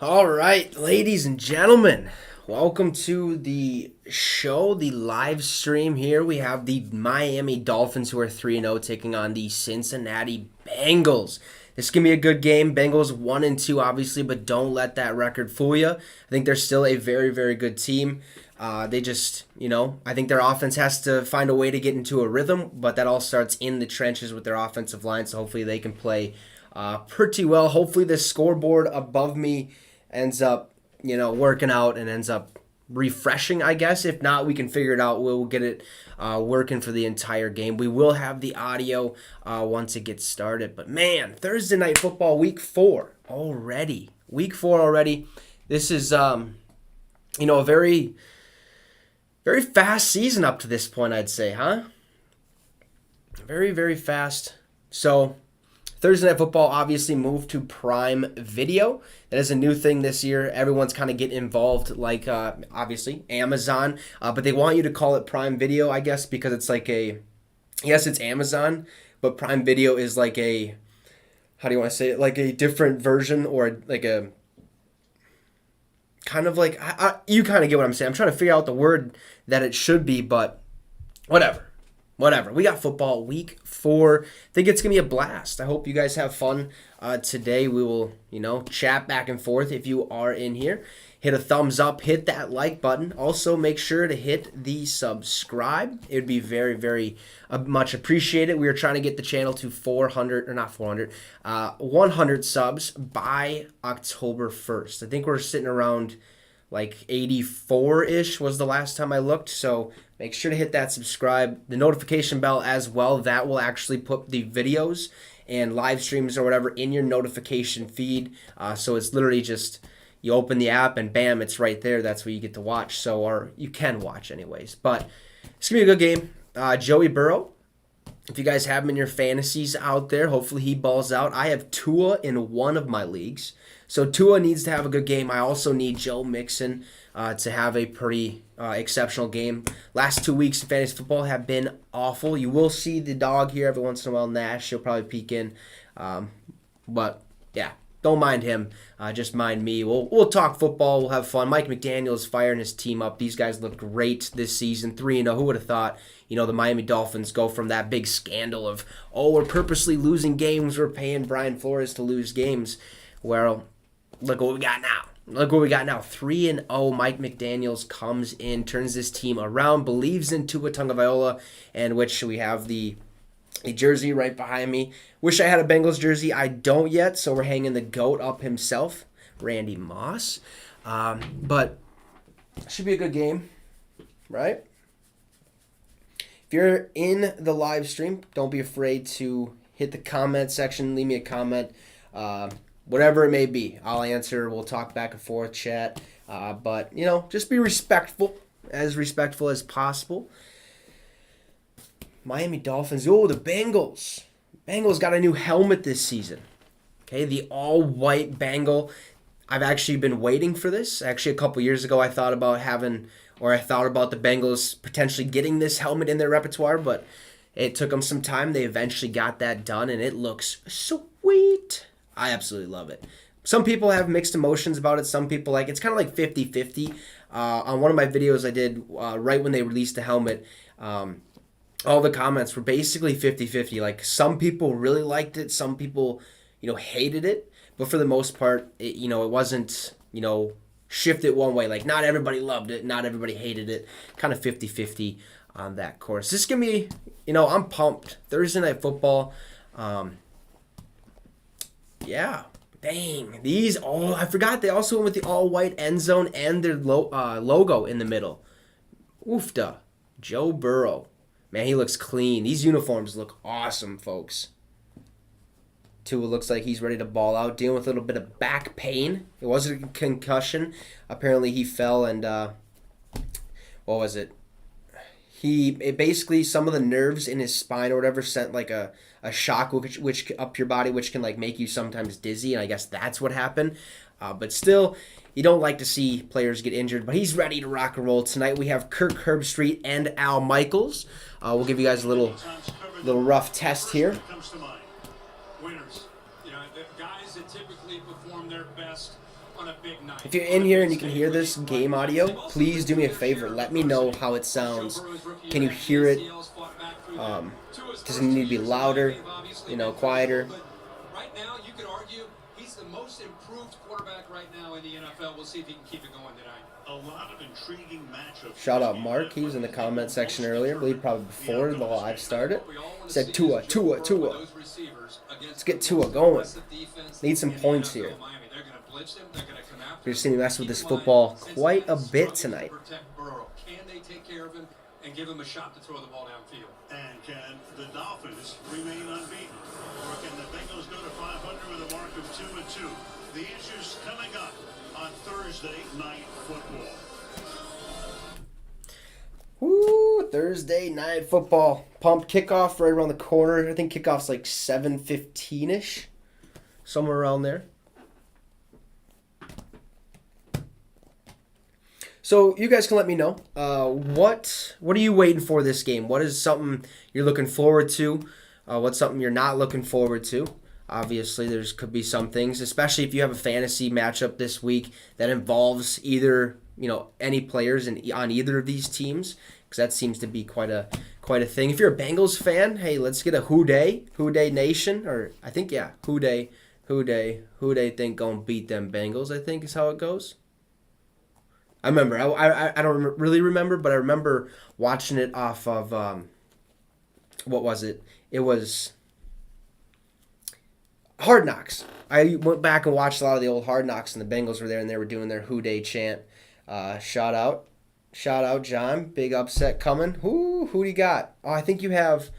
All right, ladies and gentlemen, welcome to the show, the live stream here. We have the Miami Dolphins who are 3-0 taking on the Cincinnati Bengals. This is going to be a good game. Bengals 1-2 obviously, but don't let that record fool you. I think they're still a very, very good team. They just, I think their offense has to find a way to get into a rhythm, but that all starts in the trenches with their offensive line, so hopefully they can play pretty well. Hopefully the scoreboard above me ends up, working out and ends up refreshing, I guess. If not, we can figure it out. We'll get it working for the entire game. We will have the audio once it gets started. But man, Thursday night football, week 4 already. Week 4 already. This is, a very, very fast season up to this point, I'd say, huh? Very, very fast. So Thursday Night Football obviously moved to Prime Video. That is a new thing this year. Everyone's kind of getting involved, like obviously Amazon, but they want you to call it Prime Video, I guess, because it's like yes, it's Amazon, but Prime Video is like how do you want to say it? Like a different version, or like a kind of like, you kind of get what I'm saying. I'm trying to figure out the word that it should be, but whatever. We got football week 4. I think it's going to be a blast. I hope you guys have fun today. We will, chat back and forth if you are in here. Hit a thumbs up. Hit that like button. Also, make sure to hit the subscribe. It would be very, very much appreciated. We are trying to get the channel to 100 subs by October 1st. I think we're sitting around like 84-ish was the last time I looked. So make sure to hit that subscribe, the notification bell as well. That will actually put the videos and live streams or whatever in your notification feed. So it's literally just you open the app and bam, it's right there. That's where you get to watch. So, or you can watch anyways. But it's going to be a good game. Joey Burrow, if you guys have him in your fantasies out there, hopefully he balls out. I have Tua in one of my leagues. So Tua needs to have a good game. I also need Joe Mixon to have a pretty exceptional game. Last 2 weeks of fantasy football have been awful. You will see the dog here every once in a while. Nash, he'll probably peek in. But, yeah, don't mind him. Just mind me. We'll talk football. We'll have fun. Mike McDaniel's firing his team up. These guys look great this season. 3-0. Who would have thought, the Miami Dolphins go from that big scandal of, we're purposely losing games. We're paying Brian Flores to lose games. Well, look what we got now. 3-0. Mike McDaniels comes in, turns this team around, believes in Tua Tagovailoa, and which we have the jersey right behind me. Wish I had a Bengals jersey. I don't yet, so we're hanging the GOAT up himself, Randy Moss. But it should be a good game, right? If you're in the live stream, don't be afraid to hit the comment section, leave me a comment. Whatever it may be, I'll answer. We'll talk back and forth, chat. But, just be respectful as possible. Miami Dolphins. Oh, the Bengals. Bengals got a new helmet this season. Okay, the all-white Bengal. I've actually been waiting for this. Actually, a couple years ago, I thought about the Bengals potentially getting this helmet in their repertoire, but it took them some time. They eventually got that done, and it looks sweet. I absolutely love it. Some people have mixed emotions about it. Some people like it's kind of like 50-50. On one of my videos I did right when they released the helmet, all the comments were basically 50-50. Like some people really liked it. Some people, hated it. But for the most part, it wasn't, shifted one way. Like not everybody loved it. Not everybody hated it. Kind of 50-50 on that course. This is going to be, I'm pumped. Thursday Night Football. Yeah, dang. I forgot they also went with the all-white end zone and their logo in the middle. Oofda. Joe Burrow. Man, he looks clean. These uniforms look awesome, folks. Tua looks like he's ready to ball out, dealing with a little bit of back pain. It wasn't a concussion. Apparently he fell and, what was it? Basically some of the nerves in his spine or whatever sent like a shock which up your body, which can like make you sometimes dizzy, and I guess that's what happened. But still, you don't like to see players get injured, but he's ready to rock and roll. Tonight we have Kirk Herbstreit and Al Michaels. We'll give you guys a little rough test here. Winners, guys that typically perform their best on a big If you're in here and you can hear this game audio, please do me a favor. Let me know how it sounds. Can you hear it? Does it need to be louder? Quieter? Right now, you could argue he's the most improved quarterback right now in the NFL. We'll see if he can keep it going tonight. A lot of intriguing matchups. Shout out Mark. He was in the comment section earlier. I believe probably before the live started. Said Tua, Tua, Tua. Let's get Tua going. Need some points here. You're seeing me mess with this football quite a bit tonight. Can they take care of him and give him a shot to throw the ball downfield? And can the Dolphins remain unbeaten? Or can the Bengals go to 500 with a mark of 2-2? The issues coming up on Thursday Night Football. Woo, Thursday Night Football. Pumped. Kickoff right around the corner. I think kickoff's like 7:15-ish. Somewhere around there. So you guys can let me know. What are you waiting for this game? What is something you're looking forward to? What's something you're not looking forward to? Obviously, could be some things, especially if you have a fantasy matchup this week that involves either any players on either of these teams, because that seems to be quite a thing. If you're a Bengals fan, hey, let's get a who dey nation, or I think who dey think gonna beat them Bengals. I think is how it goes. I remember. I don't really remember, but I remember watching it off of what was it? It was Hard Knocks. I went back and watched a lot of the old Hard Knocks, and the Bengals were there, and they were doing their Who Dey chant. Shout out, John. Big upset coming. Who do you got? Oh, I think you have.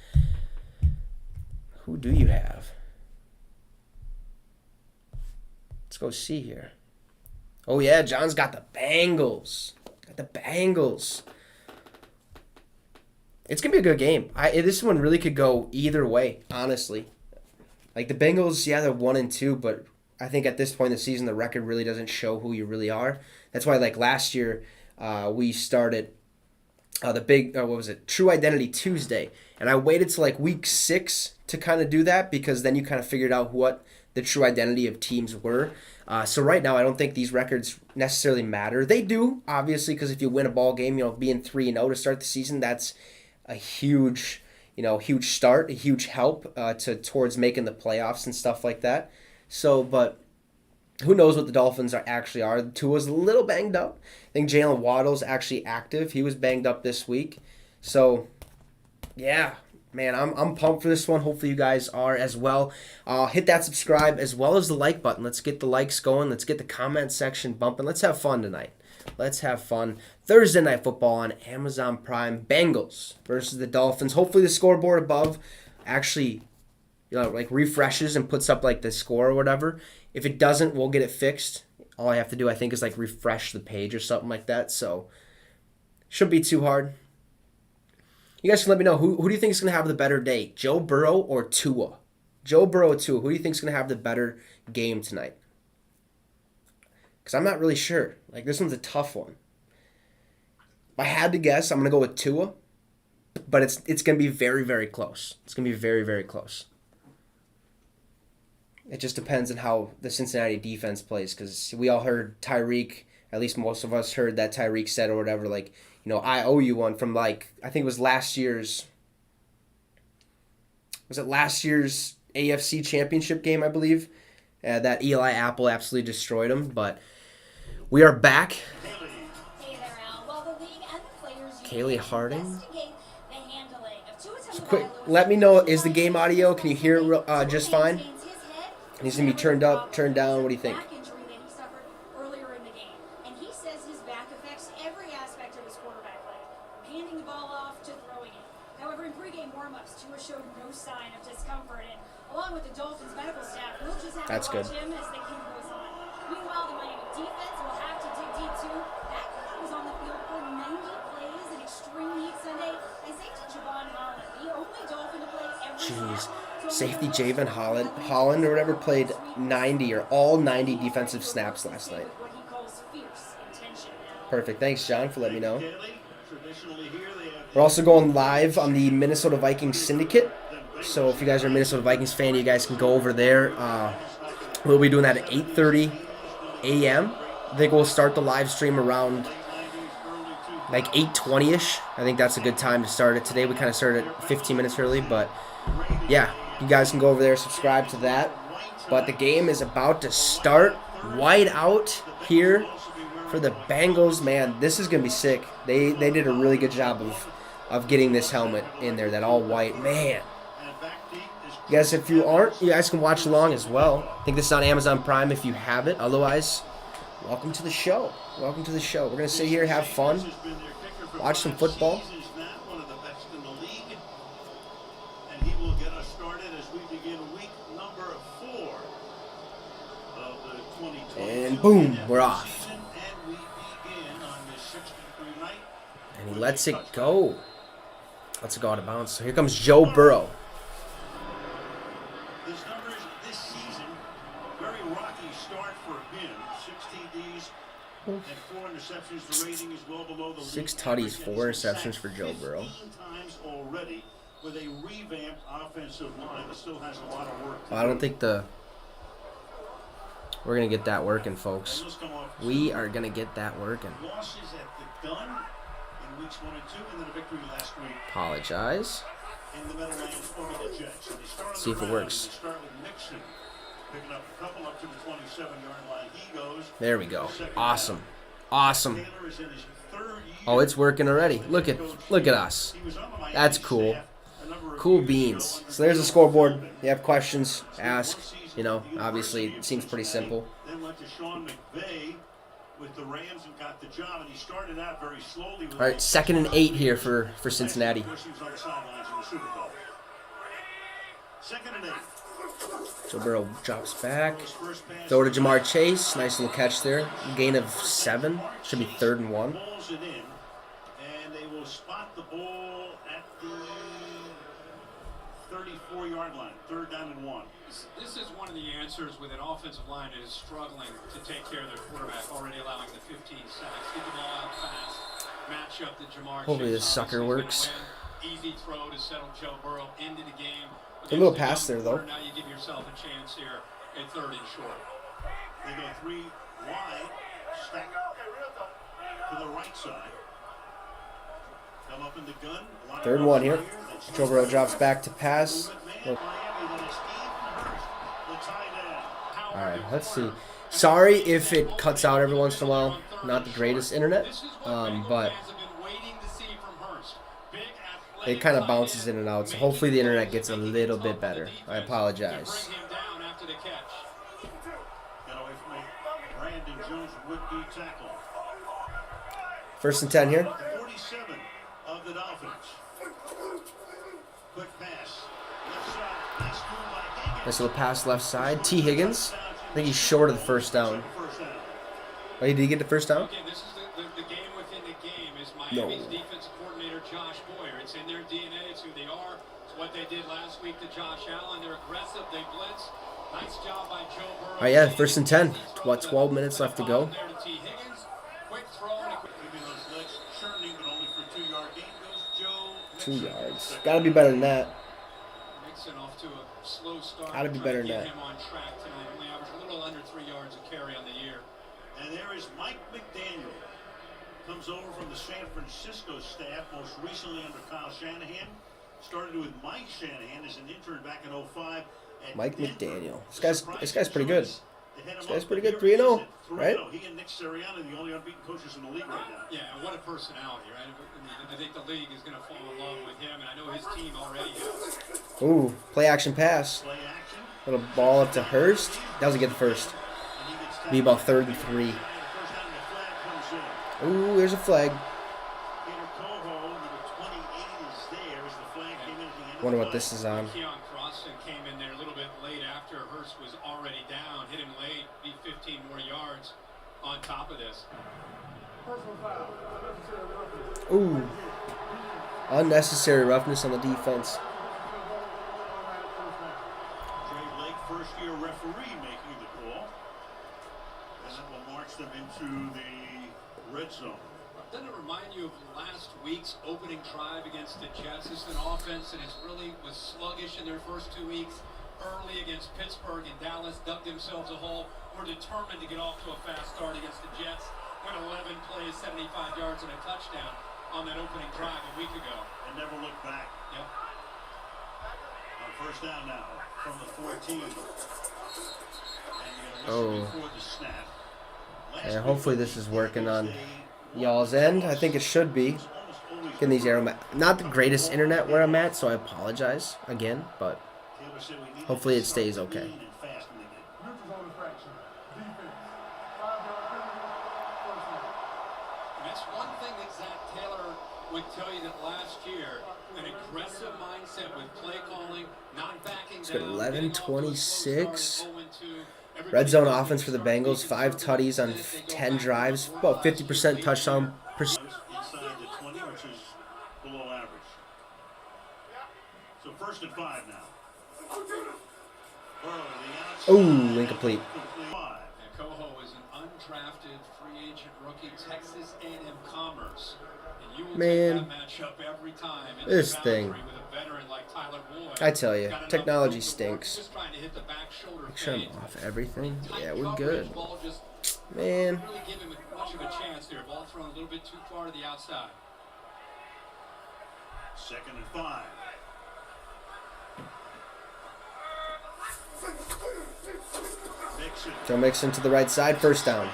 Who do you have? Let's go see here. Oh, yeah, John's got the Bengals. It's going to be a good game. This one really could go either way, honestly. Like, the Bengals, they're 1-2, but I think at this point in the season, the record really doesn't show who you really are. That's why, like, last year, we started the big, True Identity Tuesday. And I waited till, like, week 6 to kind of do that, because then you kind of figured out what the true identity of teams were. So right now, I don't think these records necessarily matter. They do, obviously, because if you win a ball game, being 3-0 to start the season, that's a huge start, a huge help towards making the playoffs and stuff like that. So, but who knows what the Dolphins actually are. Tua's a little banged up. I think Jalen Waddle's actually active. He was banged up this week. So, yeah. Man, I'm pumped for this one. Hopefully you guys are as well. Hit that subscribe as well as the like button. Let's get the likes going. Let's get the comment section bumping. Let's have fun tonight. Let's have fun. Thursday Night Football on Amazon Prime. Bengals versus the Dolphins. Hopefully the scoreboard above actually refreshes and puts up like the score or whatever. If it doesn't, we'll get it fixed. All I have to do, I think, is like refresh the page or something like that. So shouldn't be too hard. You guys can let me know, who do you think is going to have the better day, Joe Burrow or Tua? Joe Burrow or Tua, who do you think is going to have the better game tonight? Because I'm not really sure. Like, this one's a tough one. If I had to guess, I'm going to go with Tua, but it's going to be very, very close. It's going to be very, very close. It just depends on how the Cincinnati defense plays, because we all heard Tyreek, at least most of us heard that Tyreek said or whatever, like, I owe you one from, like, I think it was last year's AFC Championship game, I believe, that Eli Apple absolutely destroyed him. But we are back. Hey there, Al. Well, the league and the players Kaylee Harding. investigate the handling of So quick, let me know, is the game audio? Can you hear it just fine? Needs to be turned up, turned down. What do you think? Handing the ball off to throwing it. However, in pregame warm-ups, Tua showed no sign of discomfort, and along with the Dolphins medical staff, we'll just have to watch him as the game goes on. Meanwhile, the Miami defense will have to dig deep too. That guy was on the field for 90 plays in extreme heat Sunday, and safety Javon Holland, the only Dolphin to play every snap. Safety Javon Holland or whatever played 90 or all 90 defensive snaps last night. Perfect. Thanks, John, for letting me know. We're also going live on the Minnesota Vikings Syndicate. So if you guys are a Minnesota Vikings fan, you guys can go over there. We'll be doing that at 8:30 a.m. I think we'll start the live stream around like 8:20ish. I think that's a good time to start it. Today we kind of started 15 minutes early, but yeah, you guys can go over there, subscribe to that. But the game is about to start. White out here for the Bengals. Man, this is gonna be sick. They did a really good job of getting this helmet in there, that all white. Man, you guys, if you aren't, you guys can watch along as well. I think this is on Amazon Prime if you have it. Otherwise, welcome to the show. Welcome to the show. We're gonna sit here, have fun, watch some football. And he will get us started as we begin week number 4 of the 2022. And boom, we're off. And we begin on this 63 night. And he lets it go. Lets it go out of bounds. So here comes Joe Burrow. His numbers this season, very rocky start for him. 6 TDs and 4 interceptions. The rating is well below the 6 league tutties, average, 4 and he's been interceptions sacked for Joe Burrow. 15 times already with a revamped offensive line that still has a lot of work to I don't do. think we're going to get that working, folks. And those come off We are going to get that working. losses at the gun in weeks 1 and 2, and then a victory last week Apologize. in the Meadowlands over the Jets. And they start on See the if it ground. works. They start with Mixon picking up a couple up to the 27-yard line. He goes. There we go. Second Awesome. down. Awesome. Taylor is in his 3rd year. Oh, it's working already. Look at us. He was on the Miami That's cool. staff a number of Cool years beans. ago So there's the under scoreboard. Urban. If you have questions, Spent ask. one season You know, at the obviously University it of seems pretty Cincinnati, simple. Then went to Sean McVay with the Rams and got the job. And he started out very slowly. All right, 2nd and 8 here for Cincinnati. Of course, he was on the sidelines in the Super Bowl. 2nd and 8. Joe Burrow drops back. His first pass Throw to Jamar Chase. Nice little catch there. Gain of 7. Should be 3rd and 1. Pulls it in, and they will spot the ball at the 34-yard line. 3rd down and 1. This is one of the answers with an offensive line that is struggling to take care of their quarterback, already allowing the 15 sacks. Get the ball out fast, match up the Jamar Hopefully Chase. this sucker Obviously works. gonna win. Easy throw to settle Joe Burrow into the game. Good little Against pass the there, young though. quarter, now you give yourself a chance here at 3rd and short. They go 3 wide, stack to the right side. Come up in the gun. A lot of 3rd and 1 here. That's Joe Burrow drops back to pass. movement man. Miami, then it's Ethan Hurst, the tight end. All right, let's see. Sorry if it cuts out every once in a while. Not the greatest internet, but it kind of bounces in and out. So hopefully the internet gets a little bit better. I apologize. Got away from me. Brandon Jones would be tackled. 1st and 10 here. 47 of the Dolphins. Quick pass. Left side. Nice move by Higgins. Nice little pass left side. T. Higgins. I think he's short of the 1st down. First down. Oh, did he get the 1st down? Okay, this is the game within the game is Miami's No. defensive coordinator Josh Boyer. It's in their DNA. It's who they are. It's what they did last week to Josh Allen. They're aggressive. They blitz. Nice job by Joe Burrow. Oh, yeah, 1st and 10. What, 12 minutes left to go? There to T. Higgins. Quick throw and a quick Keeping those legs churning, but only for 2-yard gain. Goes Joe 2 Mixon. yards. Got to be better than that. Mixon off to a slow start. Gotta be Trying better to than get that. him on track tonight. Only averaged a little under 3 yards a carry on the year. And there is Mike McDaniel. Comes over from the San Francisco staff, most recently under Kyle Shanahan. Started with Mike Shanahan as an intern back in 05. at Mike Denver. McDaniel. This Surprising guy's pretty good. choice. They had him This guy's up, pretty but good. here he 3-0, is at 3-0. right? He and Nick Sirianni, the only unbeaten coaches in the league right now. Yeah, and what a personality, right? I think the league is going to fall in love with him, and I know his team already has. Ooh, play action pass. Play action. Little ball up to Hurst. Doesn't get the 1st. And he gets Be about 3rd and 3. first down, the flag comes in. Ooh, there's a flag. Peter Coho, number 28 is there as the flag came in at the end of Wonder the what play. this is on. Keon Crossan came in there a little bit late after Hurst was already down. Hit him late, beat 15 more yards on top of this. Ooh. Unnecessary roughness on the defense. Trey Lake, first-year referee, making the call. And that will march them into the red zone. Doesn't it remind you of last week's opening drive against the Jets? This is an offense that really was sluggish in their first 2 weeks. early against Pittsburgh and Dallas, dug themselves a hole. Were determined to get off to a fast start against the Jets. Went 11 plays, 75 yards, and a touchdown on that opening drive a week ago. And never looked back. Yep. On first down now from the 14. Oh. Before the snap. And hopefully this is working on y'all's end. I think it should be. Getting these not the greatest internet where I'm at, so I apologize again, but hopefully it stays okay. That's one thing that Zach Taylor would tell you that last year, an aggressive mindset with play calling, not backing Let's go down. 11-26. Red zone offense for the Bengals. 5 tutties on 10 drives. About 50% touchdown percent. Inside the 20, which is below average. So first and 5 now. Ooh, incomplete. Coho is an undrafted free agent rookie, Texas A&M Commerce. And you will Man, take that matchup every time. this thing. With a veteran like Tyler Boyd. I tell you, technology stinks. Just trying to hit the back shoulder Make sure I'm fade. off everything. Tight Yeah, we're coverage, good. ball just Man. really give him much of a chance there. Ball thrown a little bit too far to the outside. Second and 5. Mixon. Joe Mixon to the right side. First down.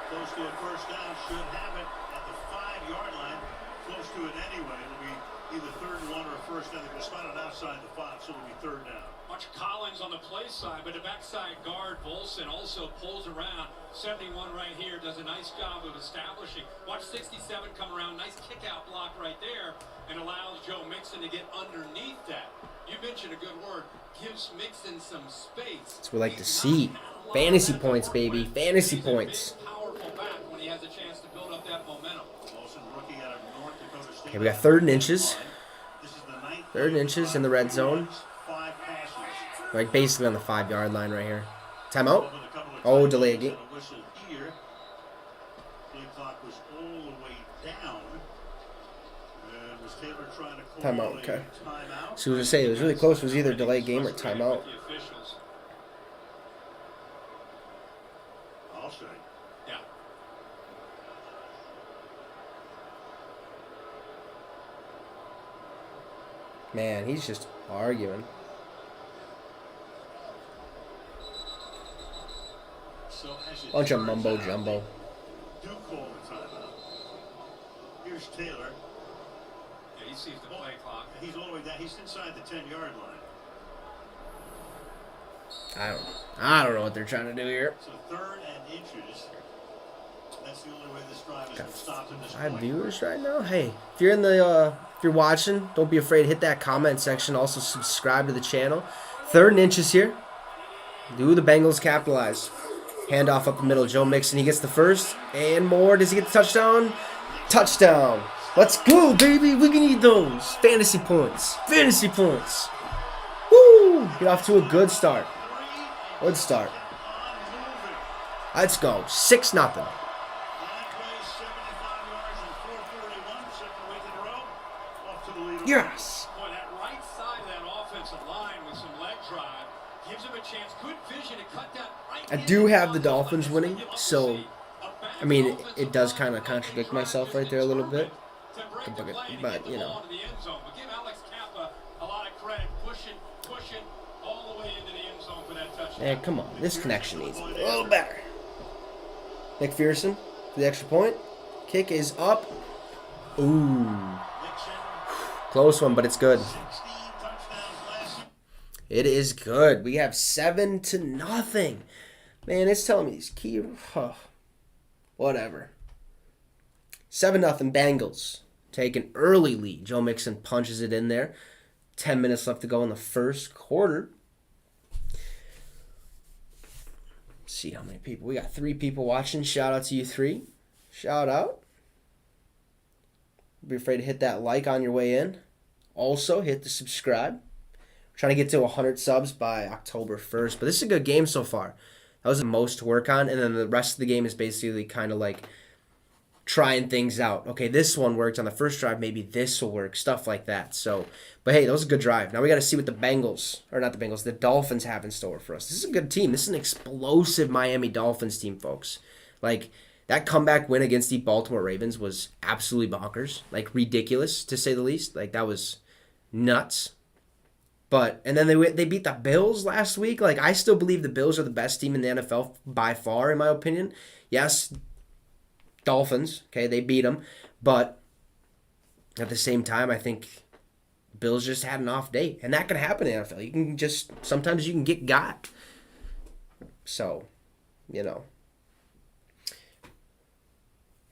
Close to a first down. Should have it at the 5-yard line. Close to it anyway. It'll be either 3rd and 1 or a first down. They spotted outside the 5, so it'll be 3rd down. Watch Collins on the play side, but the backside guard, Bolson, also pulls around. 71 right here does a nice job of establishing. Watch 67 come around. Nice kick-out block right there and allows Joe Mixon to get underneath that. You mentioned a good word. Gives Mixon some space. That's what we like to see. Fantasy points, baby. Fantasy points. Powerful back when he has a chance to build up that momentum. Wilson, rookie out of North Dakota State. Okay, we got 3rd and inches. This is the 9th 3rd and inches in the red zone. 5 passes. Like basically on the 5-yard line right here. Timeout. With a couple of Oh, timeouts delay a and game. a whistle here. Play clock was all the way down. And was Taylor trying to call Timeout, okay. a timeout? So I was gonna say it was really close. It was either delay game or timeout. The officials. I'll say. Yeah. Man, he's just arguing. So as it Bunch of turns mumbo out, jumbo. they do call the timeout. Here's Taylor. Yeah, he sees the play clock. He's all the way down. He's inside the 10-yard line. I don't know what they're trying to do here. So 3rd and inches. That's the only way this drive is going to stop at this 5 point. viewers right now. Hey, if you're in the if you're watching, don't be afraid to hit that comment section. Also subscribe to the channel. 3rd and inches here. Do the Bengals capitalize? Handoff up the middle. Joe Mixon. He gets the first and more. Does he get the touchdown? Touchdown. Let's go, baby. We can eat those. Fantasy points. Fantasy points. Woo! Get off to a good start. Good start. Let's go. 6-0. Nine plays, 75 yards, and 441. Second week in a row. Off to the lead. Yes. Boy, that right side of that offensive line with some leg drive gives him a chance. Good vision to cut that right. I do have the Dolphins winning, so I mean it does kind of contradict myself right there a little bit. But you know. Give Alex Kappa a lot of credit, pushing all the way into the end zone for that touchdown. Man, come on. This connection needs to be a little better. McPherson for the extra point. Kick is up. Ooh. Close one, but it's good. 16 touchdowns last year. It is good. We have 7-0. Man, it's telling me these key. Whatever. 7-0 Bengals. Take an early lead. Joe Mixon punches it in there. 10 minutes left to go in the first quarter. Let's see how many people. We got 3 people watching. Shout out to you 3. Shout out. Don't be afraid to hit that like on your way in. Also, hit the subscribe. We're trying to get to 100 subs by October 1st. But this is a good game so far. That was the most to work on. And then the rest of the game is basically kind of like trying things out. Okay, this one worked on the first drive. Maybe this will work. Stuff like that. So, but hey, that was a good drive. Now we got to see what the Bengals, or not the Bengals, the Dolphins have in store for us. This is a good team. This is an explosive Miami Dolphins team, folks. Like, that comeback win against the Baltimore Ravens was absolutely bonkers. Like, ridiculous, to say the least. Like, that was nuts. But, and then they beat the Bills last week. Like, I still believe the Bills are the best team in the NFL by far, in my opinion. Yes, Dolphins, okay, they beat them. But at the same time, I think Bills just had an off day. And that can happen in the NFL. You can just, sometimes you can get got. So, you know.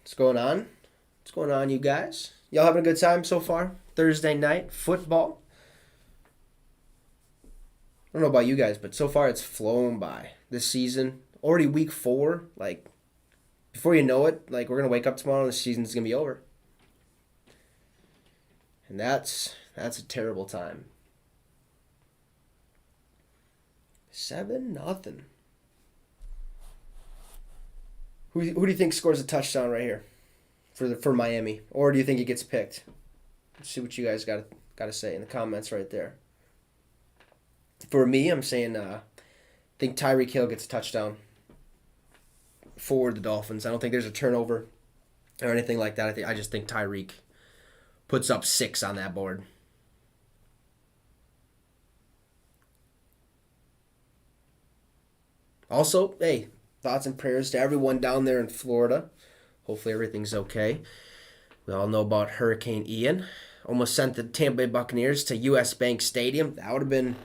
What's going on? What's going on, you guys? Y'all having a good time so far? Thursday night football. I don't know about you guys, but so far it's flown by this season. Already week 4. Like, before you know it, like, we're going to wake up tomorrow and the season's going to be over. And that's a terrible time. 7-0. Who do you think scores a touchdown right here for Miami? Or do you think it gets picked? Let's see what you guys got to say in the comments right there. For me, I'm saying I think Tyreek Hill gets a touchdown for the Dolphins. I don't think there's a turnover or anything like that. I just think Tyreek puts up 6 on that board. Also, hey, thoughts and prayers to everyone down there in Florida. Hopefully everything's okay. We all know about Hurricane Ian. Almost sent the Tampa Bay Buccaneers to U.S. Bank Stadium. That would have been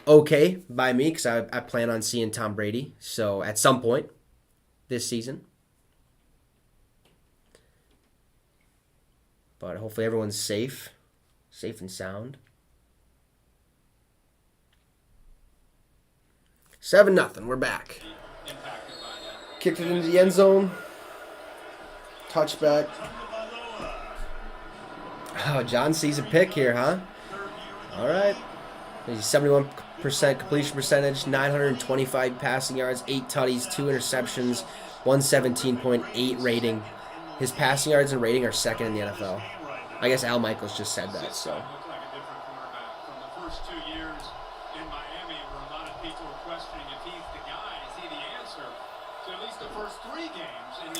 okay by me because I plan on seeing Tom Brady. So at some point this season. But hopefully everyone's safe and sound. 7-0. We're back. Kicked it into the end zone. Touchback. Oh, John sees a pick here, huh? All right. He's 71% completion percentage, 925 passing yards, 8 tutties, 2 interceptions, 117.8 rating. His passing yards and rating are second in the NFL. I guess Al Michaels just said that, so.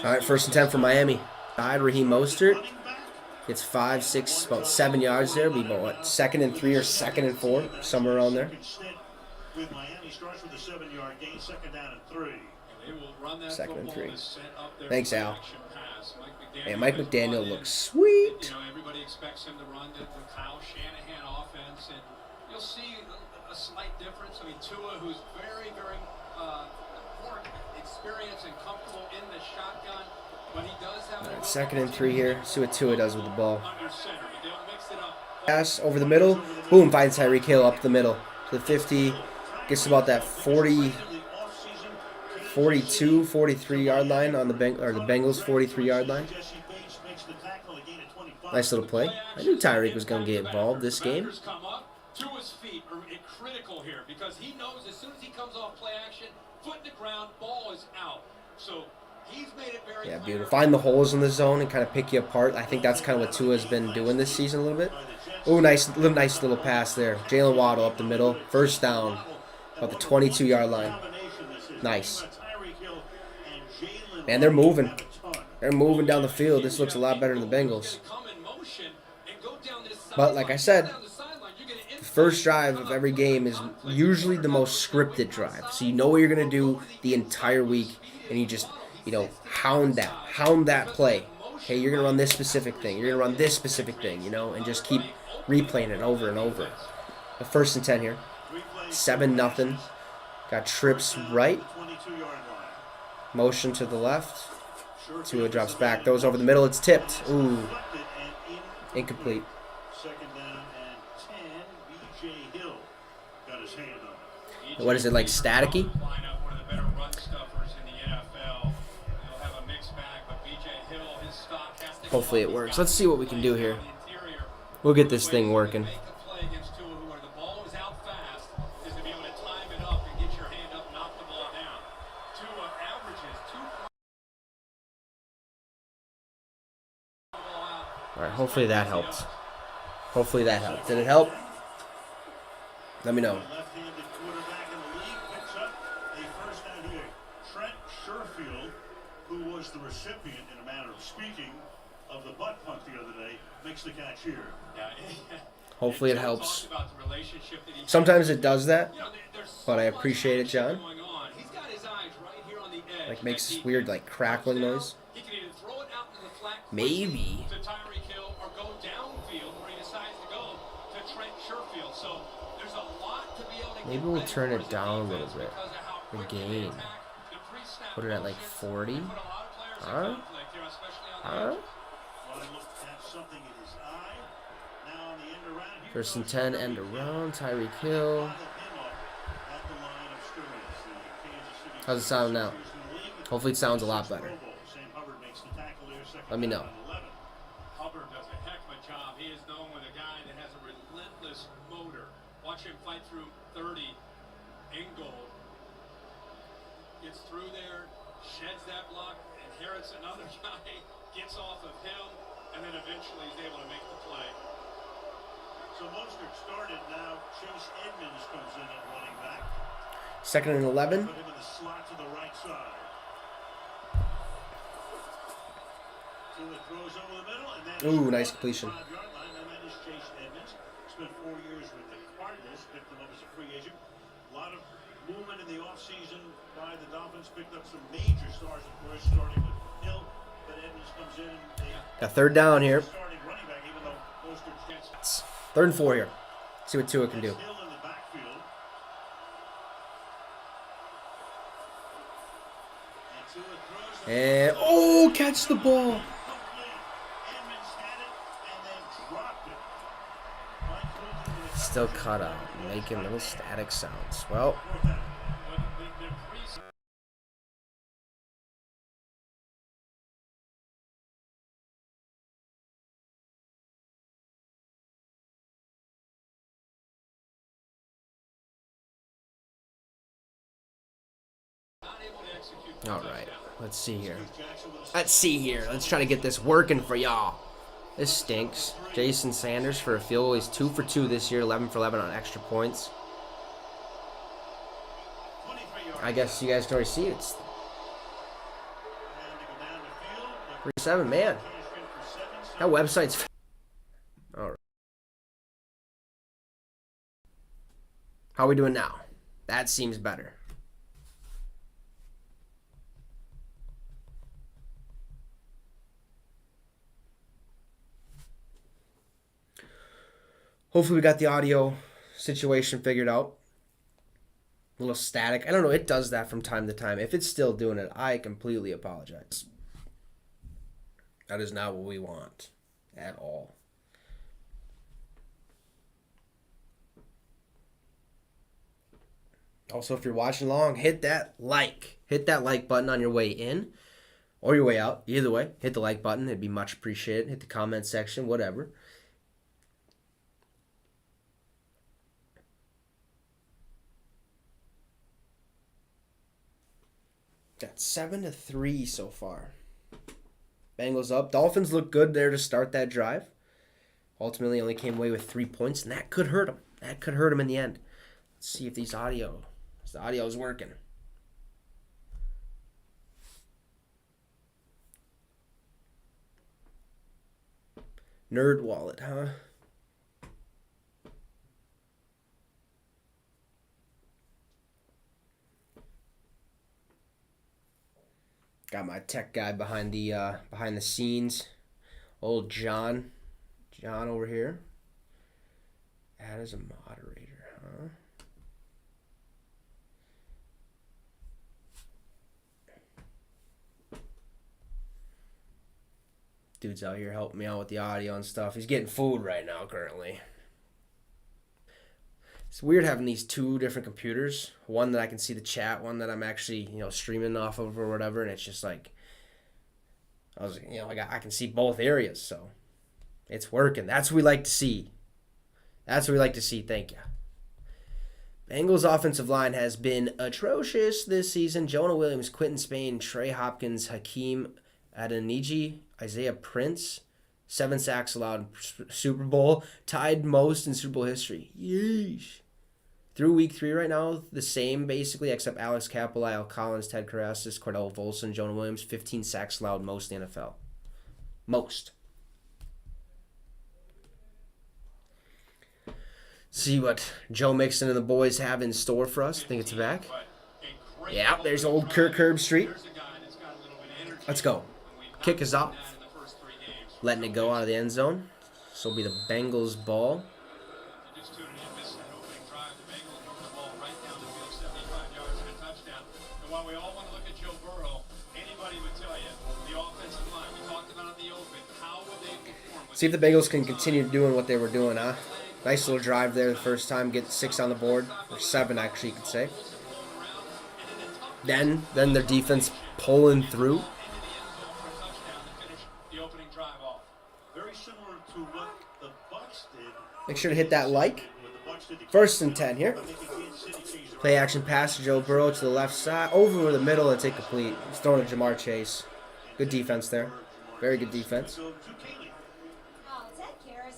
All right, 1st and 10 for Miami. Died Raheem Mostert. Gets 5, 6, about 7 yards there. Be about what, 2nd and 3 or 2nd and 4, somewhere around there. With Miami starts with a 7-yard gain, 2nd down and 3. 2nd and 3. Thanks, Al. Hey, Mike McDaniel looks sweet. You know, everybody expects him to run the Kyle Shanahan offense, and you'll see a slight difference. I mean, Tua, who's very, very more experienced and comfortable in the shotgun, but he does have Right, 2nd and 3 here. See what Tua does with the ball. Pass over the middle. Boom, finds Tyreek Hill up the middle. To the 50. Gets about that 40, 42, 43-yard line on the Bengals 43-yard line. Nice little play. I knew Tyreek was going to get involved this game. To his feet are critical here because he knows as soon as he comes off play action, foot in the ground, ball is out. So he's made it very Yeah, beautiful. Find the holes in the zone and kind of pick you apart. I think that's kind of what Tua's been doing this season a little bit. Oh, nice little pass there. Jalen Waddle up the middle. 1st down. About the 22-yard line. Nice. Man, they're moving. They're moving down the field. This looks a lot better than the Bengals. But like I said, the first drive of every game is usually the most scripted drive. So you know what you're going to do the entire week, and you just, hound that play. Okay, you're going to run this specific thing. You're going to run this specific thing, and just keep replaying it over and over. The 1st and 10 here. 7-0. Got trips right. Motion to the left. Tua drops back. Throws over the middle. It's tipped. Ooh. Incomplete. 2nd down and 10. B.J. Hill got his hand on it. What is it, like staticky? Hopefully it works. Let's see what we can do here. We'll get this thing working. All right, hopefully that helped. Hopefully that helped. Did it help? Let me know. Left-handed quarterback in the league picks up a first down here. Trent Sherfield, who was the recipient, in a manner of speaking, of the butt punt the other day, makes the catch here. Hopefully it helps. Sometimes it does that, but I appreciate it, John. Like makes this weird like crackling noise. Maybe. Maybe we'll turn it down a little bit. The gain. Put it at like 40. Huh? Huh? First and 10, end around. Tyreek Hill. How's it sound now? Hopefully it sounds a lot better. Let me know. Hubbard does a heck of a job. He is known with a guy that has a relentless motor. Watch him fight through 30 in goal. Gets through there, sheds that block, inherits another guy, gets off of him, and then eventually is able to make the play. So Mostert started now. Chase Edmonds comes in at running back. Second and 11. Put him in the slot to the right side. Tua throws over the middle, and then Ooh, nice completion. 5-yard line, and that is Chase Edmonds. Spent 4 years with the Cardinals, picked him up as a free agent. A lot of movement in the offseason by the Dolphins. Picked up some major stars, of course, starting with Hill. But Edmonds comes in. Got third down here. Starting running back, even though Mostert gets 3rd and 4 here. See what Tua can do. Hill in the backfield. And Tua throws And oh, catch the ball. Edmonds had it and then dropped it. Mike Fulton with a Still cut out, making little static sounds. Well, fourth down. all right. Let's see here. Let's try to get this working for y'all. This stinks. Jason Sanders for a field goal. He's 2 for 2 this year, 11 for 11 on extra points. I guess you guys can already see it. It's 3-7, man. That website's... All right. How are we doing now? That seems better. Hopefully we got the audio situation figured out. A little static. I don't know. It does that from time to time. If it's still doing it, I completely apologize. That is not what we want at all. Also, if you're watching along, hit that like. Hit that like button on your way in or your way out. Either way, hit the like button. It'd be much appreciated. Hit the comment section, whatever. Got 7-3 so far. Bengals up. Dolphins look good there to start that drive. Ultimately only came away with 3 points, and that could hurt them. That could hurt them in the end. Let's see if the audio is working. Nerd wallet, huh? Got my tech guy behind the scenes, old John over here. Add as a moderator, huh? Dude's out here helping me out with the audio and stuff. He's getting food right now currently. It's weird having these 2 different computers. One that I can see the chat, one that I'm actually, streaming off of or whatever, and it's just like I can see both areas, so it's working. That's what we like to see. Thank you. Bengals offensive line has been atrocious this season. Jonah Williams, Quentin Spain, Trey Hopkins, Hakeem Adeniji, Isaiah Prince, 7 sacks allowed in Super Bowl. Tied most in Super Bowl history. Yeesh. Through week 3 right now, the same basically, except Alex Capella, Al Collins, Ted Karassis, Cordell Volson, Jonah Williams. 15 sacks allowed, most in the NFL. Most. See what Joe Mixon and the boys have in store for us. I think it's back. Yeah, there's old Kirk Herbstreit. Let's go. Kick is off. Letting it go out of the end zone. This will be the Bengals' ball. See if the Bengals can continue doing what they were doing, huh? Nice little drive there the first time. Get 6 on the board. Or 7, actually, you could say. Then their defense pulling through. Make sure to hit that like. 1st and 10 here. Play action pass to Joe Burrow to the left side. Over the middle and take complete. He's throwing to Jamar Chase. Good defense there. Very good defense.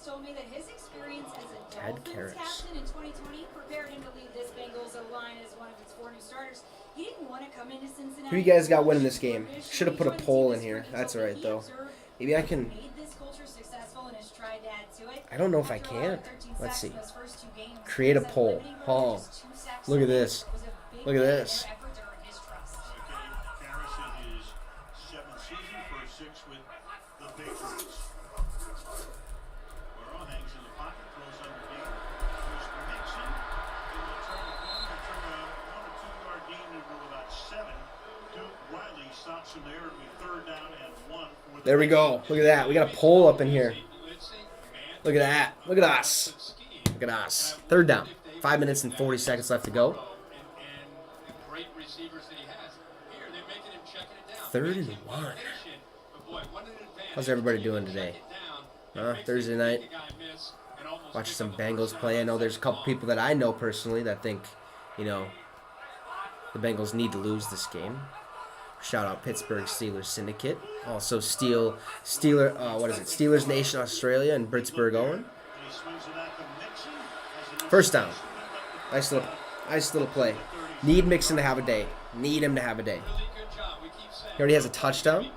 Told me that his experience as a Dolphins captain in 2020 prepared him to lead this Bengals O-line as one of its 4 new starters. He didn't want to come into Cincinnati. Who you guys got winning this game? Should have put a poll in here. That's alright though. Maybe I can. I don't know if I can. Let's see. Create a poll. Oh, look at this. Look at this. There we go. Look at that. We got a poll up in here. Look at that. Look at us. Look at us. 3rd down. 5 minutes and 40 seconds left to go. 3rd and 1. How's everybody doing today? Thursday night. Watching some Bengals play. I know there's a couple people that I know personally that think, you know, the Bengals need to lose this game. Shout out Pittsburgh Steelers Syndicate. Also Steelers Nation Australia and Britsburg Owen. 1st down. Nice little play. Need Mixon to have a day. Need him to have a day. He already has a touchdown.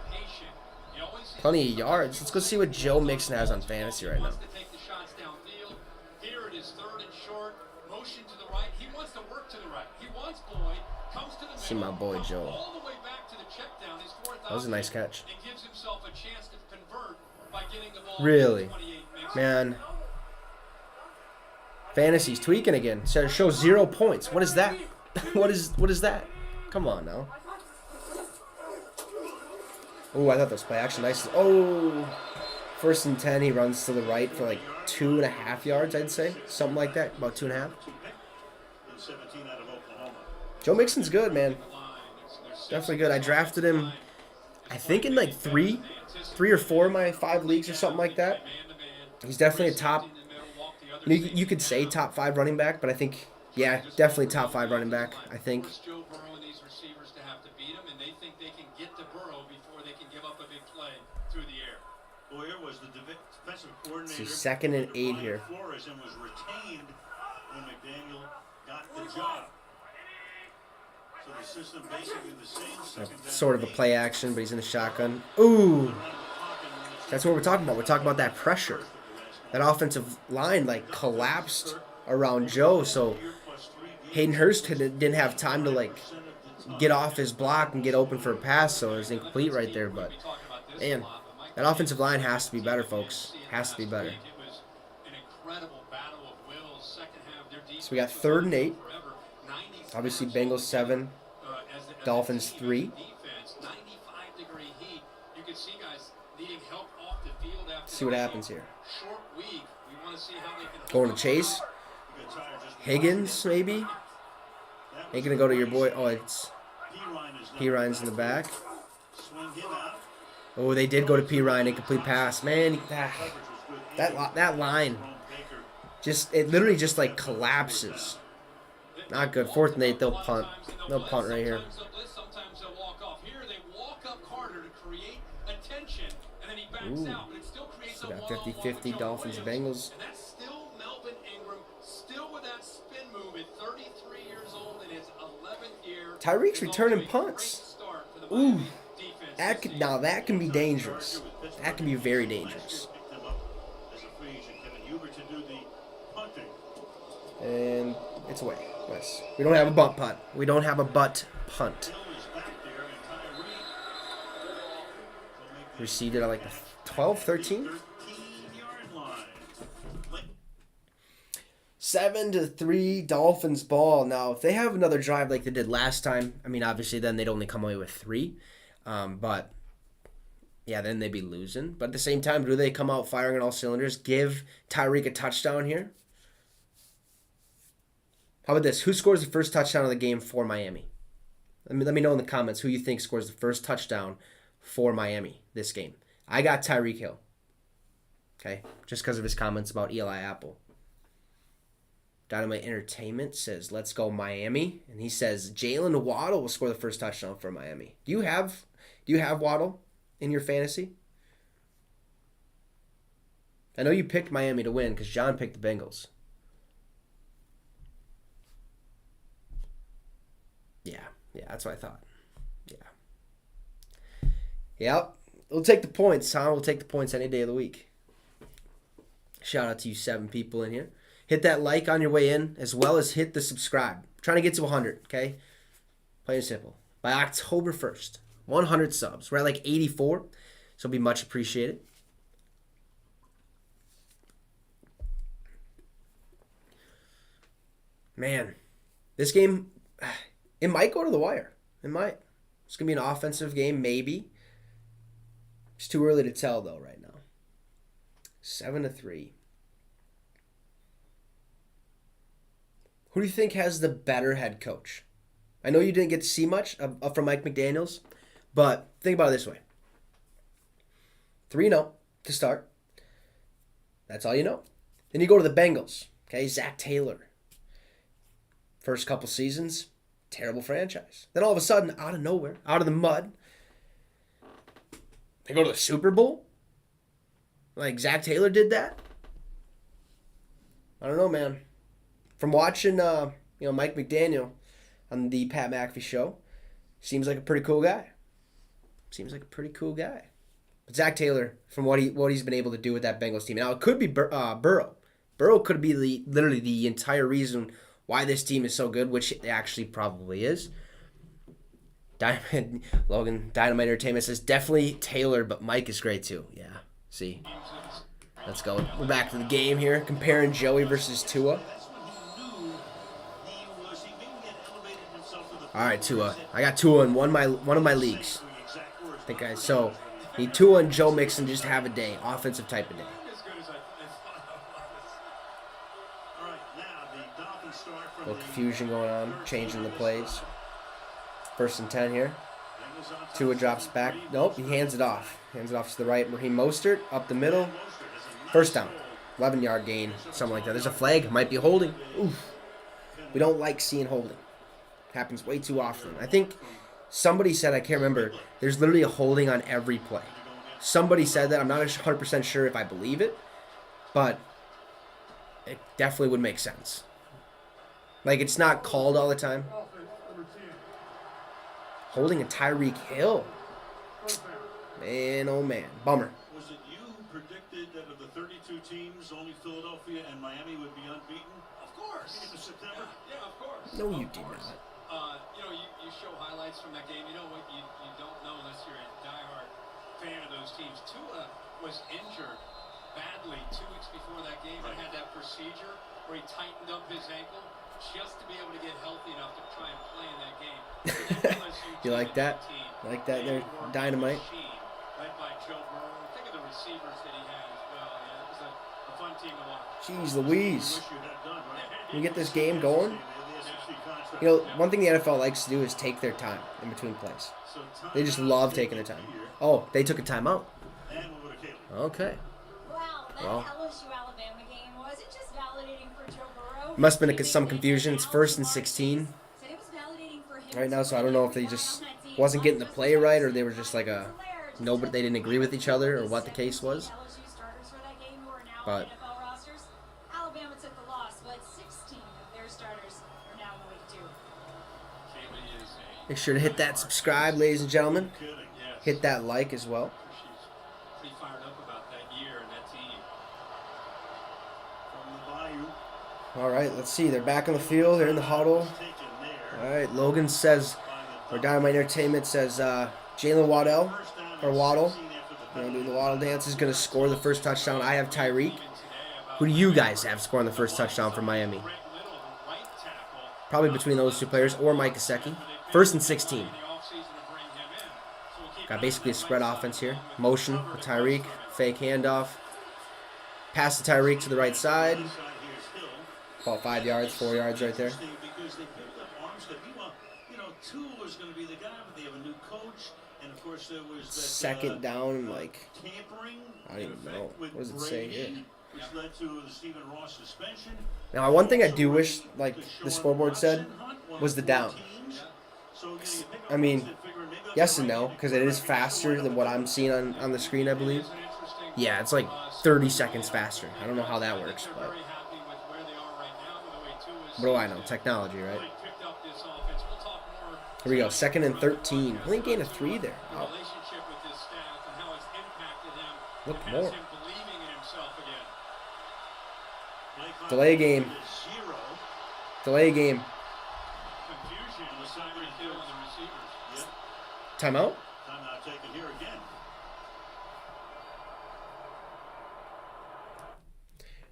Plenty of yards. Let's go see what Joe Mixon has on fantasy right now. See my boy Joe. That was a nice catch. Really? Man. Fantasy's tweaking again. So it shows 0 points. What is that? What is that? Come on now. Oh, I thought that was play action. Nice. Oh. 1st and 10. He runs to the right for like 2.5 yards, I'd say. Something like that. About 2.5. Joe Mixon's good, man. Definitely good. I drafted him, I think, in like 3 or 4 of my 5 leagues or something like that. He's definitely a top, you could say top 5 running back, but I think, yeah, definitely top 5 running back, I think. See, 2nd and 8 here. Sort of a play action, but he's in the shotgun. Ooh! That's what we're talking about. We're talking about that pressure. That offensive line, like, collapsed around Joe, so Hayden Hurst didn't have time to, like, get off his block and get open for a pass, so it was incomplete right there. But, man, that offensive line has to be better, folks. Has to be better. So we got 3rd and 8. Obviously, Bengals 7, Dolphins 3. See what happens here. Going to Chase. Higgins, maybe. Ain't going to go to your boy. Oh, it's P-Ryan's in the back. Oh, they did go to P-Ryan. Incomplete pass. Man, that line. It literally just, like, collapses. Not good. 4th and 8, they'll punt. They'll punt right here. Ooh. We got 50-50 Dolphins, Bengals. And that's still Melvin Ingram, still with that spin move at 33 years old in his 11th year. Tyreek's returning punts. Ooh, now that can be dangerous. That can be very dangerous. And it's away. Nice. We don't have a butt punt. We don't have a butt punt. Received it at like the 12, 13. 7-3 Dolphins ball. Now, if they have another drive like they did last time, I mean, obviously then they'd only come away with 3. But, yeah, then they'd be losing. But at the same time, do they come out firing on all cylinders? Give Tyreek a touchdown here? How about this? Who scores the first touchdown of the game for Miami? Let me know in the comments who you think scores the first touchdown for Miami this game. I got Tyreek Hill. Okay? Just because of his comments about Eli Apple. Dynamite Entertainment says, let's go Miami. And he says, Jalen Waddle will score the first touchdown for Miami. Do you have Waddle in your fantasy? I know you picked Miami to win because John picked the Bengals. Yeah, that's what I thought. Yeah. Yep. We'll take the points, huh? We'll take the points any day of the week. Shout out to you 7 people in here. Hit that like on your way in, as well as hit the subscribe. I'm trying to get to 100, okay? Plain and simple. By October 1st, 100 subs. We're at like 84, so it'll be much appreciated. Man, this game, it might go to the wire. It might. It's going to be an offensive game, maybe. It's too early to tell, though, right now. 7-3. Who do you think has the better head coach? I know you didn't get to see much from Mike McDaniels, but think about it this way. 3-0 to start. That's all you know. Then you go to the Bengals. Okay, Zach Taylor. First couple seasons, terrible franchise. Then all of a sudden, out of nowhere, out of the mud, they go to the Super Bowl? Like Zach Taylor did that? I don't know, man. From watching, Mike McDaniel on the Pat McAfee show, seems like a pretty cool guy. But Zach Taylor, from what he's been able to do with that Bengals team, now it could be Burrow. Burrow could be literally the entire reason why this team is so good, which it actually probably is. Dynamite Entertainment says definitely Taylor, but Mike is great too. Yeah, see, let's go. We're back to the game here, comparing Joey versus Tua. All right, Tua. I got Tua in one of my leagues. So need Tua and Joe Mixon just have a day, offensive type of day. A little confusion going on, changing the plays. 1st and 10 here. Tua drops back. Nope, he hands it off. Hands it off to the right. Raheem Mostert up the middle. First down. 11-yard gain, something like that. There's a flag. Might be holding. Oof. We don't like seeing holding. Happens way too often. I think somebody said, I can't remember, there's literally a holding on every play. Somebody said that. I'm not 100% sure if I believe it, but it definitely would make sense. Like, it's not called all the time. Holding a Tyreek Hill. Man, oh man. Bummer. Was it you who predicted that of the 32 teams, only Philadelphia and Miami would be unbeaten? Of course. In September? Yeah, of course. No, you did not. You show highlights from that game. You know what you don't know unless you're a diehard fan of those teams. Tua was injured badly 2 weeks before that game and had that procedure where he tightened up his ankle just to be able to get healthy enough to try and play in that game. You like that? Like that there? Dynamite. Led by Joe Burrow. Think of the receivers that he had as well. Yeah, it was a fun team to watch. Jeez Louise. You get this game going? One thing the NFL likes to do is take their time in between plays. They just love taking their time. Oh, they took a timeout. Okay. Wow, that LSU Alabama game, was it just validating for Joe Burrow? Must have been some confusion. It's 1st and 16 right now, so I don't know if they just wasn't getting the play right, or they were just like nobody, they didn't agree with each other, or what the case was. But NFL rosters. Alabama took the loss, but 16 of their starters are now in the week 2. make sure to hit that subscribe, ladies and gentlemen. Kidding. Yes. Hit that like as well. She's pretty fired up about that year and that team. From the Bayou. All right, let's see. They're back on the field. They're in the huddle. Taken there All right, Logan says, or Dynamite Entertainment says, Jalen Waddell, or Waddle, doing the Waddle dance, is going to score the first touchdown. I have Tyreek. Who do you guys have scoring the first touchdown for Miami? Probably between those two players or Mike Gesicki. 1st and 16. Got basically a spread offense here. Motion with Tyreek. Fake handoff. Pass to Tyreek to the right side. About 5 yards, 4 yards right there. Because they picked up Armstead. Meanwhile, Tua was going to be the guy, but they have a new coach, and of course there was that Second down, like, tampering. I don't even know. What does it say here? Which led to the Stephen Ross suspension. Now, one thing I do wish, like the scoreboard said, was the down. I mean, yes and no, because it is faster than what I'm seeing on the screen, I believe. Yeah, it's like 30 seconds faster. I don't know how that works, but what do I know? Technology, right? Here we go, 2nd and 13. Only gain of 3 there. Wow. Look more. Delay game. Delay game. Timeout? Timeout taken here again.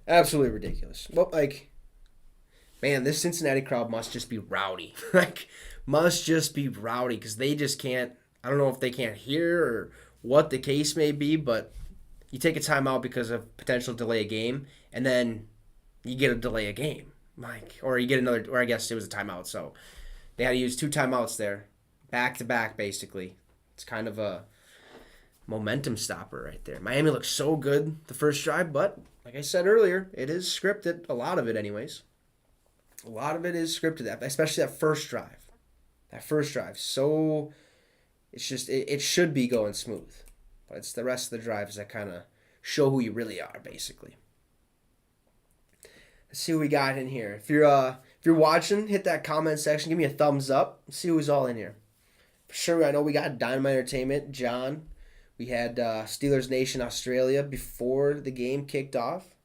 Absolutely ridiculous. Well, like, man, this Cincinnati crowd must just be rowdy. Like, must just be rowdy because they just can't. I don't know if they can't hear or what the case may be, but you take a timeout because of potential delay a game, and then you get a delay a game, like, or you get another, or I guess it was a timeout. So they had to use 2 timeouts there, back to back, basically. It's kind of a momentum stopper right there. Miami looks so good the first drive, but like I said earlier, it is scripted. A lot of it, anyways. A lot of it is scripted, especially that first drive. That first drive. So it's just, it should be going smooth. But it's the rest of the drives that kind of show who you really are, basically. Let's see what we got in here. If you're watching, hit that comment section. Give me a thumbs up. Let's see who's all in here. For sure, I know we got Dynamite Entertainment, John. We had Steelers Nation Australia before the game kicked off.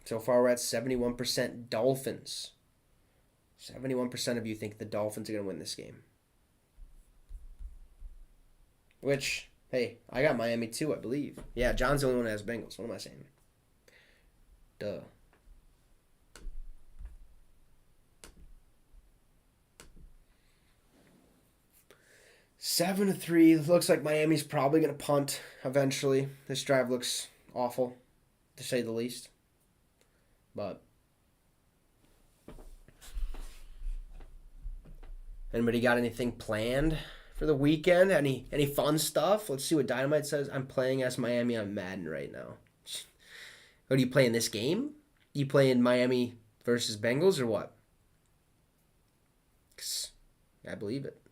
So far, we're at 71% Dolphins. 71% of you think the Dolphins are going to win this game. Which, hey, I got Miami too, I believe. Yeah, John's the only one that has Bengals. What am I saying? Duh. Seven to 3. Looks like Miami's probably going to punt eventually. This drive looks awful, to say the least. But anybody got anything planned for the weekend? Any fun stuff? Let's see what Dynamite says. I'm playing as Miami on Madden right now. What, are you playing this game? You playing Miami versus Bengals or what? 'Cause I believe it.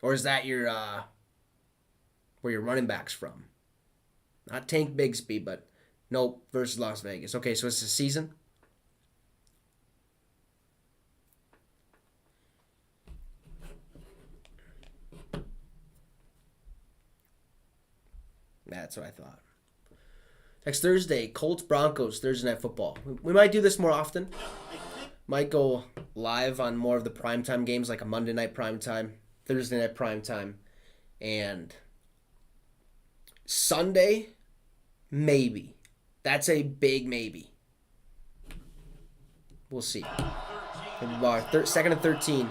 Or is that your where your running back's from? Not Tank Bigsby, but nope, versus Las Vegas. Okay, so it's the season. That's what I thought. Next Thursday, Colts Broncos, Thursday Night Football. We might do this more often. Might go live on more of the primetime games, like a Monday night primetime, Thursday night primetime, and Sunday, maybe. That's a big maybe. We'll see. 2nd and 13.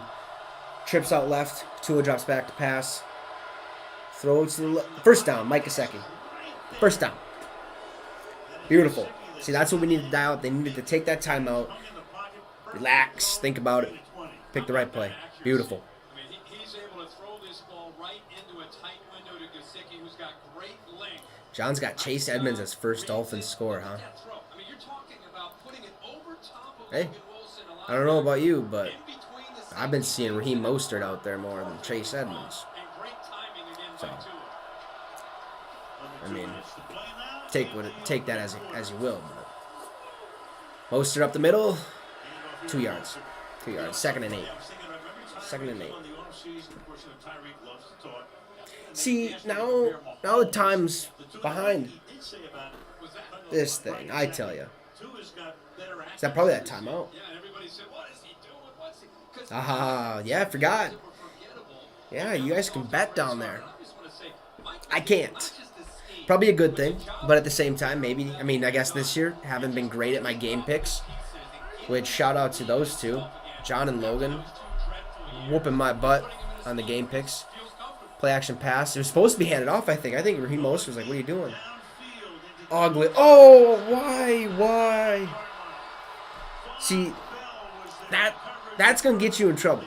Trips out left. Tua drops back to pass. Throws to the left. First down, Mike Gesicki. First down. Beautiful. See, that's what we need to dial up. They needed to take that timeout. Relax. Think about it. Pick the right play. Beautiful. I mean, he's able to throw this ball right into a tight window to Gesicki, who's got great length. John's got Chase Edmonds as first Dolphins score, huh? I mean, you're talking about putting it over top of Hey, I don't know about you, but I've been seeing Raheem Mostert out there more than Chase Edmonds. And great timing again So, by Tua. I mean, take that as you will. But Mostert up the middle, 2 yards. 2 yards. 2nd and 8. 2nd and 8. See, now the time's behind this thing, I tell you. Is that probably that timeout? Yeah, I forgot. Yeah, you guys can bet down there. I can't. Probably a good thing, but at the same time, maybe. I mean, I guess this year, haven't been great at my game picks. Which, shout out to those two, John and Logan, whooping my butt on the game picks. Play action pass. It was supposed to be handed off, I think. I think Raheem Mostert was like, what are you doing? Ugly. Oh, why? See, that's going to get you in trouble.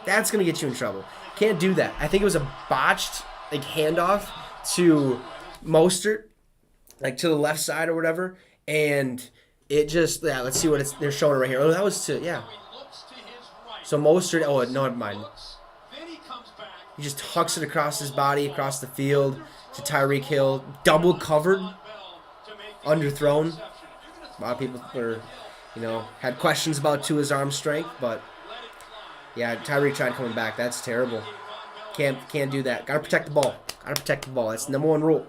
That's going to get you in trouble. Can't do that. I think it was a botched handoff to Mostert, to the left side or whatever, and it just, let's see what they're showing right here. Oh, that was So Mostert, no, never mind. He just hucks it across his body, across the field to Tyreek Hill. Double covered, underthrown. A lot of people were, had questions about Tua's arm strength, but yeah, Tyreek tried coming back. That's terrible. Can't do that. Gotta protect the ball. That's the number one rule.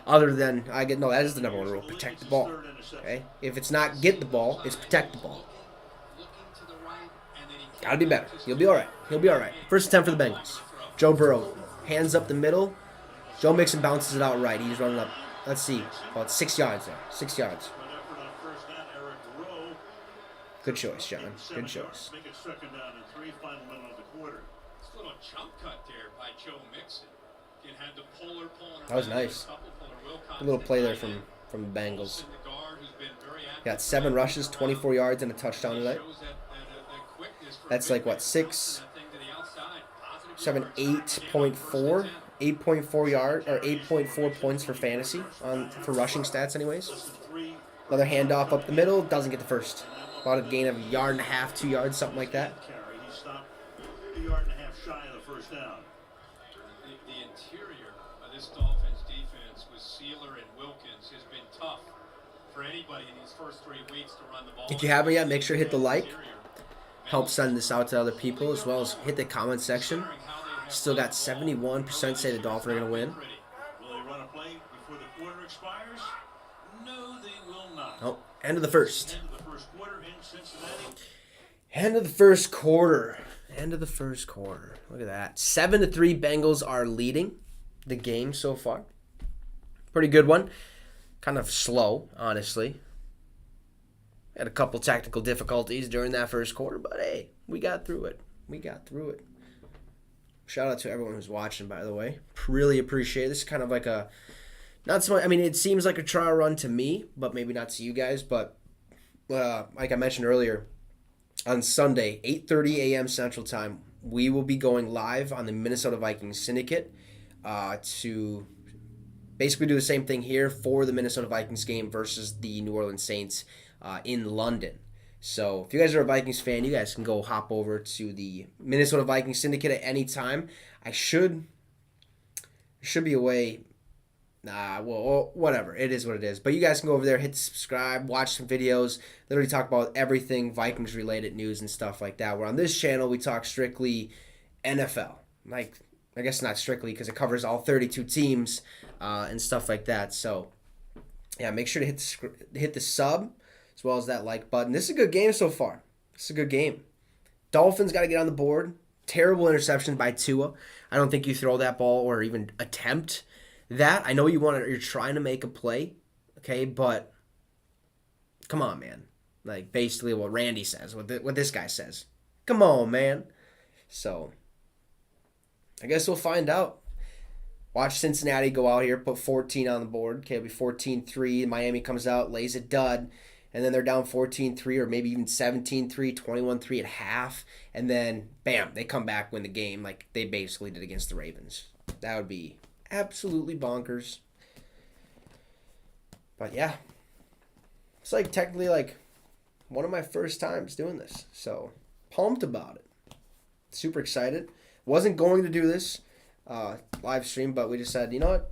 Other than, that is the number one rule. Protect the ball. Okay? If it's not get the ball, it's protect the ball. Gotta be better. He'll be alright. First attempt for the Bengals. Joe Burrow. Hands up the middle. Joe Mixon bounces it out right. He's running up. Let's see. About 6 yards there. 6 yards. Good choice, John. Good choice. That was nice. A little play there from the Bengals. Got 7 rushes, 24 yards, and a touchdown tonight. That's 6, 7, 8.4. 8.4 yard or 8.4 points for fantasy for rushing stats anyways. Another handoff up the middle, doesn't get the first. About a gain of 1.5 yards, 2 yards, something like that. A yard and a half shy of the first down. The interior of this Dolphins defense with Sealer and Wilkins has been tough for anybody in these first 3 weeks to run the ball. If you haven't yet, make sure to hit the like. Help send this out to other people, as well as hit the comment section. Still got 71% say the Dolphins are going to win. Will they run a play before the quarter expires? No, they will not. Oh, end of the first. End of the first quarter in Cincinnati. End of the first quarter. Look at that. 7-3 Bengals are leading the game so far. Pretty good one. Kind of slow, honestly. Had a couple technical difficulties during that first quarter, but hey, we got through it. Shout out to everyone who's watching, by the way. Really appreciate it. This is kind of like not so much, it seems like a trial run to me, but maybe not to you guys. But like I mentioned earlier, on Sunday, 8:30 a.m. Central Time, we will be going live on the Minnesota Vikings Syndicate to basically do the same thing here for the Minnesota Vikings game versus the New Orleans Saints in London. So if you guys are a Vikings fan, you guys can go hop over to the Minnesota Vikings Syndicate at any time. I should be away. Well, whatever. It is what it is. But you guys can go over there, hit subscribe, watch some videos, literally talk about everything Vikings-related news and stuff like that. Where on this channel, we talk strictly NFL. I guess not strictly because it covers all 32 teams and stuff like that. So, yeah, make sure to hit the sub as well as that like button. This is a good game so far. Dolphins got to get on the board. Terrible interception by Tua. I don't think you throw that ball or even attempt that. I know you're trying to make a play, okay, but come on, man. Basically what Randy says, what this guy says. Come on, man. So, I guess we'll find out. Watch Cincinnati go out here, put 14 on the board. Okay, it'll be 14-3. Miami comes out, lays a dud. And then they're down 14-3 or maybe even 17-3, 21-3 at half. And then, bam, they come back, win the game like they basically did against the Ravens. That would be absolutely bonkers. But, yeah. It's technically one of my first times doing this. So, pumped about it. Super excited. Wasn't going to do this live stream, but we just said, you know what?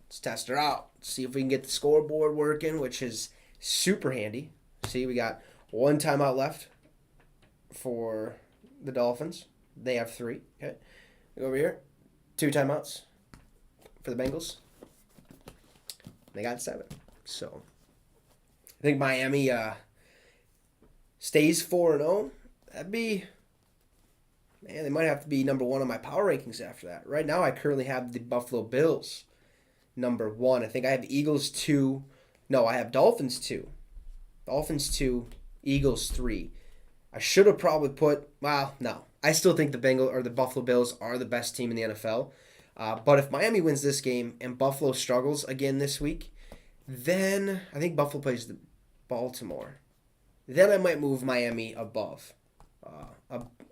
Let's test her out. See if we can get the scoreboard working, which is super handy. See, we got 1 timeout left for the Dolphins. They have 3. Okay. Go over here. 2 timeouts for the Bengals. They got 7. So I think Miami stays 4-0. That'd be, man, they might have to be number 1 on my power rankings after that. Right now I currently have the Buffalo Bills number 1. I think I have Eagles 2. No, I have Dolphins 2. Dolphins 2, Eagles 3. I should have probably put, well, no. I still think the Buffalo Bills are the best team in the NFL. But if Miami wins this game and Buffalo struggles again this week, then I think Buffalo plays the Baltimore. Then I might move Miami above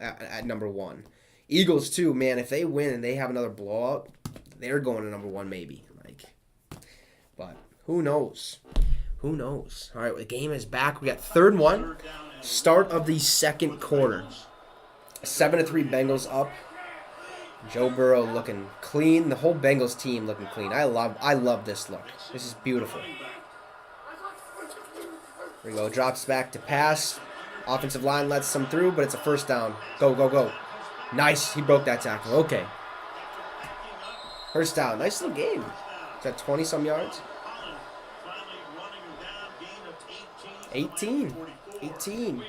at number 1. Eagles too, man. If they win and they have another blowout, they're going to number 1 maybe. But who knows? Who knows? All right, the game is back. We got 3rd and 1. Start of the second quarter. 7-3 Bengals up. Joe Burrow looking clean. The whole Bengals team looking clean. I love this look. This is beautiful. Here we go. Drops back to pass. Offensive line lets some through, but it's a first down. Go, go, go. Nice. He broke that tackle. Okay. First down. Nice little game. Is that 20-some yards? 18. We've seen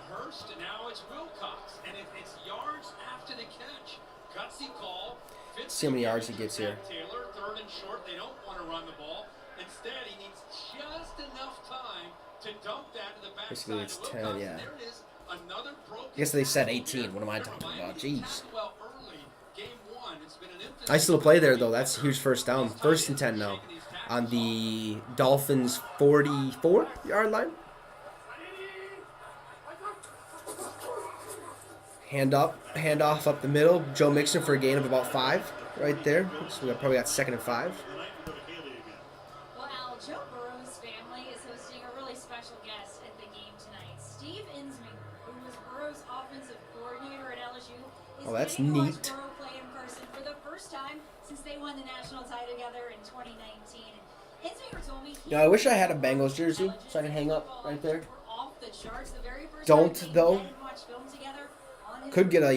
Hurst, and now it's Wilcox. And if it's yards after the catch, gutsy call. See how many yards he gets here. Taylor, 3rd and short. They don't want to run the ball. Instead, he needs just enough time to dump that to the backside. Basically, it's 10, yeah. There it is. Another broken. I guess they said 18. What am I talking about? Jeez. Well, early, game 1, it's been an Nice little play there, though. That's a huge first down. 1st and 10 now on the Dolphins' 44-yard line. Hand off up the middle. Joe Mixon for a gain of about 5 right there. So we probably got 2nd and 5. Well, Al, Joe Burrow's family is hosting a really special guest at the game tonight. Steve Insminger, who was Burrow's offensive coordinator at LSU, is that's getting to watch neat. Burrow play in person for the first time since they won the national title together in 2019. And Insminger told me I wish I had a Bengals jersey so I can hang up right there. Off the charts the very first Don't, time they though. met and watched film together. Could get a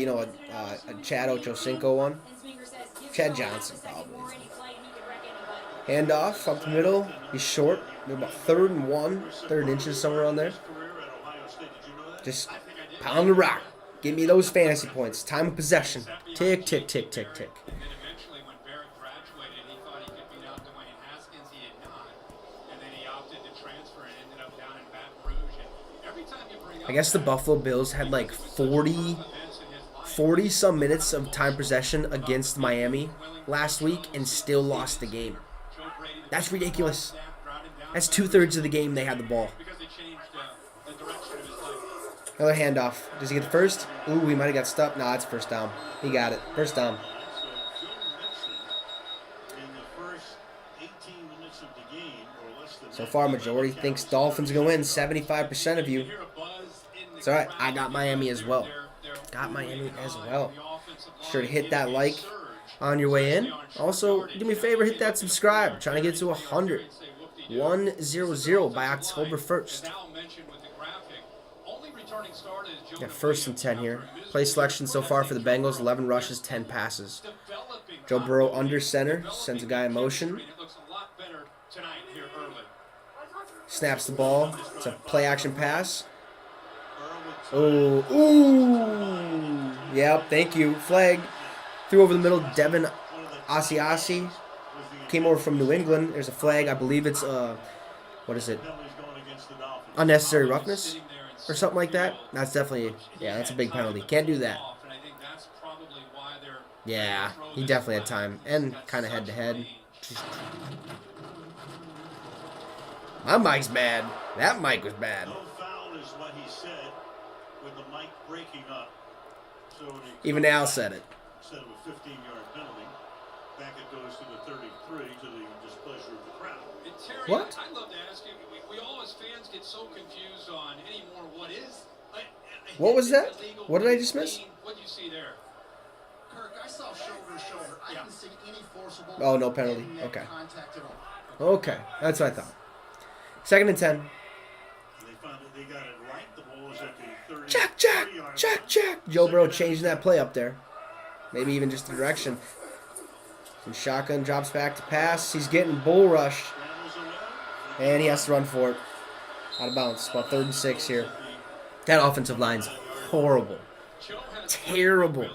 Chad Ochocinco one. Chad Johnson, probably. Hand off up the middle. He's short. We're about 3rd and 1, 3rd inches, somewhere on there. Just pound the rock. Give me those fantasy points. Time of possession. Tick, tick, tick, tick, tick. And then eventually when Barrett graduated, he thought he could beat out Dwayne Haskins. He had not. And then he opted to transfer and ended up down in Baton Rouge. And every time you bring up, I guess the Buffalo Bills had like 40-some minutes of time possession against Miami last week and still lost the game. That's ridiculous. That's 2/3 of the game they had the ball. because they changed the direction of his life. Another handoff. Does he get the first? Ooh, he might have got stuck. Nah, it's first down. He got it. First down. So far, majority thinks Dolphins are going to win. 75% of you. It's all right. I got Miami as well. Got Miami as well. Sure to hit that like on your way in. Also, do me a favor, hit that subscribe. Trying to get to 100. 100 by October 1st. Got 1st and 10 here. Play selection so far for the Bengals, 11 rushes, 10 passes. Joe Burrow under center, sends a guy in motion. Snaps the ball. It's a play action pass. Oh, ooh. Yep, thank you. Flag. Threw over the middle. Devin Asiasi came over from New England. There's a flag. I believe it's, what is it? Unnecessary roughness or something like that. That's definitely, yeah, that's a big penalty. Can't do that. Yeah, he definitely had time. And kind of head to head. My mic's bad. That mic was bad. No foul is what he said with the mic breaking up. So Even Al said it. Instead of a 15-yard penalty, back it goes to the 33 to the displeasure of the crowd. And Terry, What? I'd love to ask you, we all as fans get so confused on anymore what is. What was that? What did I just miss? What did you see there? Kirk, I saw shoulder to shoulder. I didn't see any forcible. Oh, no penalty. neck Okay. contact at all. Okay, that's what I thought. 2nd and 10. They got it right. The ball was at the 30. Check. Joe Burrow changing that play up there. Maybe even just the direction. And shotgun drops back to pass. He's getting bull rushed. And he has to run for it. Out of bounds. About 3rd and 6 here. That offensive line's horrible. Terrible.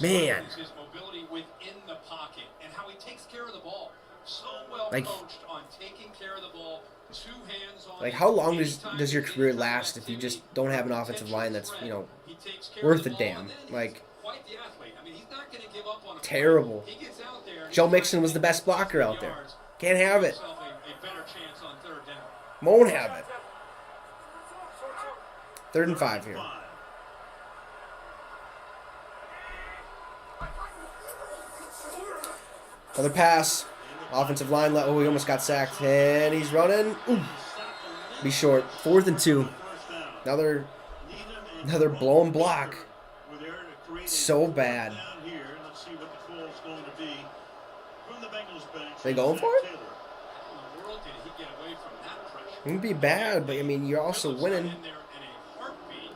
Man. His mobility within the pocket and how he takes care of the ball. So well Like- coached on taking care of the ball. 2 hands on. Like, how long does your career last if you just don't have an offensive line that's, worth a damn? Like, Quite the athlete. I mean, he's not going to give up on a terrible. He gets out there. Joe Mixon was the best blocker out there. Can't have it. Himself a better chance on 3rd down. Won't have it. 3rd and 5 here. Another pass. Offensive line. Oh, he almost got sacked. And he's running. Ooh. Be short. 4th and 2. Another blown block. So bad. They going for it? It wouldn't be bad, but I mean, you're also winning.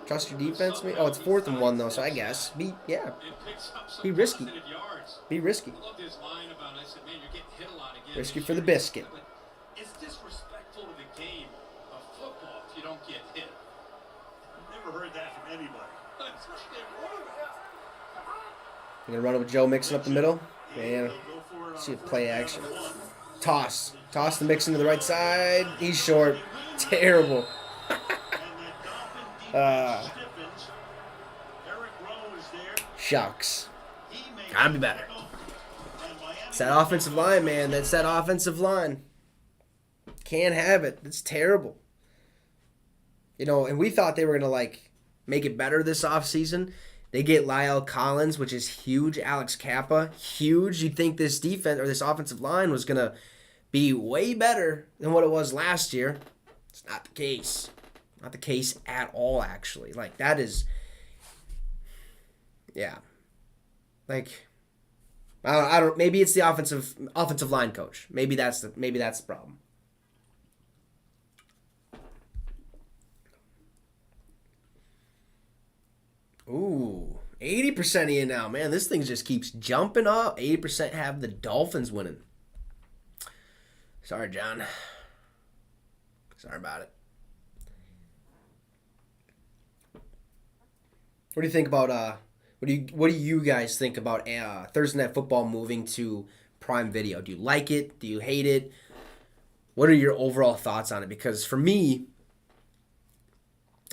Trust your defense. Oh, it's 4th and 1 though, so I guess be risky. Be risky. Risky for the biscuit. It's disrespectful to the game of football if you don't get hit. Never heard that from anybody. I'm gonna run it with Joe Mixon up the middle. Man, see a play action. Toss the Mixon to the right side. He's short. Terrible. Shucks. Gotta be better. It's that offensive line, man. That's that offensive line. Can't have it. It's terrible. And we thought they were going to, make it better this offseason. They get Lyle Collins, which is huge. Alex Kappa, huge. You'd think this defense or this offensive line was going to be way better than what it was last year. It's not the case. Not the case at all, actually. That is... Yeah. I don't. Maybe it's the offensive line coach. Maybe that's the problem. Ooh, 80% of you now, man. This thing just keeps jumping up. 80% have the Dolphins winning. Sorry, John. Sorry about it. What do you think about What do you guys think about Thursday Night Football moving to Prime Video? Do you like it? Do you hate it? What are your overall thoughts on it? Because for me,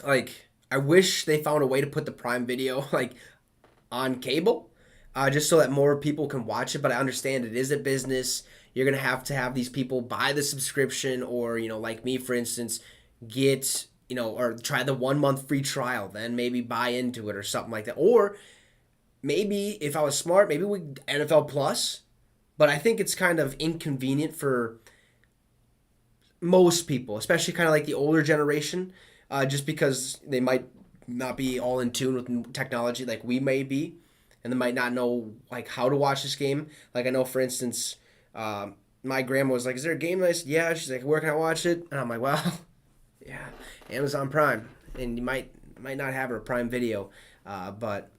I wish they found a way to put the Prime Video on cable, just so that more people can watch it. But I understand it is a business. You're gonna have to have these people buy the subscription, or like me, for instance, get or try the 1 month free trial, then maybe buy into it or something like that. Or maybe if I was smart, maybe we NFL Plus. But I think it's kind of inconvenient for most people, especially kind of like the older generation, just because they might not be all in tune with technology like we may be, and they might not know how to watch this game. I know, for instance, my grandma was like, "Is there a game night?" Yeah. She's like, "Where can I watch it?" And I'm like, "Well, yeah, Amazon Prime." And you might not have her Prime Video, but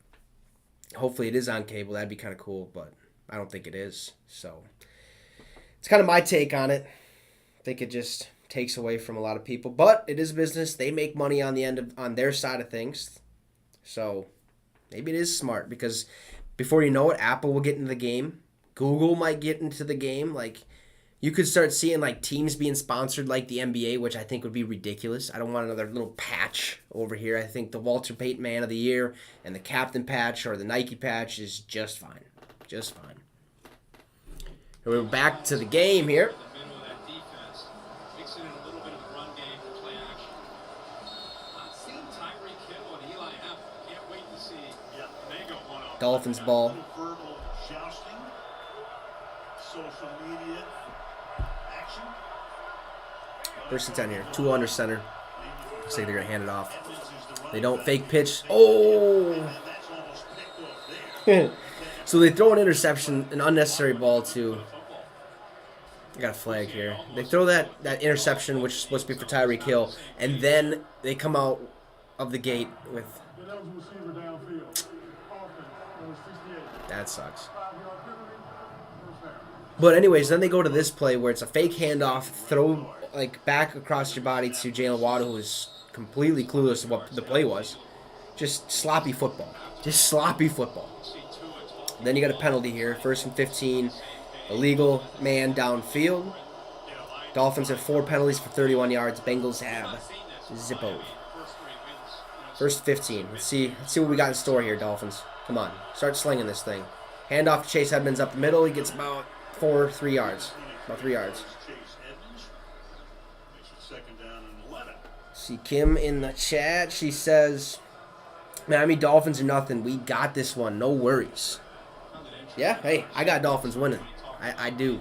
hopefully it is on cable. That'd be kind of cool, but I don't think it is. So it's kind of my take on it. I think it just takes away from a lot of people, but it is a business. They make money on their side of things. So maybe it is smart, because before you know it, Apple will get into the game. Google might get into the game. You could start seeing teams being sponsored like the NBA, which I think would be ridiculous. I don't want another little patch over here. I think the Walter Payton Man of the Year and the Captain patch or the Nike patch is just fine. Just fine. We're back to the game here. Dolphins ball. Social media action. 1st and 10 here. 2 under center. Looks like they're going to hand it off. They don't fake pitch. Oh! So they throw an interception, an unnecessary ball to. I got a flag here. They throw that interception, which is supposed to be for Tyreek Hill, and then they come out of the gate with. That sucks. But anyways, then they go to this play where it's a fake handoff, throw like back across your body to Jalen Waddle, who is completely clueless of what the play was. Just sloppy football. Just sloppy football. Then you got a penalty here. 1st and 15. Illegal man downfield. Dolphins have 4 penalties for 31 yards. Bengals have zippo. 1st and 15. Let's see what we got in store here, Dolphins. Come on. Start slinging this thing. Hand off to Chase Edmonds up the middle. He gets about 3 yards. About 3 yards. See Kim in the chat. She says, Miami Dolphins are nothing. We got this one. No worries. Yeah, hey, I got Dolphins winning. I do.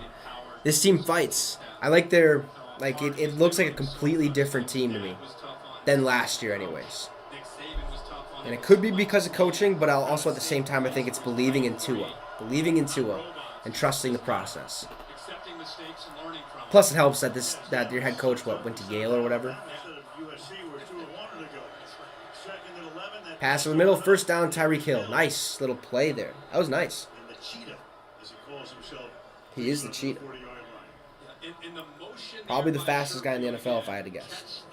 This team fights. I like their, like, it looks like a completely different team to me than last year anyways. And it could be because of coaching, but I'll also at the same time I think it's believing in Tua. Believing in Tua and trusting the process. Plus it helps that your head coach went to Yale or whatever. Pass in the middle, 1st down, Tyreek Hill. Nice little play there. That was nice. He is the cheetah. Probably the fastest guy in the NFL if I had to guess.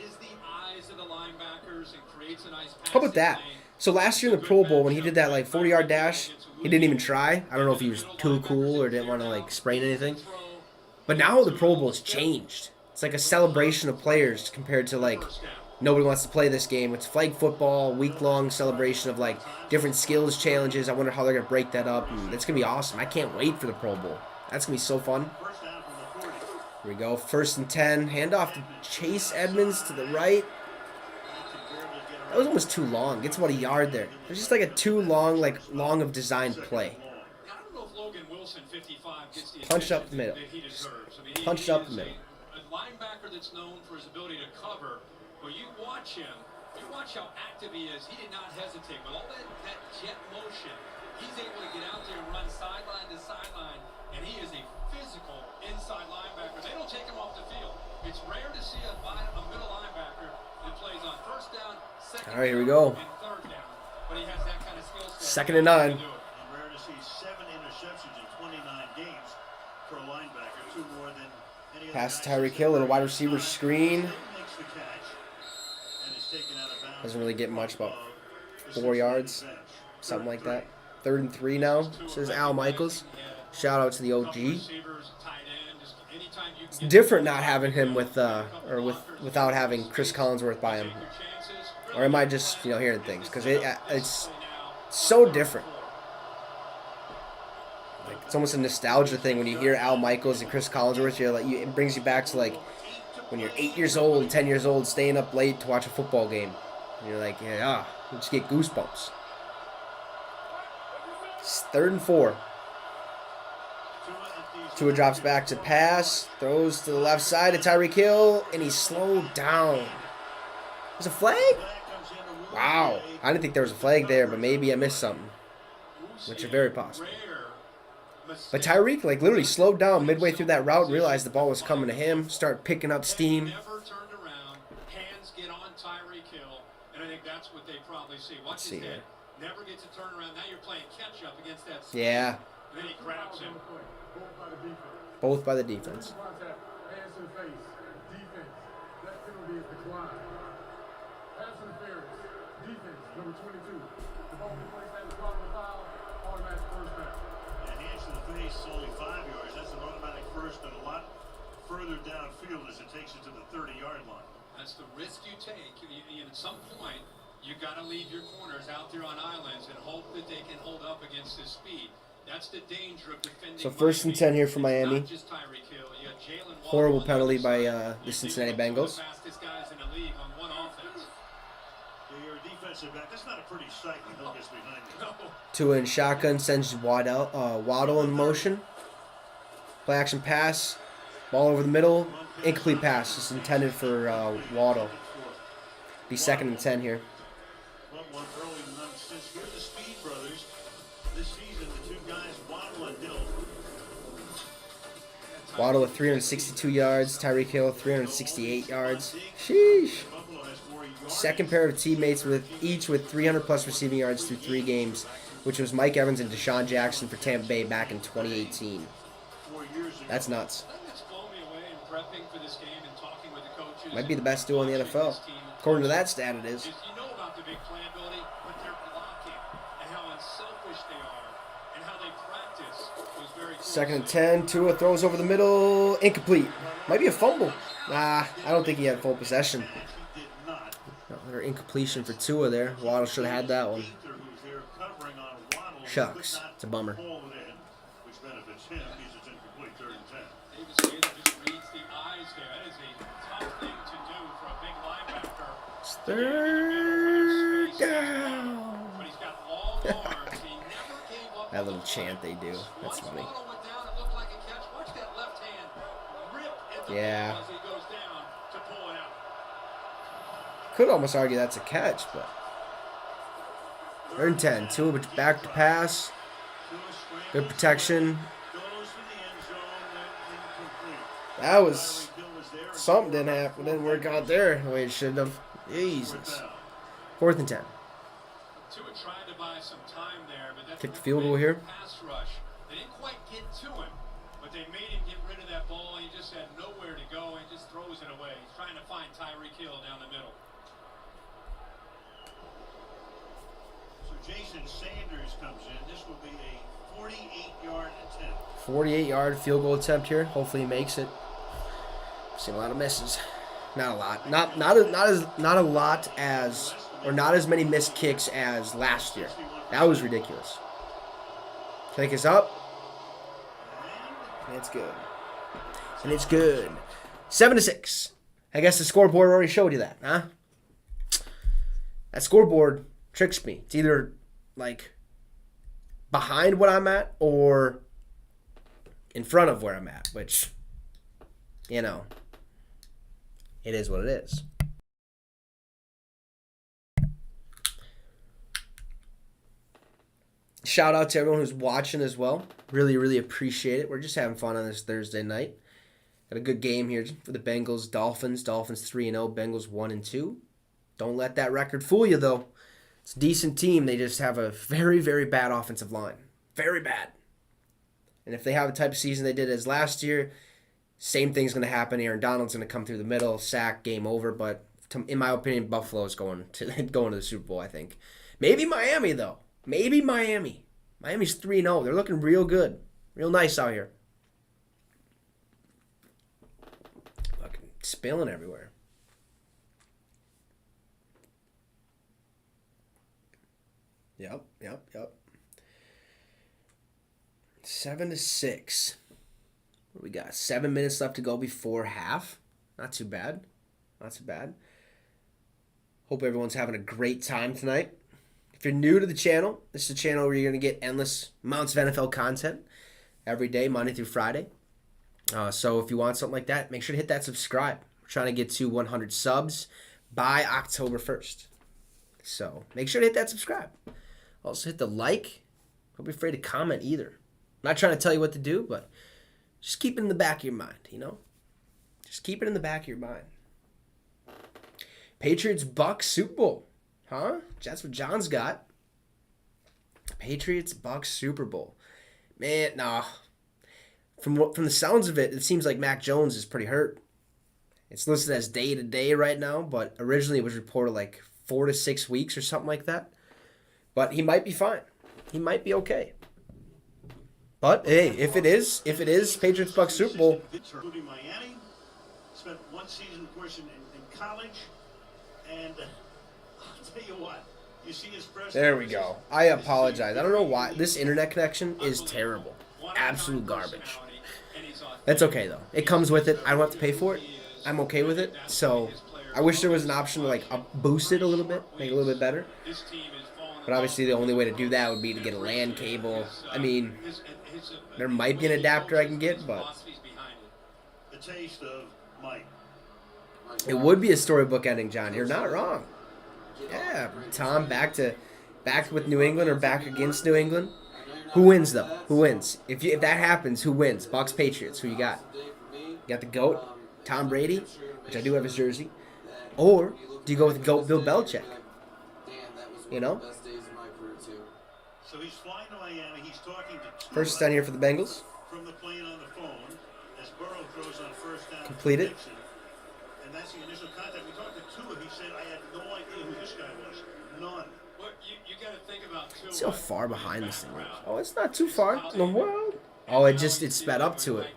How about that? So last year in the Pro Bowl when he did that like 40-yard dash, he didn't even try. I don't know if he was too cool or didn't want to like sprain anything. But now the Pro Bowl has changed. It's like a celebration of players compared to like nobody wants to play this game. It's flag football, week-long celebration of like different skills challenges. I wonder how they're going to break that up. And it's going to be awesome. I can't wait for the Pro Bowl. That's going to be so fun. Here we go. 1st and 10. Handoff to Chase Edmonds to the right. That was almost too long. Gets about a yard there. It was just like a too long, long of designed play. Punch up the middle. Punch up the middle. A linebacker that's known for his ability to cover. But you watch him. You watch how active he is. He did not hesitate. With all that jet motion, he's able to get out there and run sideline to sideline. And he is a physical inside linebacker. They don't take him off the field. It's rare to see a middle linebacker that plays on 1st down, 2nd all right, here we go. and 3rd down. But he has that kind of skill set. 2nd and 9. And rare to see 7 interceptions in 29 games for a linebacker. 2 more than any other Pass to guy. Tyreek Hill and a wide receiver screen. Makes the catch and is taken out of bounds. Doesn't really get much, about 4 yards. Something like that. 3rd and 3 now, says Al Michaels. Shout out to the OG. It's different not having him without having Chris Collinsworth by him. Or am I just hearing things? Because it's so different. Like it's almost a nostalgia thing when you hear Al Michaels and Chris Collinsworth. It brings you back to like when you're 8 years old, 10 years old, staying up late to watch a football game. And you're like, you just get goosebumps. It's 3rd and 4. Tua drops back to pass, throws to the left side of Tyreek Hill, and he's slowed down. There's a flag? Wow. I didn't think there was a flag there, but maybe I missed something, which is very possible. But Tyreek, literally slowed down midway through that route, realized the ball was coming to him, started picking up steam. Never turned around. Hands get on Tyreek Hill, and I think that's what they probably see. Watch his head. Never gets a turn around. Now you're playing catch up against that. Yeah. And then he grabs him. Both by the defense. Hands to the face. Defense. That penalty is declined. Pass interference. Defense, number 22. The ball be placed at the bottom of the foul. Automatic 1st down. And hands to the face, only 5 yards. That's an automatic 1st and a lot further downfield as it takes it to the 30-yard line. That's the risk you take. At some point, you got to leave your corners out there on islands and hope that they can hold up against his speed. That's the danger of defending. So 1st and 10 here for Miami. Horrible penalty by the Cincinnati Bengals. Fastest guys in the league on one offense. You're a defensive back. That's not a pretty sight when Hill gets behind you. No. Tua in shotgun sends Waddle in motion. Play action pass. Ball over the middle. Incomplete pass. It's intended for Waddle. Be 2nd and 10 here. One early since you're the Speed Brothers this season. Waddle with 362 yards. Tyreek Hill 368 yards. Sheesh. Second pair of teammates with each with 300 plus receiving yards through 3 games, which was Mike Evans and Deshaun Jackson for Tampa Bay back in 2018. That's nuts. Might be the best duo in the NFL. According to that stat, it is. Second and 10. Tua throws over the middle. Incomplete. Might be a fumble. Nah, I don't think he had full possession. Another incompletion for Tua there. Waddle should have had that one. Shucks. It's a bummer. Third down. That little chant they do. That's funny. Yeah. Could almost argue that's a catch, but 3rd and 10. Tua back to pass. Good protection. That was something didn't happen. Didn't work out there the way it should have. Jesus. 4th and 10. Kick the field goal here. They didn't quite get to him, but they made him get rid of that ball. He just had nowhere to go and just throws it away. He's trying to find Tyreek Hill down the middle. So Jason Sanders comes in. This will be a 48-yard attempt. 48-yard field goal attempt here. Hopefully he makes it. Seen a lot of misses. Not a lot. Not a lot as, or not as many missed kicks as last year. That was ridiculous. Kick is up. And it's good. And it's good. 7-6. I guess the scoreboard already showed you that, huh? That scoreboard tricks me. It's either like behind what I'm at or in front of where I'm at, which, you know, it is what it is. Shout out to everyone who's watching as well. Really, really appreciate it. We're just having fun on this Thursday night. Got a good game here for the Bengals, Dolphins. Dolphins 3-0, Bengals 1-2. Don't let that record fool you, though. It's a decent team. They just have a very, very bad offensive line. Very bad. And if they have the type of season they did as last year, same thing's going to happen. Aaron Donald's going to come through the middle, sack, game over. But in my opinion, Buffalo's going to the Super Bowl, I think. Maybe Miami, though. Maybe Miami. Miami's 3-0. They're looking real good. Real nice out here. Fucking spilling everywhere. Yep. 7-6. What do we got? 7 minutes left to go before half. Not too bad. Hope everyone's having a great time tonight. If you're new to the channel, this is a channel where you're going to get endless amounts of NFL content every day, Monday through Friday. So if you want something like that, make sure to hit that subscribe. We're trying to get to 100 subs by October 1st. So make sure to hit that subscribe. Also hit the like. Don't be afraid to comment either. I'm not trying to tell you what to do, but just keep it in the back of your mind, you know? Just keep it in the back of your mind. Patriots Bucks Super Bowl. Huh? That's what John's got. Patriots Bucks Super Bowl. Man, nah. From the sounds of it, it seems like Mac Jones is pretty hurt. It's listed as day-to-day right now, but originally it was reported like 4 to 6 weeks or something like that. But he might be fine. He might be okay. But hey, if it is Patriots Bucks Super Bowl. Including Miami, spent one season, of course, in college, and I'll tell you what, you see his press. There we go. I apologize. I don't know why this internet connection is terrible. Absolute garbage. That's okay though. It comes with it. I don't have to pay for it. I'm okay with it. So I wish there was an option to like boost it a little bit, make it a little bit better. But obviously the only way to do that would be to get a LAN cable. I mean, there might be an adapter I can get, but The taste of Mike. it would be a storybook ending, John. You're not wrong. Yeah, Tom back with New England or back against New England. Who wins though? Who wins? If that happens, who wins? Bucks, Patriots. Who you got? You got the GOAT, Tom Brady, which I do have his jersey, or do you go with GOAT Bill Belichick? You know. So he's flying to Miami. He's talking to Tua First down here for the Bengals. from the plane on the phone as Burrow throws on first down. Completed. And that's the initial contact. We talked to Tua. He said, I had no idea who this guy was. None. Well, you got to think about Tua. See how far behind this thing is. Oh, it's not too far in the world. Oh, it sped up to it.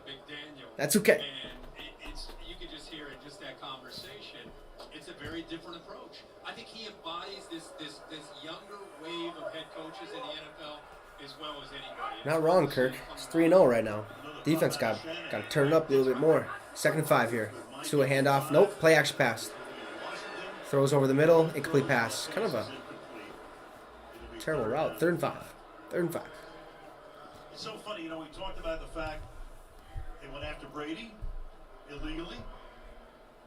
That's okay. And you can just hear it, just that conversation. It's a very different approach. I think he embodies this younger wave of head coaches in the NFL as well as anybody. Not wrong, Kirk. It's 3-0 right now. Defense got to turn it up a little bit more. 2nd and 5 here. Tua handoff. Nope. Play action pass. Throws over the middle. Incomplete pass. Kind of a terrible route. 3rd and 5. 3rd and 5. It's so funny, we talked about the fact they went after Brady illegally.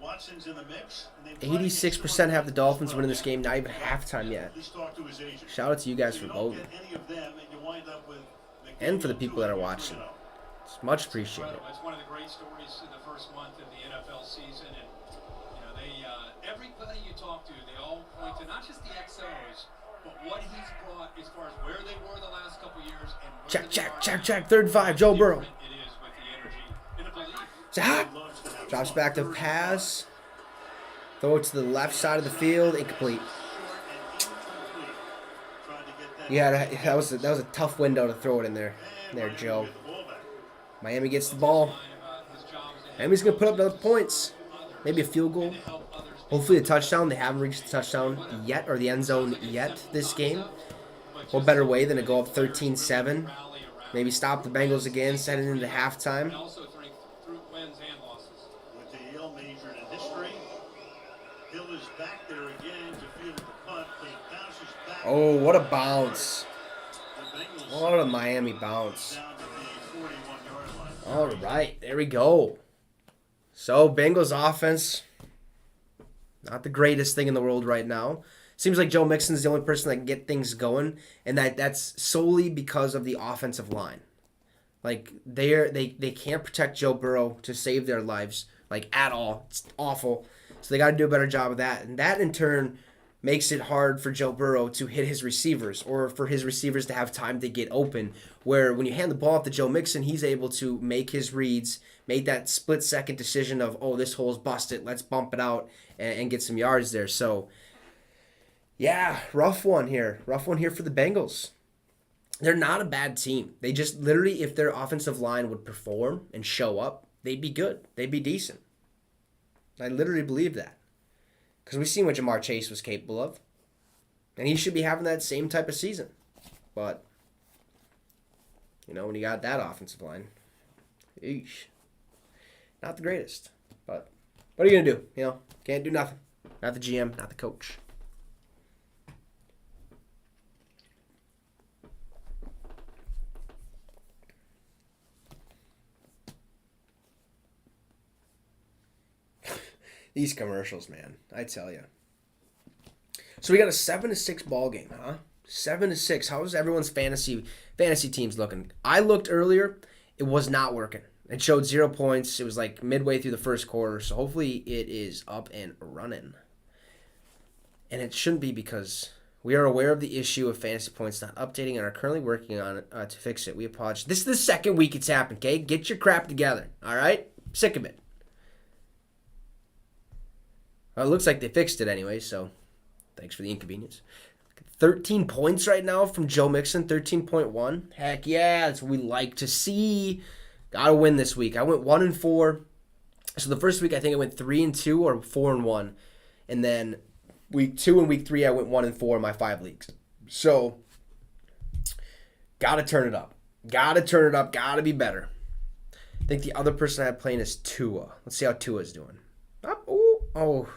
Watson's in the mix. 86% have the Dolphins winning this game. Not even halftime yet. At least talk to his agent. Shout out to you guys for You don't voting. get any of them, and you wind up with And for the people that are watching. It's much appreciated. It's one of the great stories in the first month of the NFL season, and everybody you talk to, they all point to not just the XOs, but what he's brought as far as where they were the last couple years and where Check. 3rd and 5. Joe Burrow. it is with the energy and the belief. Zach. Drops back to pass. Throw it to the left side of the field. Incomplete. Yeah, that was a tough window to throw it in there. There, Joe. Miami gets the ball. Miami's going to put up another points. Maybe a field goal. Hopefully a touchdown. They haven't reached the touchdown yet, or the end zone yet this game. What better way than to go up 13-7? Maybe stop the Bengals again, heading into halftime. Through wins and losses. With the Yale major in history, Hill is back there again to field the punt, but it bounces back. Oh, what a bounce. The Bengals What a Miami bounce. down to the 41-yard line. All right, there we go. So, Bengals offense, not the greatest thing in the world right now. Seems like Joe Mixon's the only person that can get things going, and that's solely because of the offensive line. Like, they can't protect Joe Burrow to save their lives, like, at all. It's awful. So they got to do a better job of that. And that, in turn, makes it hard for Joe Burrow to hit his receivers or for his receivers to have time to get open, where when you hand the ball off to Joe Mixon, he's able to make his reads, make that split-second decision of, oh, this hole's busted, let's bump it out and get some yards there. So, yeah, rough one here. Rough one here for the Bengals. They're not a bad team. They just literally, if their offensive line would perform and show up, they'd be good. They'd be decent. I literally believe that. Because we've seen what Jamar Chase was capable of. And he should be having that same type of season. But, when you got that offensive line, eesh. Not the greatest. But what are you going to do? Can't do nothing. Not the GM, not the coach. These commercials, man. I tell you. So we got a 7-6 ball game, huh? 7-6. How's everyone's fantasy teams looking? I looked earlier. It was not working. It showed 0 points. It was like midway through the first quarter. So hopefully it is up and running. And it shouldn't be, because we are aware of the issue of fantasy points not updating and are currently working on it to fix it. We apologize. This is the second week it's happened, okay? Get your crap together, all right? Sick of it. Well, it looks like they fixed it anyway, so thanks for the inconvenience. 13 points right now from Joe Mixon, 13.1. Heck yeah, that's what we like to see. Got to win this week. I went 1-4. So the first week I think I went 3-2 or 4-1. And then week 2 and week 3 I went 1-4 in my 5 leagues. So got to turn it up. Got to be better. I think the other person I have playing is Tua. Let's see how Tua's doing. Oh.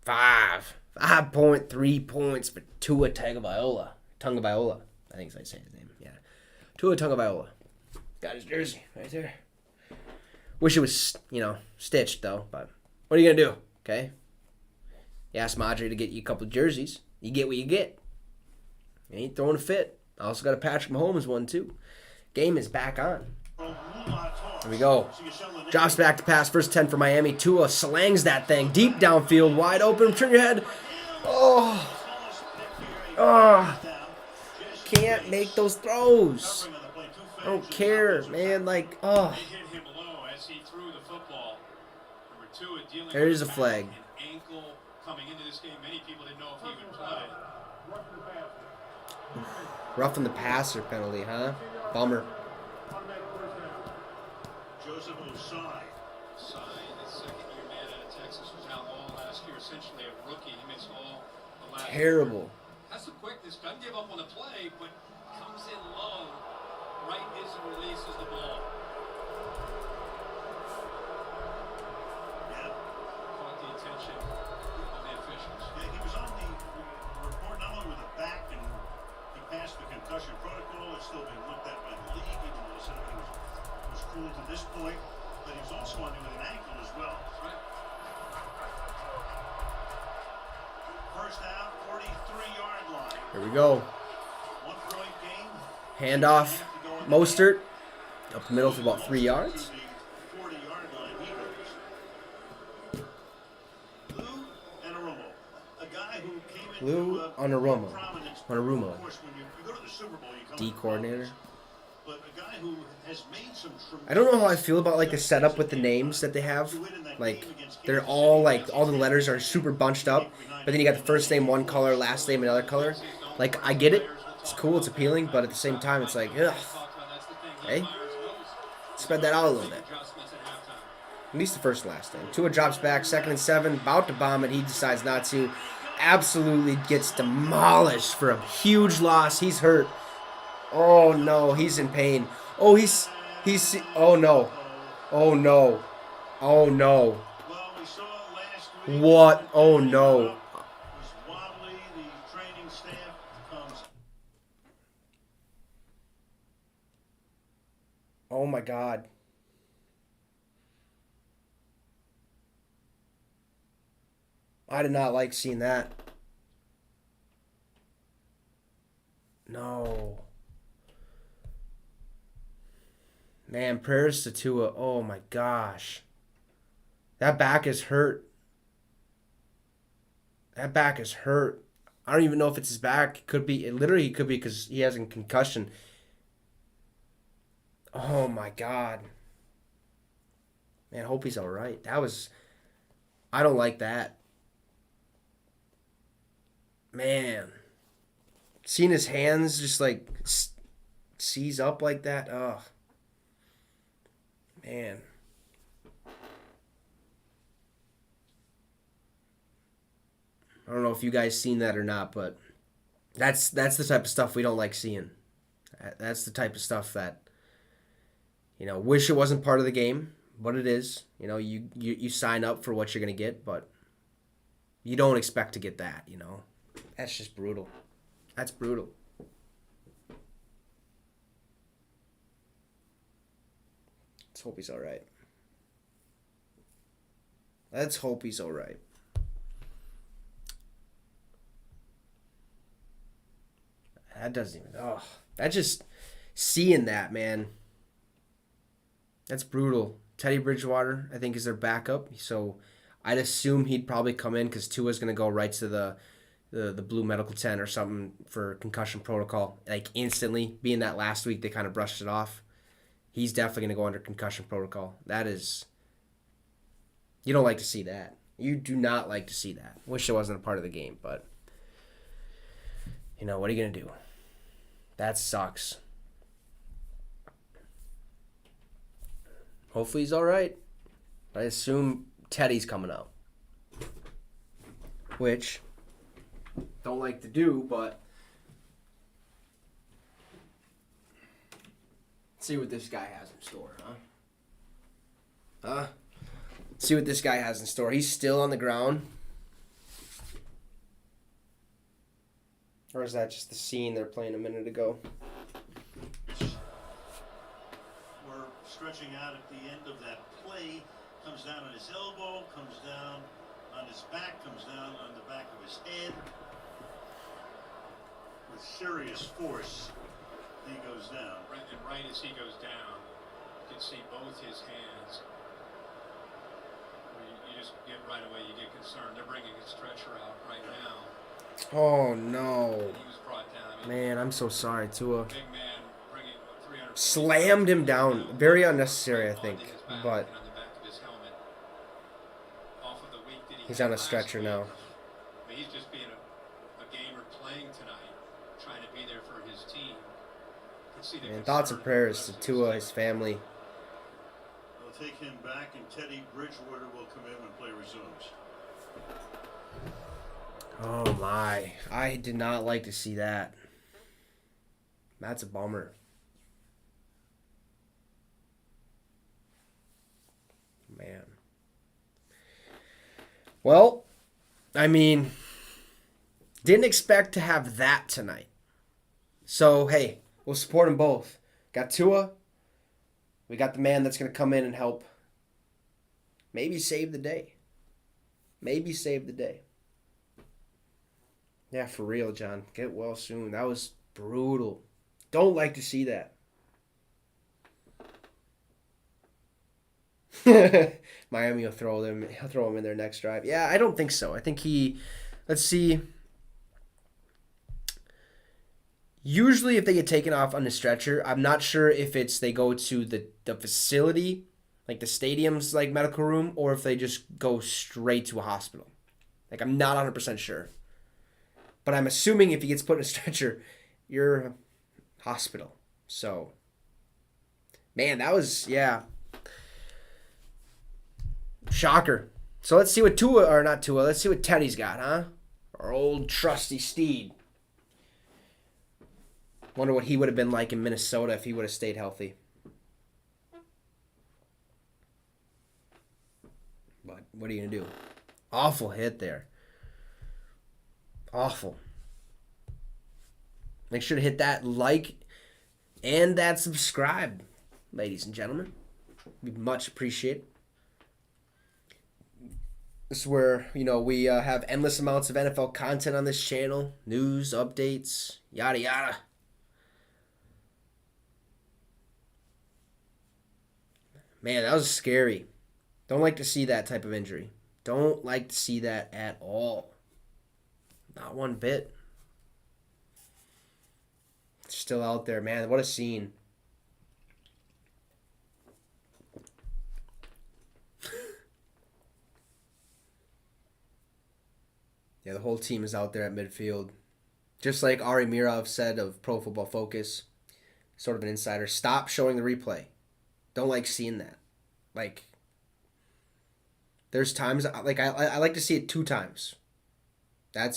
5.3 points for Tua Tagovailoa. I think I say his name. Yeah. Tua Tagovailoa. Got his jersey right there. Wish it was, stitched though, but what are you going to do? Okay. You asked Madre to get you a couple of jerseys. You get what you get. You ain't throwing a fit. I also got a Patrick Mahomes one, too. Game is back on. Here we go. Drops back to pass. First 10 for Miami. Tua slangs that thing. Deep downfield. Wide open. Turn your head. Oh. Oh. Can't make those throws. I don't care, man. Like, oh. There's a flag. Roughing the passer penalty, huh? Bummer. Joseph Osai. The second-year man out of Texas, was out all last year, essentially a rookie. He missed all the last Terrible. Has some quickness, doesn't give up on the play, but comes in low. Right is and releases the ball. Yeah. Caught the attention of the officials. Yeah, he was on the report not only with a back, and he passed the concussion protocol. It's still being looked at by the league, even though they said he was cool to this point. But he was also on it with an ankle as well. Right. First out, 43-yard line. Here we go. 1-point game. Handoff. Mostert. Up the middle for about 3 yards. 40-yard line. He goes. Lou Anarumo, a guy who came Lou into Anarumo. prominence. Anarumo. Of course, when you go to the Super Bowl, you come D to coordinator. But a guy who has made some I don't know how I feel about like the setup with the names that they have. Like they're all like all the letters are super bunched up, but then you got the first name one color, last name another color. Like I get it, it's cool, it's appealing, but at the same time it's like, ugh. Hey, spread that out a little bit. At least the first and last name. Tua drops back, 2nd and 7, about to bomb it. He decides not to. Absolutely gets demolished for a huge loss. He's hurt. Oh no, he's in pain. Oh, he's oh no. Oh no. Oh no. Well, we saw last week. What? Oh no. Was wobbly. The training staff comes. Oh my God. I did not like seeing that. No. Man, prayers to Tua. Oh my gosh. That back is hurt. That back is hurt. I don't even know if it's his back. It could be. It literally could be because he has a concussion. Oh my God. Man, I hope he's all right. That was. I don't like that. Man. Seeing his hands just like seize up like that. Ugh. Man. I don't know if you guys seen that or not, but that's the type of stuff we don't like seeing. That's the type of stuff that, wish it wasn't part of the game, but it is. You sign up for what you're going to get, but you don't expect to get that, That's just brutal. That's brutal. Let's hope he's all right. Let's hope he's all right. That doesn't even... Oh, that just... Seeing that, man. That's brutal. Teddy Bridgewater, I think, is their backup. So I'd assume he'd probably come in because Tua's going to go right to the blue medical tent or something for concussion protocol. Like, instantly. Being that last week, they kind of brushed it off. He's definitely going to go under concussion protocol. That is... You don't like to see that. You do not like to see that. Wish it wasn't a part of the game, but... what are you going to do? That sucks. Hopefully he's all right. I assume Teddy's coming out. Which, don't like to do, but... See what this guy has in store, huh? See what this guy has in store. He's still on the ground. Or is that just the scene they're playing a minute ago? We're stretching out at the end of that play. Comes down on his elbow, comes down on his back, comes down on the back of his head. with serious force. He goes down. And right as he goes down, you can see both his hands. You just get right away, you get concerned. They're bringing a stretcher out right now. Oh, no. He was brought down. Man, I'm so sorry, Tua. Big man bringing 300. Slammed him down. Very unnecessary, I think. But he's on a stretcher now. He's just being a gamer playing tonight, trying to be there for his team. And thoughts and prayers to Tua, his family. They'll take him back, and Teddy Bridgewater will come in when play resumes. Oh my. I did not like to see that. That's a bummer. Man. Well, I mean, didn't expect to have that tonight. So, hey, we'll support them both. Got Tua. We got the man that's going to come in and help maybe save the day. Maybe save the day. Yeah, for real, John. Get well soon. That was brutal. Don't like to see that. Miami will throw him in their next drive. Yeah, I don't think so. I think let's see. Usually if they get taken off on the stretcher, I'm not sure if it's they go to the facility, like the stadium's like medical room, or if they just go straight to a hospital. Like, I'm not 100% sure. But I'm assuming if he gets put in a stretcher, you're hospital. So, man, that was, yeah. Shocker. So let's see what let's see what Teddy's got, huh? Our old trusty steed. Wonder what he would have been like in Minnesota if he would have stayed healthy. But what are you going to do? Awful hit there. Awful. Make sure to hit that like and that subscribe, ladies and gentlemen. Be much appreciated. This is where, we have endless amounts of NFL content on this channel. News, updates, yada, yada. Man, that was scary. Don't like to see that type of injury. Don't like to see that at all. Not one bit. It's still out there, man. What a scene. Yeah, the whole team is out there at midfield. Just like Ari Mirov said of Pro Football Focus, sort of an insider, stop showing the replay. Don't like seeing that. Like, there's times, like, I like to see it 2 times. I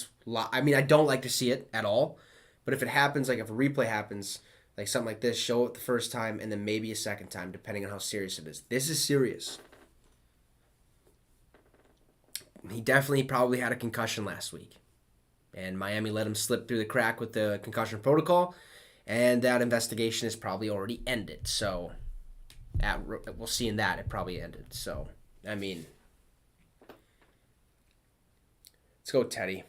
don't like to see it at all. But if it happens, like if a replay happens, like something like this, show it the first time and then maybe a second time, depending on how serious it is. This is serious. He definitely probably had a concussion last week. And Miami let him slip through the crack with the concussion protocol. And that investigation is probably already ended. So, we'll see in that. It probably ended. So, I mean, let's go Teddy.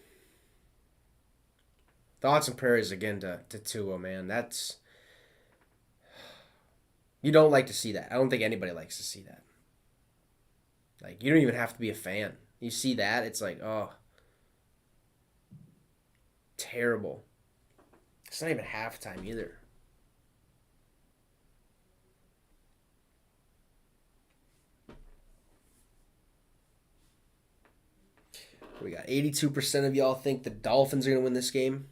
Thoughts and prayers again to Tua, man. You don't like to see that. I don't think anybody likes to see that. Like, you don't even have to be a fan. You see that, it's like, oh, terrible. It's not even halftime either. We got 82% of y'all think the Dolphins are going to win this game.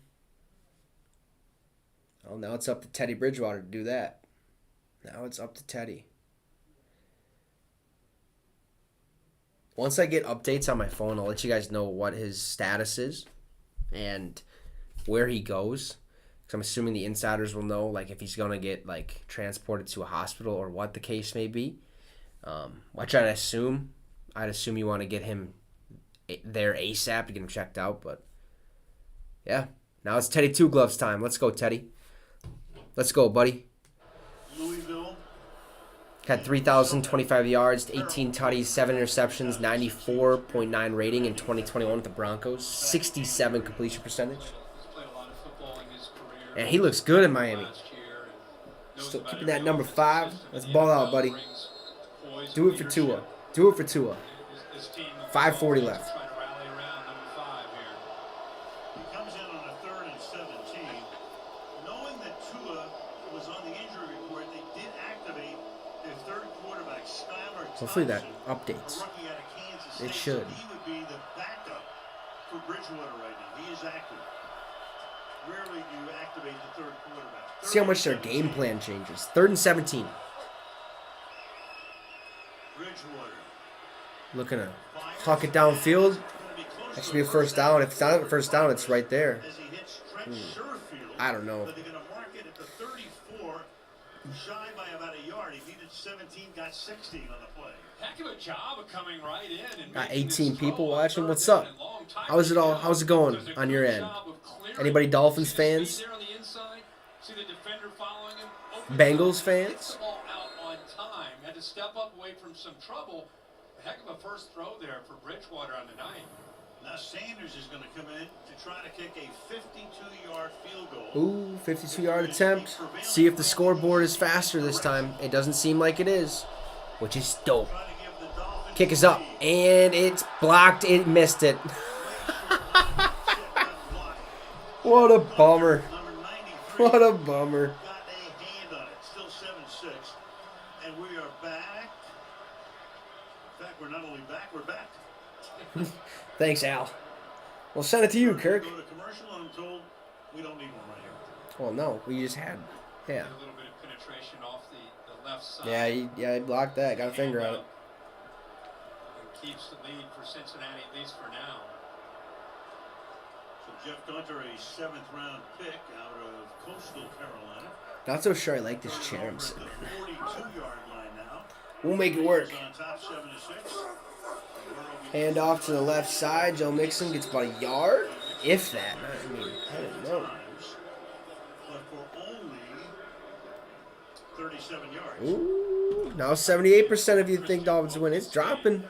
Well, now it's up to Teddy Bridgewater to do that. Now it's up to Teddy. Once I get updates on my phone, I'll let you guys know what his status is and where he goes. Because I'm assuming the insiders will know, like, if he's going to get, like, transported to a hospital or what the case may be. Which I'd assume you want to get him there ASAP to get him checked out. But, yeah. Now it's Teddy Two Gloves time. Let's go, Teddy. Let's go, buddy. Louisville. Had 3,025 yards, 18 tutties, 7 interceptions, 94.9 rating in 2021 with the Broncos, 67 completion percentage. He's played a lot of football in his And he looks good in Miami. last year and knows Still about keeping every that number offensive 5. system in Let's the ball out, NFL, buddy. brings poise Do and it for Tua. leadership. Do it for Tua. His team will 5:40 also left. try to rally around number 5 here. He comes in on a 3rd and 17. Knowing that Tua was on the injury report, they did activate their 3rd quarterback, Skylar Hopefully that Thompson, updates. a rookie out of Kansas It State. should. So he would be the backup for Bridgewater right now. He is active. Rarely do you activate the 3rd quarterback. See how much their game plan changes. 3rd and 17. Bridgewater. Looking to huck it downfield. That should be a first down. If it's not a first down, it's right there. As he hits Trent Sherfield, I don't know. but they're going to mark it at the 34, shy by about a yard. He needed 17, got 16 on the play. Heck of a job of coming right in and Got making this 18 people throw on watching. 3rd What's down up? and long. How's it all? How's it going Does a on your good end? job of clearing. Anybody Dolphins See the speed fans? there on the inside? See the defender following him? Opens Bengals up, fans? gets the ball out on time. Had to step up away from some trouble. A heck of a first throw there for Bridgewater on the night. Now Sanders is going to come in to try to kick a 52-yard field goal. Ooh, 52-yard attempt. See if the scoreboard is faster this time. It doesn't seem like it is, which is dope. Try to give the Dolphins Kick is up, and it's blocked. It missed it. What a bummer. Number 93 What a bummer. got a hand on it. Still 7-6. And we are back. In fact, we're not only back, we're back. Thanks, Al. We'll send it to you, Kirk. Go to commercial, and I'm told we don't need one right here. Well, no, we just had. Yeah. A little bit of penetration off the left side. Yeah, he blocked that. Got a finger on it. And keeps the lead for Cincinnati, at least for now. So Jeff Gunter, a 7th-round pick out of Coastal Carolina. Not so sure I like this Turning chair I'm over at sitting in. the 42-yard line now. We'll make it work. On top, 7-6. Hand off to the left side. Joe Mixon gets about a yard, if that. I mean, I don't know. But for only 37 yards. Ooh, now 78% of you think Dolphins win. It's dropping.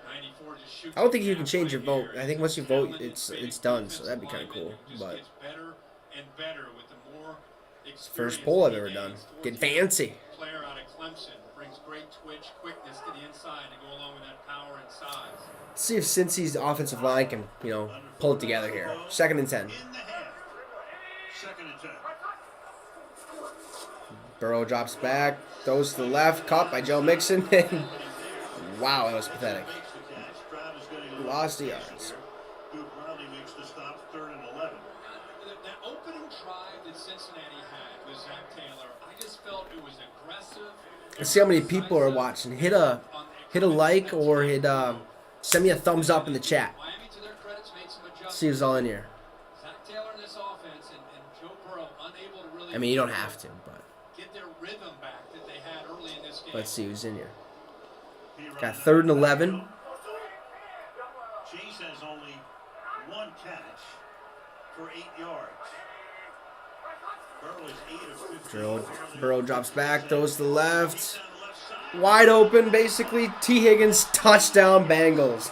94 just shoots I don't think you it can down change your right vote. here. I think once you vote, Talented, it's big done. So that'd be kind of defensive cool. lineman But just gets better and better with the more first experience poll I've he ever gains. done. Towards Getting the fancy. Player out of Clemson brings great twitch, quickness to the inside to go along with that power and size. Let's see if Cincy's offensive line can, pull it together here. 2nd and 10. In the half. 2nd and 10. Burrow drops back, throws to the left, caught by Joe Mixon. Wow, that was pathetic. Makes the catch. Stroud is getting a little Lost the pressure yards. here. Duke Bradley makes the stop, 3rd and 11. That opening drive that Cincinnati had with Zach Taylor, I just felt it was aggressive. Let's see how many people are watching. Hit a like or send me a thumbs up in the chat. Miami, to their credits, made some adjustments. See who's all in here. Zach Taylor in this offense and Joe Burrow unable to really I mean, you don't have to, but get their rhythm back that they had early in this game. let's see who's in here. He Got runs 3rd and out. 11. Chase has only 1 catch for 8 yards. Burrow is 8 of 15. Burrow drops back, throws to the left. Down the left side. Wide open, basically. T. Higgins, touchdown, Bengals.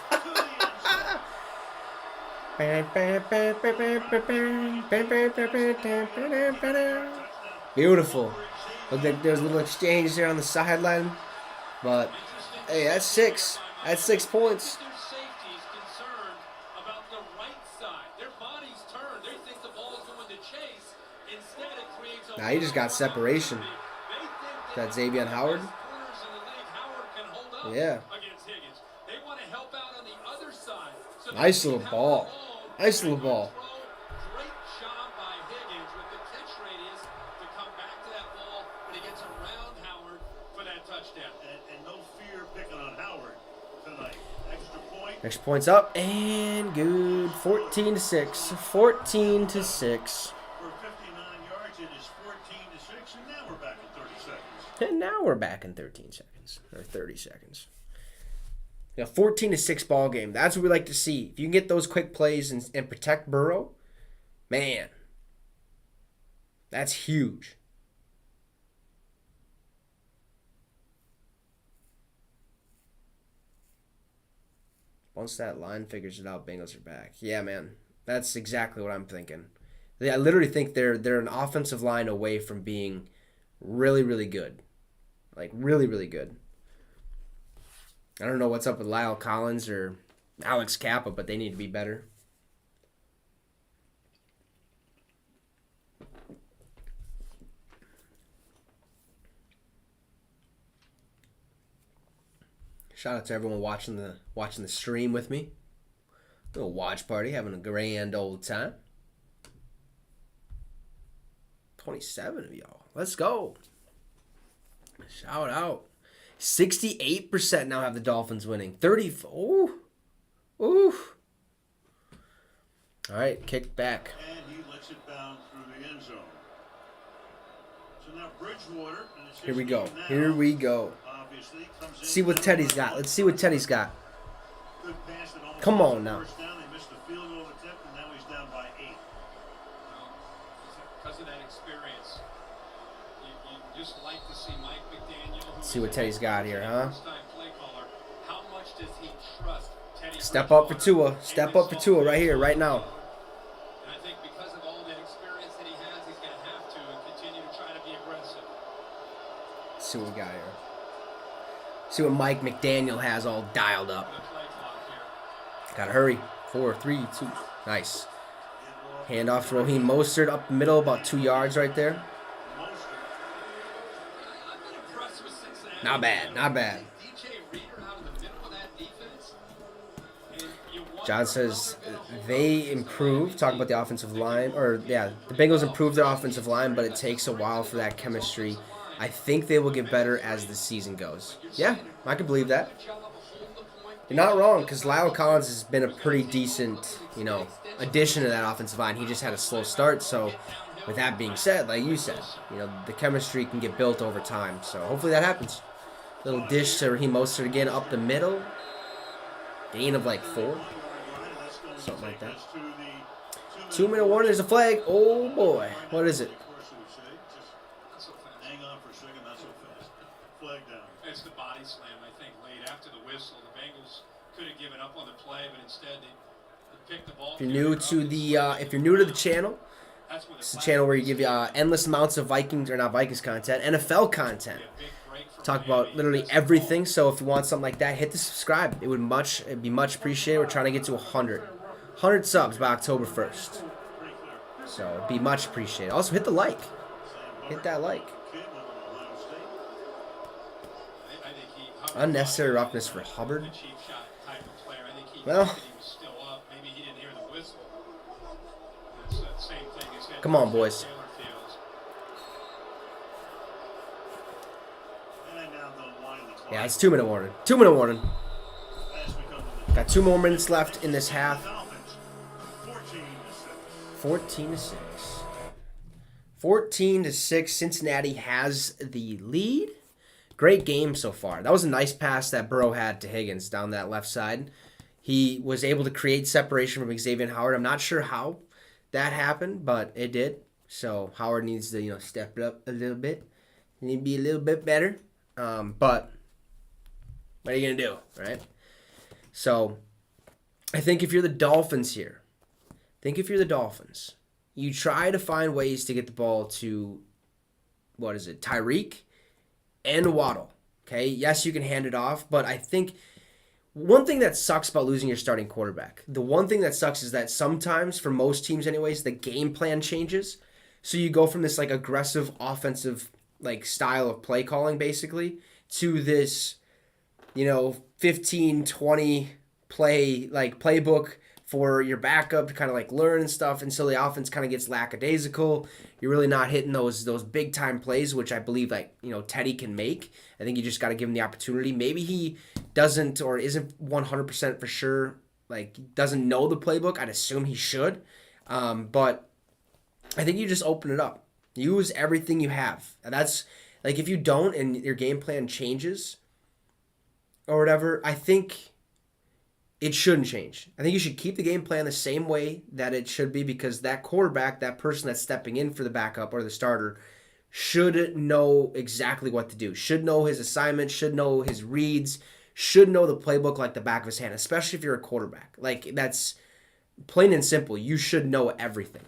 Beautiful. Looked like there's a little exchange there on the sideline. But, hey, that's 6. That's 6 points. Their safety is concerned about the right side. Their bodies turn. They think the ball is going to chase. Instead, it creates a Nah, he just got separation. They think That Xavier Howard? corners in the league, Howard can hold up Yeah. against Higgins. They want to help out on the other side. So Nice they little keep ball. Howard alone. Nice little ball. Great job by Higgins with the catch radius to come back to that ball, but he gets around Howard for that touchdown. And no fear picking on Howard tonight. Extra point. Next point's up and good. 14-6. 14-6. For 59 yards, it is 14-6, and now we're back in 30 seconds. And now we're back in 13 seconds. Or 30 seconds. Yeah, 14-6 ball game. That's what we like to see. If you can get those quick plays and protect Burrow, man, that's huge. Once that line figures it out, Bengals are back. Yeah, man. That's exactly what I'm thinking. I literally think they're an offensive line away from being really, really good. Like, really, really good. I don't know what's up with Lyle Collins or Alex Kappa, but they need to be better. Shout out to everyone watching the stream with me. Little watch party, having a grand old time. 27 of y'all. Let's go. Shout out. 68% now have the Dolphins winning. 30. Ooh. Ooh. All right, kick back. And he lets it bound through the end zone. So now Bridgewater. And it's Here we go. now, Here we go. obviously, comes in See what Teddy's got. Let's see what Teddy's got. Good pass that almost Come on got the now. first down. They missed the field goal attempt, and now he's down by 8. Because of that experience, you just like to see Mike McDaniel. See what Teddy's got here, huh? First-time play caller. How much does he trust Teddy? Step up for Tua. Step up for Tua right here, right now. And I think because of all that experience that he has, he's going to have to continue to try to be aggressive. Let's see what we got here. See what Mike McDaniel has all dialed up. The play clock here. Gotta hurry. 4, 3, 2. Nice. Hand off to Raheem Mostert up the middle, about 2 yards right there. I've been impressed with Cincinnati. Not bad, not bad. DJ Reader out of the middle of that defense. And you wonder John says how they're gonna they improved. Talking about the offensive line, or yeah, the Bengals improved their offensive line, but it takes a while for that chemistry. I think they will get better as the season goes. Yeah, I can believe that. You're not wrong, because Lyle Collins has been a pretty decent, addition to that offensive line. He just had a slow start, so with that being said, like you said, the chemistry can get built over time. So hopefully that happens. Little dish to Raheem Mostert again up the middle. Gain of like 4. Something like that. 2-minute warning, there's a flag. Oh boy, what is it? Hang on for a second, not so fast. Flag down. It's the body slam, I think, late after the whistle. The Bengals could have given up on the play, but instead they picked the ball. If you're new to the channel, it's the channel where you give you endless amounts of Vikings, or not Vikings content, NFL content. Talk about literally everything. So if you want something like that, hit the subscribe. It'd be much appreciated. We're trying to get to 100 subs by October 1st. So it'd be much appreciated. Also hit the like. Hit that like. Unnecessary roughness for Hubbard. Well, come on, boys. Yeah, it's 2-minute warning. 2-minute warning. Got 2 more minutes left in this half. 14-6. 14-6. Cincinnati has the lead. Great game so far. That was a nice pass that Burrow had to Higgins down that left side. He was able to create separation from Xavier Howard. I'm not sure how that happened, but it did. So Howard needs to, step it up a little bit. He needs to be a little bit better. But what are you going to do, right? So I think if you're the Dolphins here, you try to find ways to get the ball to, Tyreek and Waddle. Okay, yes, you can hand it off, but I think one thing that sucks about losing your starting quarterback, the one thing that sucks is that sometimes, for most teams anyways, the game plan changes. So you go from this aggressive offensive style of play calling basically to this 15, 20 play playbook for your backup to kind of learn and stuff, and so the offense kind of gets lackadaisical. You're really not hitting those big time plays, which I believe Teddy can make. I think you just got to give him the opportunity. Maybe he doesn't or isn't 100% for sure, doesn't know the playbook. I'd assume he should, but I think you just open it up. Use everything you have. And that's if you don't and your game plan changes or whatever, I think it shouldn't change. I think you should keep the game plan the same way that it should be, because that quarterback, that person that's stepping in for the backup or the starter, should know exactly what to do. Should know his assignment, should know his reads, should know the playbook like the back of his hand, especially if you're a quarterback. That's plain and simple. You should know everything.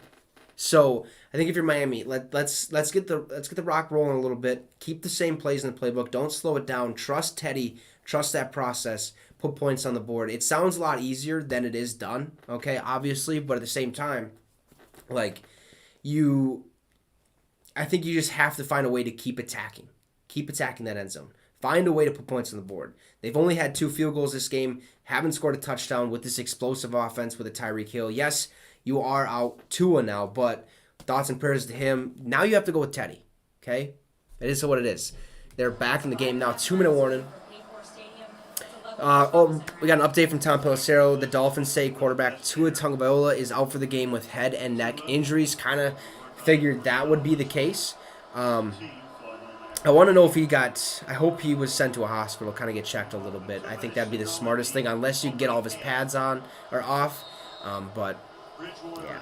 So I think if you're Miami, let's get the rock rolling a little bit. Keep the same plays in the playbook. Don't slow it down. Trust Teddy. Trust that process. Put points on the board. It sounds a lot easier than it is done. Okay, obviously, but at the same time, like I think you just have to find a way to keep attacking. Keep attacking that end zone. Find a way to put points on the board. They've only had 2 field goals this game. Haven't scored a touchdown with this explosive offense with a Tyreek Hill. Yes, you are out Tua now, but thoughts and prayers to him. Now you have to go with Teddy. Okay? It is what it is. They're back in the game now. 2-minute warning. We got an update from Tom Pelissero. The Dolphins say quarterback Tua Tagovailoa is out for the game with head and neck injuries. Kind of figured that would be the case. I want to know if I hope he was sent to a hospital, kind of get checked a little bit. I think that'd be the smartest thing, unless you can get all of his pads on or off. But yeah.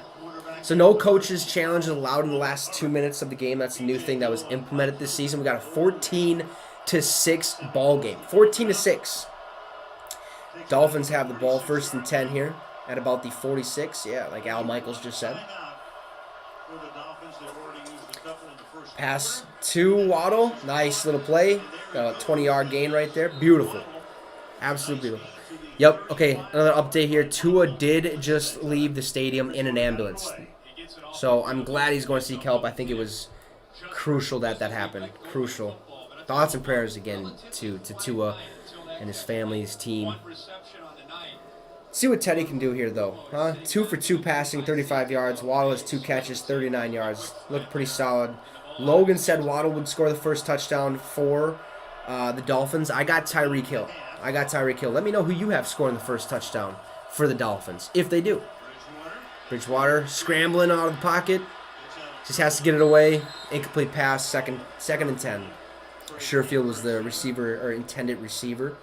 So no coaches challenge allowed in the last 2 minutes of the game. That's a new thing that was implemented this season. We got a 14-6 ball game. 14-6. Dolphins have the ball, 1st and 10 here at about the 46. Yeah, like Al Michaels just said. Pass to Waddle. Nice little play. Got a 20-yard gain right there. Beautiful. Absolutely beautiful. Yep. Okay, another update here. Tua did just leave the stadium in an ambulance. So I'm glad he's going to seek help. I think it was crucial that happened. Crucial. Thoughts and prayers again to Tua and his family, his team. See what Teddy can do here, though. 2 for 2 passing, 35 yards. Waddle has 2 catches, 39 yards. Looked pretty solid. Logan said Waddle would score the first touchdown for the Dolphins. I got Tyreek Hill. Let me know who you have scoring the first touchdown for the Dolphins, if they do. Bridgewater scrambling out of the pocket. Just has to get it away. Incomplete pass, second and 10. Sherfield was the receiver or intended receiver.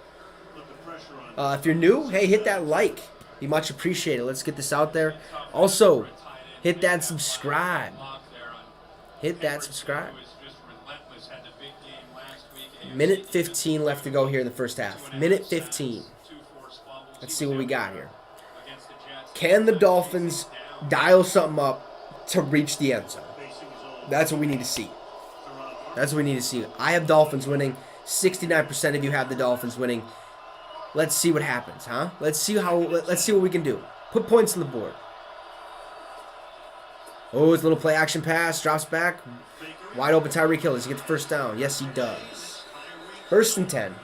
If you're new, hey, hit that like. Be much appreciated. Let's get this out there. Also, hit that subscribe. Minute 15 left to go here in the first half. Minute 15. Let's see what we got here. Can the Dolphins dial something up to reach the end zone? That's what we need to see. I have Dolphins winning. 69% of you have the Dolphins winning. Let's see what happens, huh? Let's see what we can do. Put points on the board. Oh, it's a little play action pass. Drops back. Wide open Tyreek Hill. Does he get the first down? Yes, he does. 1st and 10.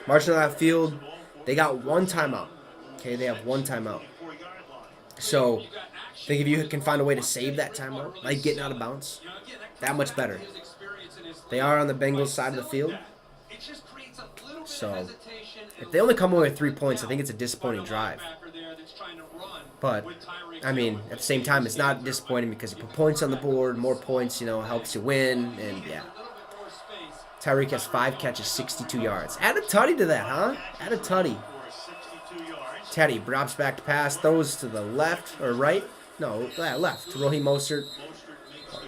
Marching on that field. They got 1 timeout. Okay, they have 1 timeout. So, I think if you can find a way to save that timeout, like getting out of bounds, that much better. They are on the Bengals side of the field. So, if they only come away with 3 points, I think it's a disappointing drive. But, I mean, at the same time, it's not disappointing because you put points on the board. More points, helps you win. And, yeah. Tyreek has 5 catches, 62 yards. Add a tutty to that, huh? Add a tutty. Teddy drops back to pass. Throws to the left or right. No, left. To Raheem Mostert.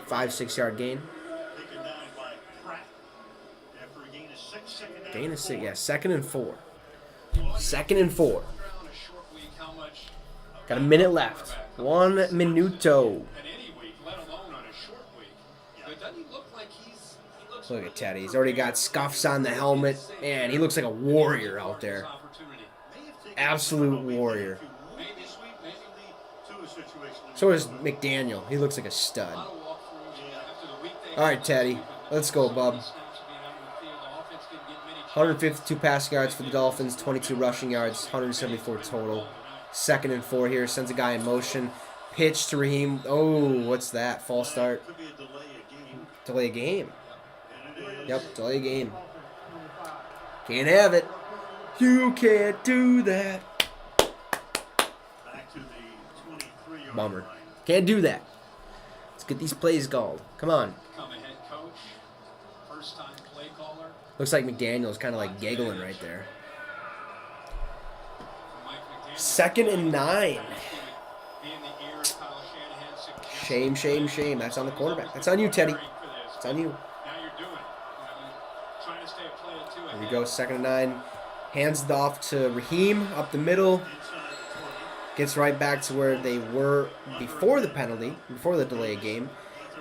5-6 yard gain. Gain of 6. Yeah, 2nd and 4. 2nd and 4. Got a minute left. 1 minuto. Look at Teddy. He's already got scuffs on the helmet. Man, he looks like a warrior out there. Absolute warrior. So is McDaniel. He looks like a stud. All right, Teddy. Let's go, bub. 152 passing yards for the Dolphins, 22 rushing yards, 174 total. 2nd and 4 here. Sends a guy in motion. Pitch to Raheem. Oh, what's that? False start. Delay a game. Yep, delay a game. Can't have it. You can't do that. Bummer. Can't do that. Let's get these plays called. Come on. Looks like McDaniel's kind of like giggling right there. 2nd and 9. Shame, shame, shame. That's on the quarterback. That's on you, Teddy. It's on you. There we go. 2nd and 9. Hands it off to Raheem up the middle. Gets right back to where they were before the penalty, before the delay game.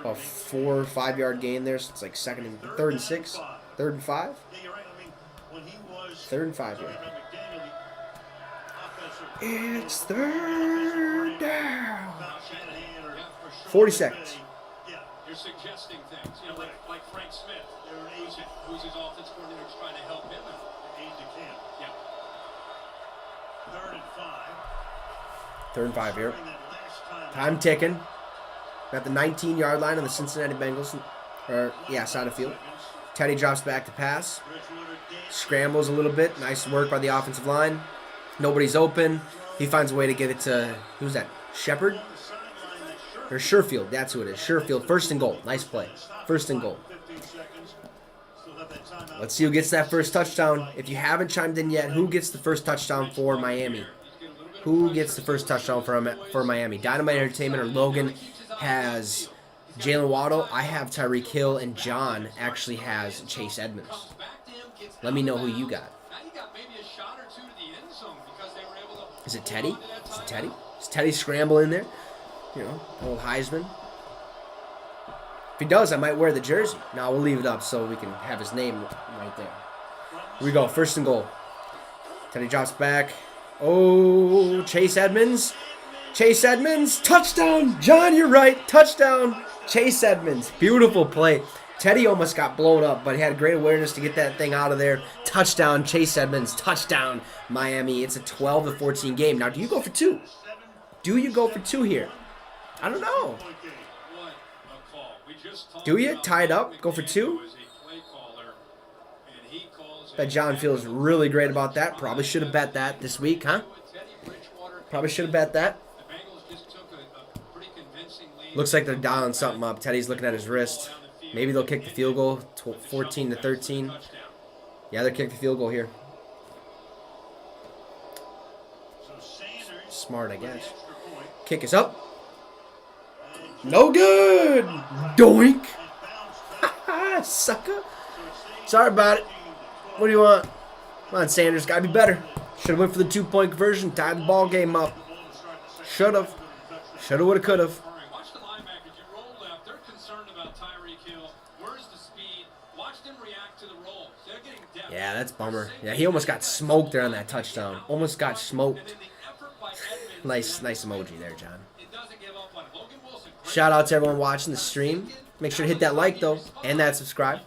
A 4 or 5 yard gain there. So it's like third and 6, third and 5. Third and 5 here. It's third down. 40 seconds. You're suggesting things, like Frank Smith, who's his offense coordinator, trying to help him out. Aide to camp. Yeah. 3rd and 5. 3rd and 5 here. Time ticking. At the 19-yard line on the Cincinnati Bengals, side of field. Teddy drops back to pass. Scrambles a little bit. Nice work by the offensive line. Nobody's open. He finds a way to get it to, who's that? Shepard? Or Sherfield. That's who it is. Sherfield. 1st and goal. Nice play. 1st and goal. Let's see who gets that first touchdown. If you haven't chimed in yet, who gets the first touchdown for Miami? Who gets the first touchdown for Miami? Dynamite Entertainment or Logan has Jalen Waddle. I have Tyreek Hill, and John actually has Chase Edmonds. Let me know who you got. Is it Teddy? Is it Teddy? Is Teddy scramble in there? Old Heisman. If he does, I might wear the jersey. No, we'll leave it up so we can have his name right there. Here we go. 1st and goal. Teddy drops back. Oh, Chase Edmonds. Chase Edmonds. Touchdown. John, you're right. Touchdown. Chase Edmonds. Beautiful play. Teddy almost got blown up, but he had great awareness to get that thing out of there. Touchdown, Chase Edmonds. Touchdown, Miami. It's a 12-14 game. Now, do you go for 2? Do you go for 2 here? I don't know. Do you tie it up? Go for 2? Bet John feels really great about that. Probably should have bet that this week, huh? Probably should have bet that. Looks like they're dialing something up. Teddy's looking at his wrist. Maybe they'll kick the field goal, 14-13. Yeah, they'll kick the field goal here. Smart, I guess. Kick is up. No good. Doink. Sucker. Sorry about it. What do you want? Come on, Sanders. Gotta be better. Should have went for the 2-point conversion. Tied the ball game up. Should have. Should have, would have, could have. Watch the linebackers. You roll left. They're concerned about Tyreek Hill. Where's the speed? Watch them react to the roll. They're getting depth. Yeah, that's a bummer. Yeah, he almost got smoked there on that touchdown. Almost got smoked. Nice emoji there, John. Shout out to everyone watching the stream. Make sure to hit that like, though, and that subscribe.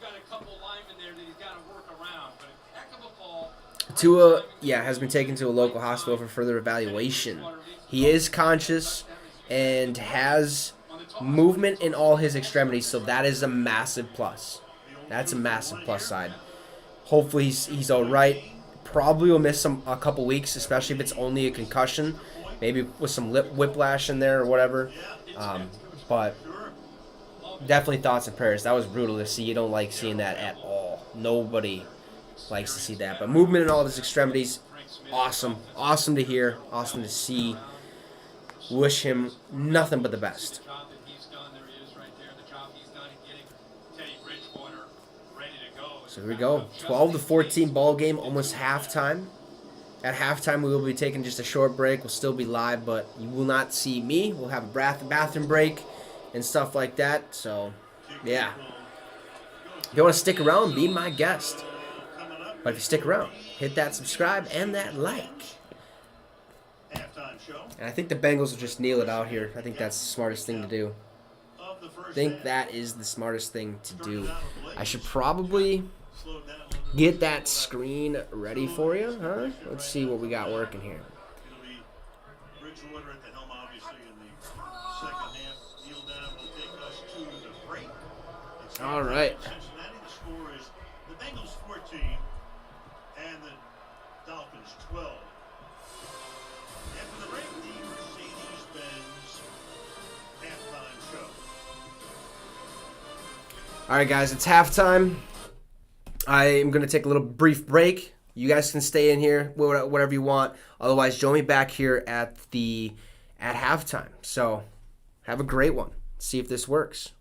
Tua, has been taken to a local hospital for further evaluation. He is conscious and has movement in all his extremities, so that is a massive plus. That's a massive plus side. Hopefully he's all right. Probably will miss a couple weeks, especially if it's only a concussion. Maybe with some whiplash in there or whatever. But definitely thoughts and prayers. That was brutal to see. You don't like seeing that at all. Nobody likes to see that. But movement in all of his extremities, awesome. Awesome to hear. Awesome to see. Wish him nothing but the best. So here we go. 12-14 ball game, almost halftime. At halftime, we will be taking just a short break. We'll still be live, but you will not see me. We'll have a bathroom break and stuff like that. So, yeah. If you want to stick around, be my guest. But if you stick around, hit that subscribe and that like. And I think the Bengals will just kneel it out here. I think that's the smartest thing to do. I think that is the smartest thing to do. I should probably get that screen ready for you, huh? Let's see what we got working here. All right. Cincinnati, the score is the Bengals 14 and the Dolphins 12. After the break, the Mercedes-Benz halftime show. All right, guys, it's halftime. I am going to take a little brief break. You guys can stay in here, whatever you want. Otherwise, join me back here at halftime. So, have a great one. See if this works.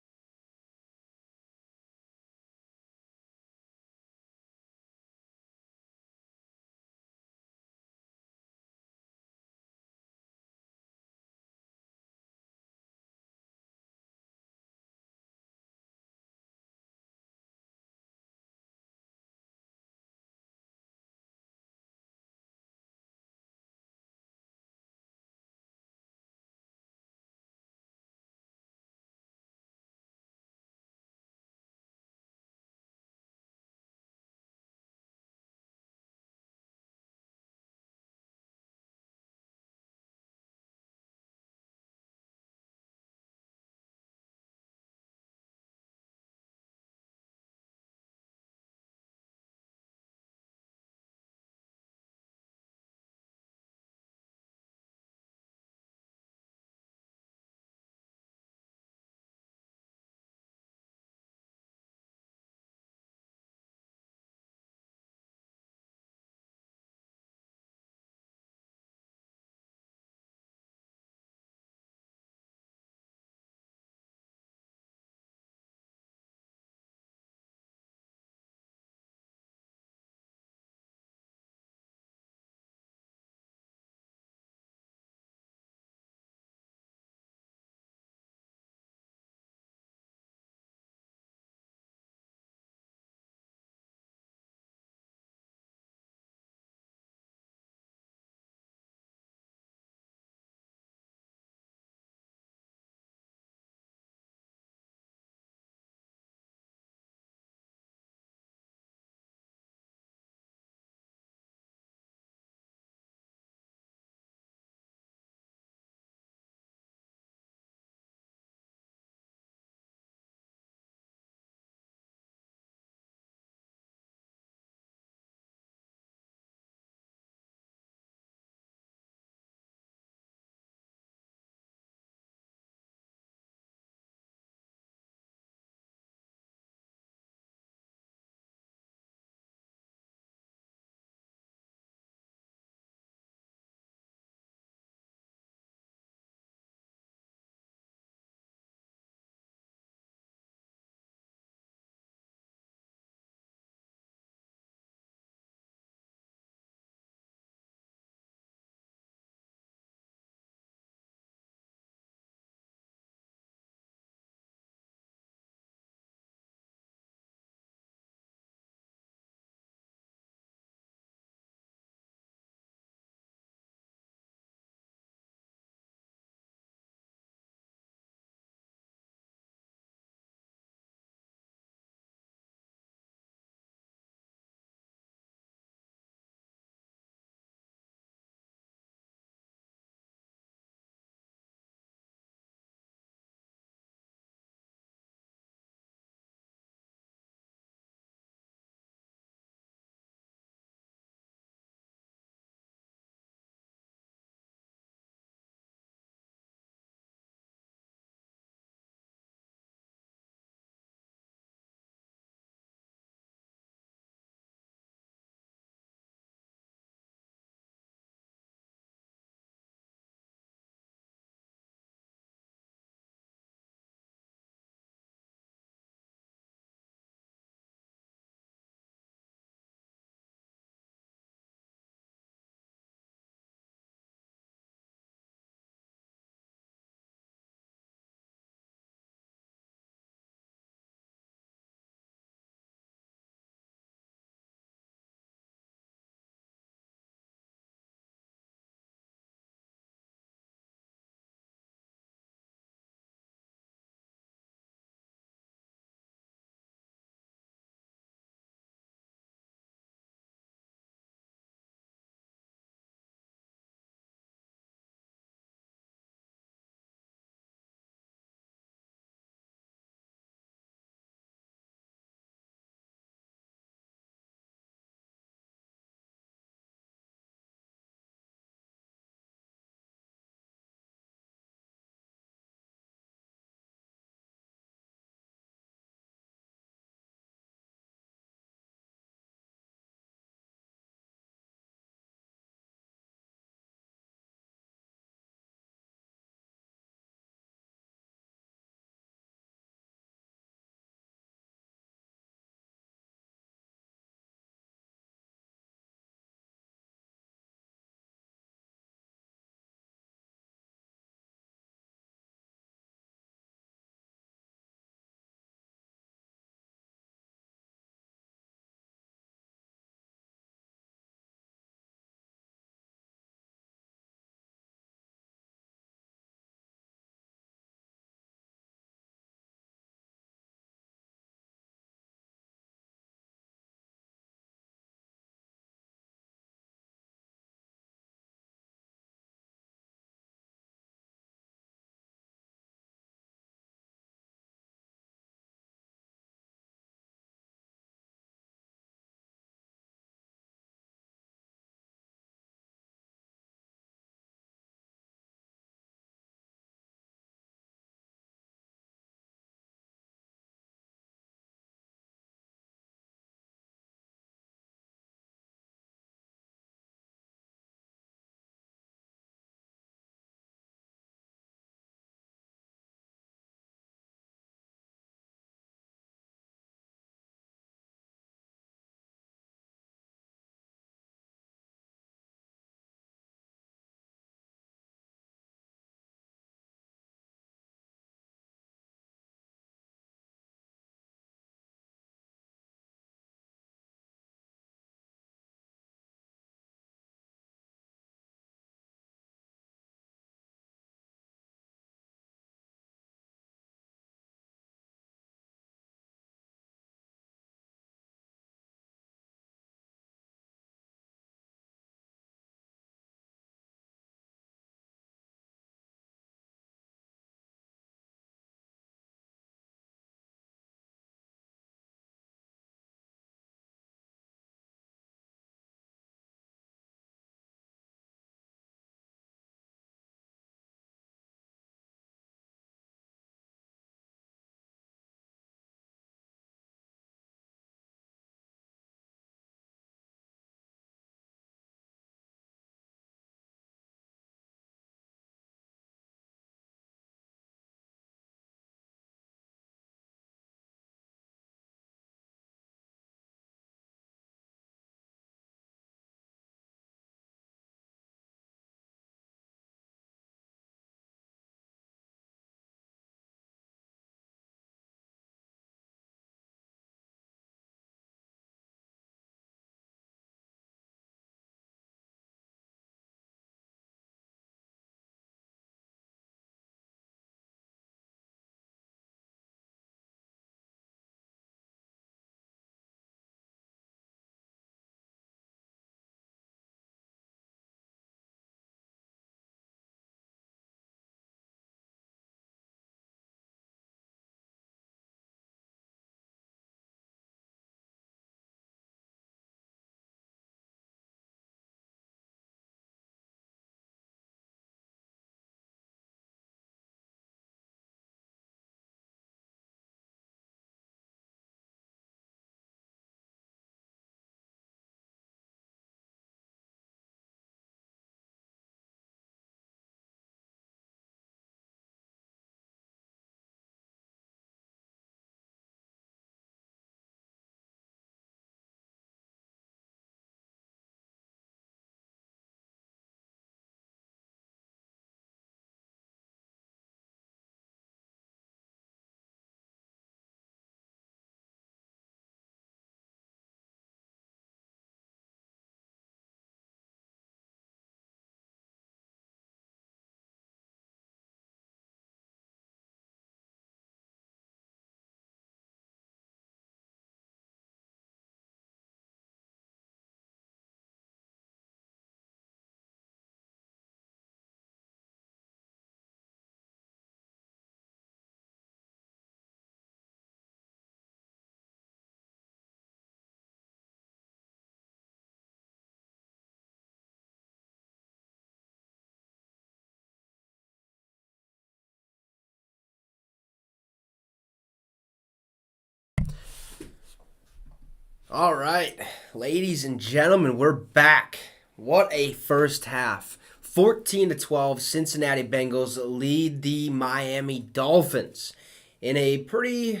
All right, ladies and gentlemen, we're back. What a first half. 14-12, Cincinnati Bengals lead the Miami Dolphins in a pretty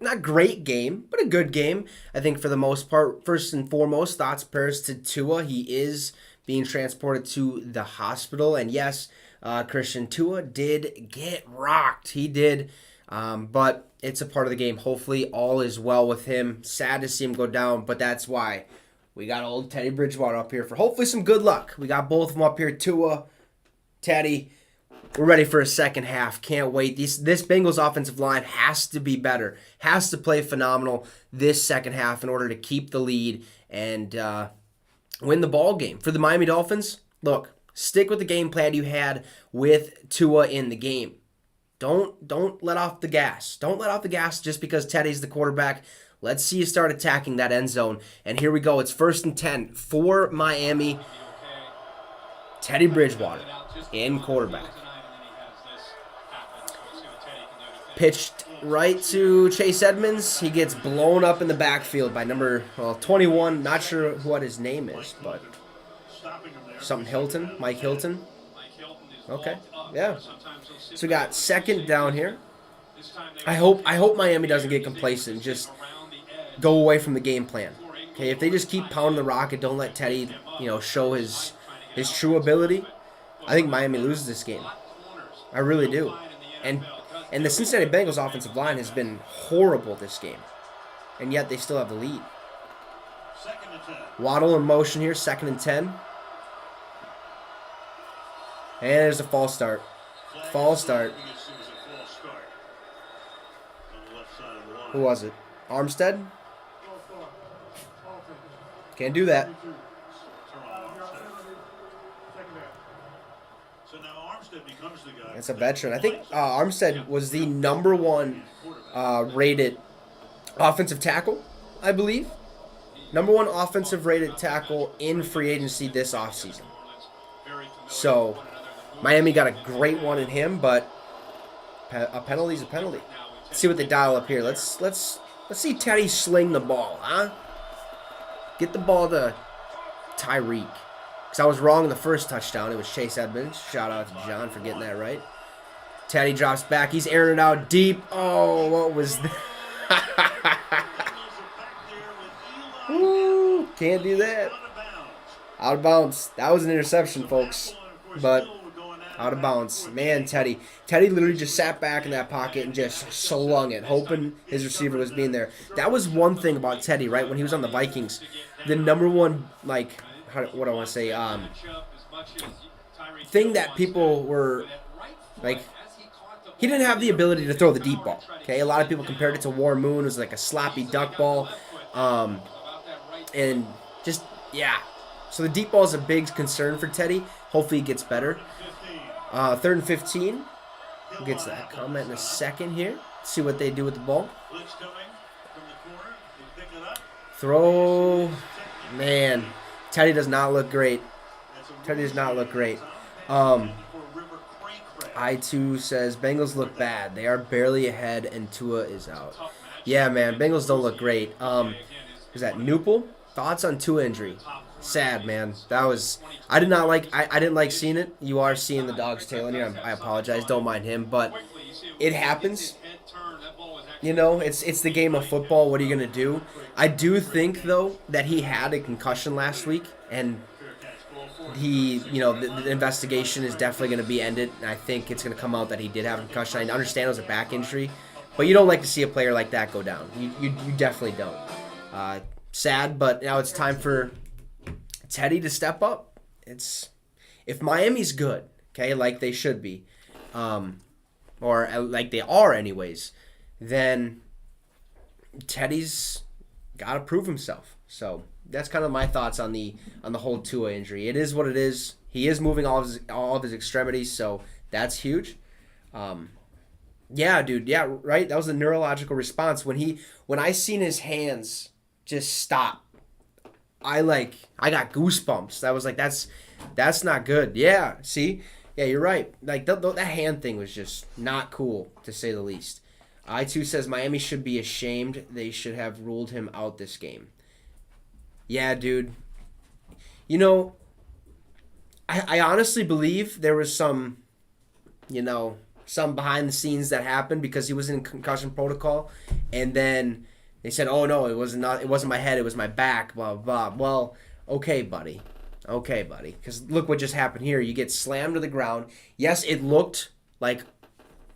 not great game, but a good game. I think for the most part, first and foremost, thoughts prayers to Tua. He is being transported to the hospital, and yes, Christian Tua did get rocked. He did, but it's a part of the game. Hopefully, all is well with him. Sad to see him go down, but that's why we got old Teddy Bridgewater up here for hopefully some good luck. We got both of them up here, Tua, Teddy. We're ready for a second half. Can't wait. This Bengals offensive line has to be better. Has to play phenomenal this second half in order to keep the lead and win the ball game. For the Miami Dolphins, look, stick with the game plan you had with Tua in the game. Don't let off the gas. Don't let off the gas just because Teddy's the quarterback. Let's see you start attacking that end zone. And here we go. It's 1st and 10 for Miami. Teddy Bridgewater in quarterback. Pitched right to Chase Edmonds. He gets blown up in the backfield by number 21. Not sure what his name is, but something Hilton, Mike Hilton. Okay, yeah. So we got second down here. I hope Miami doesn't get complacent. Just go away from the game plan. Okay, if they just keep pounding the rock and don't let Teddy, show his true ability, I think Miami loses this game. I really do. And the Cincinnati Bengals offensive line has been horrible this game. And yet they still have the lead. Waddle in motion here, 2nd and 10. And there's a false start. False start. Who was it? Armstead? Can't do that. That's a veteran. I think Armstead was the number 1 rated offensive tackle, I believe. Number 1 offensive rated tackle in free agency this offseason. So Miami got a great one in him, but a penalty's a penalty. Let's see what they dial up here. Let's see Teddy sling the ball, huh? Get the ball to Tyreek. Because I was wrong in the first touchdown. It was Chase Edmonds. Shout out to John for getting that right. Teddy drops back. He's airing it out deep. Oh, what was that? Woo, can't do that. Out of bounds. That was an interception, folks. But out of bounds. Man, Teddy. Teddy literally just sat back in that pocket and just slung it, hoping his receiver was being there. That was one thing about Teddy, right? When he was on the Vikings, the number one, what I want to say, thing that people were, he didn't have the ability to throw the deep ball. Okay, a lot of people compared it to Warren Moon. It was like a sloppy duck ball. And just, yeah. So the deep ball is a big concern for Teddy. Hopefully he gets better. 3rd and 15. We'll get to that comment in a second here. See what they do with the ball. Throw. Man, Teddy does not look great. Teddy does not look great. I2 says, Bengals look bad. They are barely ahead and Tua is out. Yeah, man, Bengals don't look great. Is that Newpel? Thoughts on Tua injury? Sad, man. I didn't like seeing it. You are seeing the dog's tail in here. I apologize. Don't mind him, but it happens. It's the game of football. What are you going to do? I do think, though, that he had a concussion last week, and the investigation is definitely going to be ended. And I think it's going to come out that he did have a concussion. I understand it was a back injury, but you don't like to see a player like that go down. You definitely don't. Sad, but now it's time for Teddy to step up. If Miami's good, okay, like they should be, or like they are anyways, then Teddy's got to prove himself. So that's kind of my thoughts on the whole Tua injury. It is what it is. He is moving all of his extremities, so that's huge. Yeah, dude. Yeah, right. That was a neurological response when I seen his hands just stop. I got goosebumps. I was like, that's not good. Yeah, see? Yeah, you're right. Like that hand thing was just not cool, to say the least. I2 says Miami should be ashamed. They should have ruled him out this game. Yeah, dude. You know, I honestly believe there was some, some behind the scenes that happened because he was in concussion protocol, and then they said, "Oh no, it wasn't my head, it was my back." Blah blah. Well, okay, buddy. Okay, buddy. Because look what just happened here. You get slammed to the ground. Yes, it looked like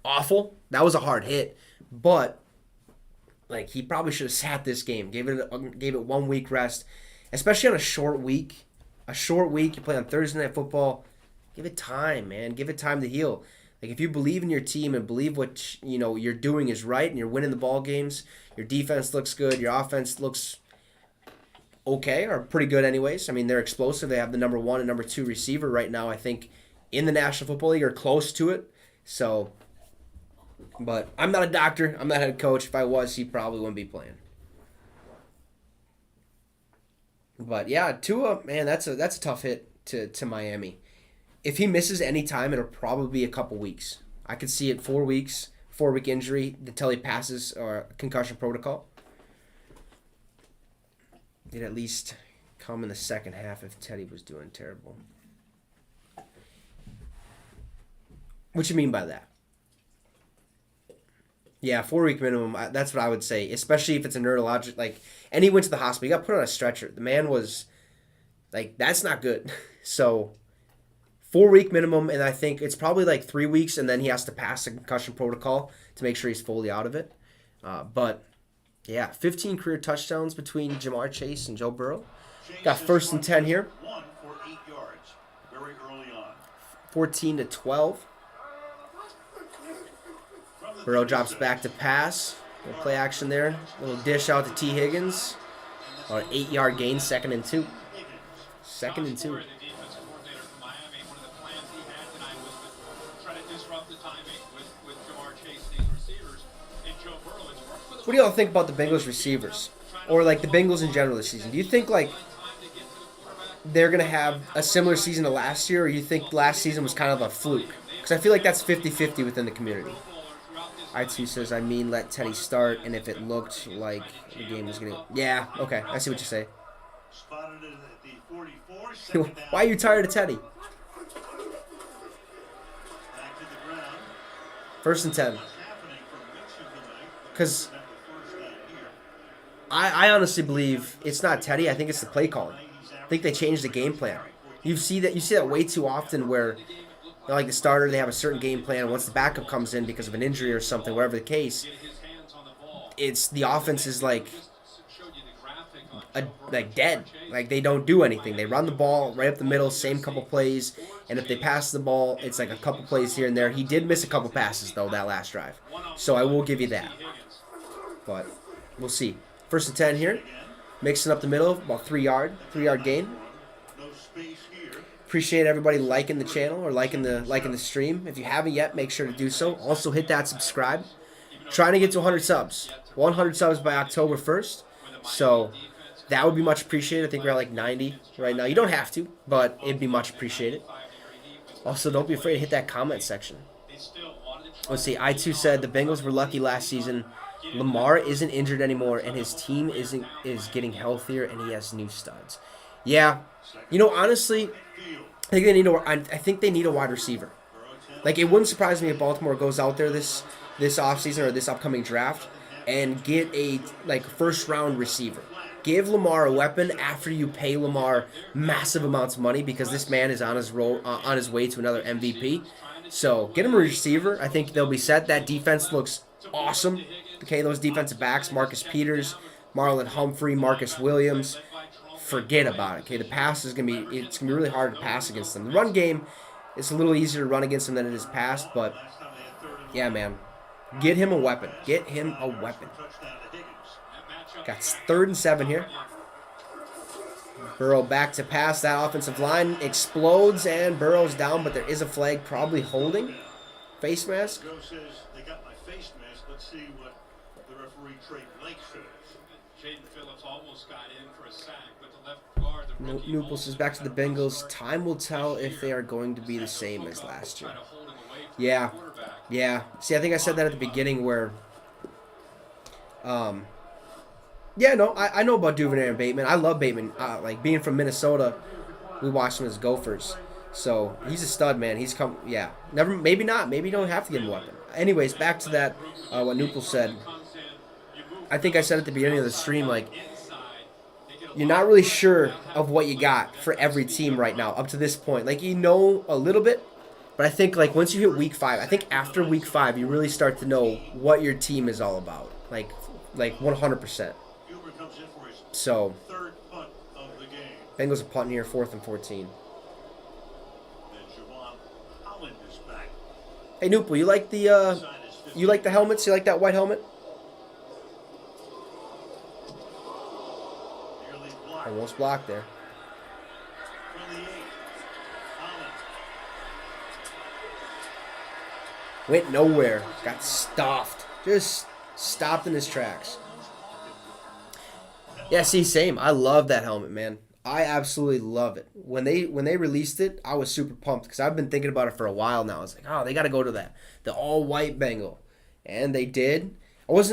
awful. That was a hard hit, but like he probably should have sat this game. Gave it 1 week rest, especially on a short week. A short week. You play on Thursday Night Football. Give it time, man. Give it time to heal. Like if you believe in your team and believe what you're doing is right and you're winning the ball games, your defense looks good, your offense looks okay or pretty good anyways. I mean, they're explosive. They have the number 1 and number 2 receiver right now, I think, in the National Football League or close to it. So, but I'm not a doctor. I'm not a head coach. If I was, he probably wouldn't be playing. But yeah, Tua, man, that's a tough hit to Miami. If he misses any time, it'll probably be a couple weeks. I could see it 4 weeks, 4-week injury until he passes or concussion protocol. It'd at least come in the second half if Teddy was doing terrible. What you mean by that? Yeah, 4-week minimum. That's what I would say, especially if it's a neurologic. Like, and he went to the hospital. He got put on a stretcher. The man was, like, that's not good. So, 4-week minimum, and I think it's probably like 3 weeks, and then he has to pass the concussion protocol to make sure he's fully out of it. But, yeah, 15 career touchdowns between Jamar Chase and Joe Burrow. Got 1st and 10 here. 1 for 8 yards very early on. 14-12. Burrow drops back to pass. Little play action there. Little dish out to T. Higgins. An 8-yard gain, 2nd and 2. 2nd and 2. The defensive coordinator from Miami, one of the plans he had tonight was to try to disrupt the timing with Jamar Chase and these receivers. And Joe Burrow, it's worked for the What do y'all think about the Bengals receivers? Or like the Bengals in general this season? Do you think like they're going to have a similar season to last year, or you think last season was kind of a fluke? Because I feel like that's 50-50 within the community. I2 says, let Teddy start, and if it looked like the game was going to... Yeah, okay, I see what you say. Spotted it at the 44. Second down. Why are you tired of Teddy? Back to the ground. 1st and 10. What's happening from Wicks tonight? Because Got the first down here. I honestly believe it's not Teddy. I think it's the play calling. I think they changed the game plan. You see that way too often where... like the starter, they have a certain game plan. Once the backup comes in because of an injury or something, whatever the case, it's the offense is like dead. Like they don't do anything. They run the ball right up the middle, same couple plays, and if they pass the ball, it's like a couple plays here and there. He did miss a couple passes though that last drive, so I will give you that. But we'll see. 1st and 10 here, mixing up the middle, about 3-yard gain. No space here. Appreciate everybody liking the channel or liking the stream. If you haven't yet, make sure to do so. Also hit that subscribe. Trying to get to 100 subs. 100 subs by October 1st. So that would be much appreciated. I think we're at like 90 right now. You don't have to, but it'd be much appreciated. Also, don't be afraid to hit that comment section. Let's see. I2 said the Bengals were lucky last season. Lamar isn't injured anymore, and his team is getting healthier, and he has new studs. Yeah. Honestly, I think they need a wide receiver. Like, it wouldn't surprise me if Baltimore goes out there this offseason or this upcoming draft and get a first-round receiver. Give Lamar a weapon after you pay Lamar massive amounts of money because this man is on his way to another MVP. So get him a receiver. I think they'll be set. That defense looks awesome. Okay, those defensive backs, Marcus Peters, Marlon Humphrey, Marcus Williams. Forget about it. Okay, the pass is gonna be really hard to pass against them. The run game, it's a little easier to run against them than it is pass, but yeah, man, get him a weapon. Get him a weapon. Got 3rd and 7 here. Burrow back to pass. That offensive line explodes and Burrow's down, but there is a flag, probably holding. Face mask. Joe says they got my face mask. Let's see what the referee Trey Blake says. Jaden Phillips almost got in for a sack, but the left guard, the rookie, Nupel says back to the Bengals. Time will tell if they are going to be the same as last year. Yeah. See, I think I said that at the beginning where Yeah, no, I know about Duvernay and Bateman. I love Bateman. Like being from Minnesota, we watched him as Gophers. So he's a stud, man. He's come, yeah. Never, maybe not. Maybe you don't have to give him a weapon. Anyways, back to that. What Nupel said. I think I said at the beginning of the stream, like, you're not really sure of what you got for every team right now up to this point. Like, you know a little bit, but I think like once you hit week 5, I think after week 5 you really start to know what your team is all about. Like 100%. So Bengals are punting here, 4th and 14. Hey Nupel, you like the helmets? You like that white helmet? Almost blocked there. Went nowhere. Got stuffed. Just stopped in his tracks. Yeah, see, same. I love that helmet, man. I absolutely love it. When they released it, I was super pumped because I've been thinking about it for a while now. I was like, oh, they got to go to the all white Bengal, and they did.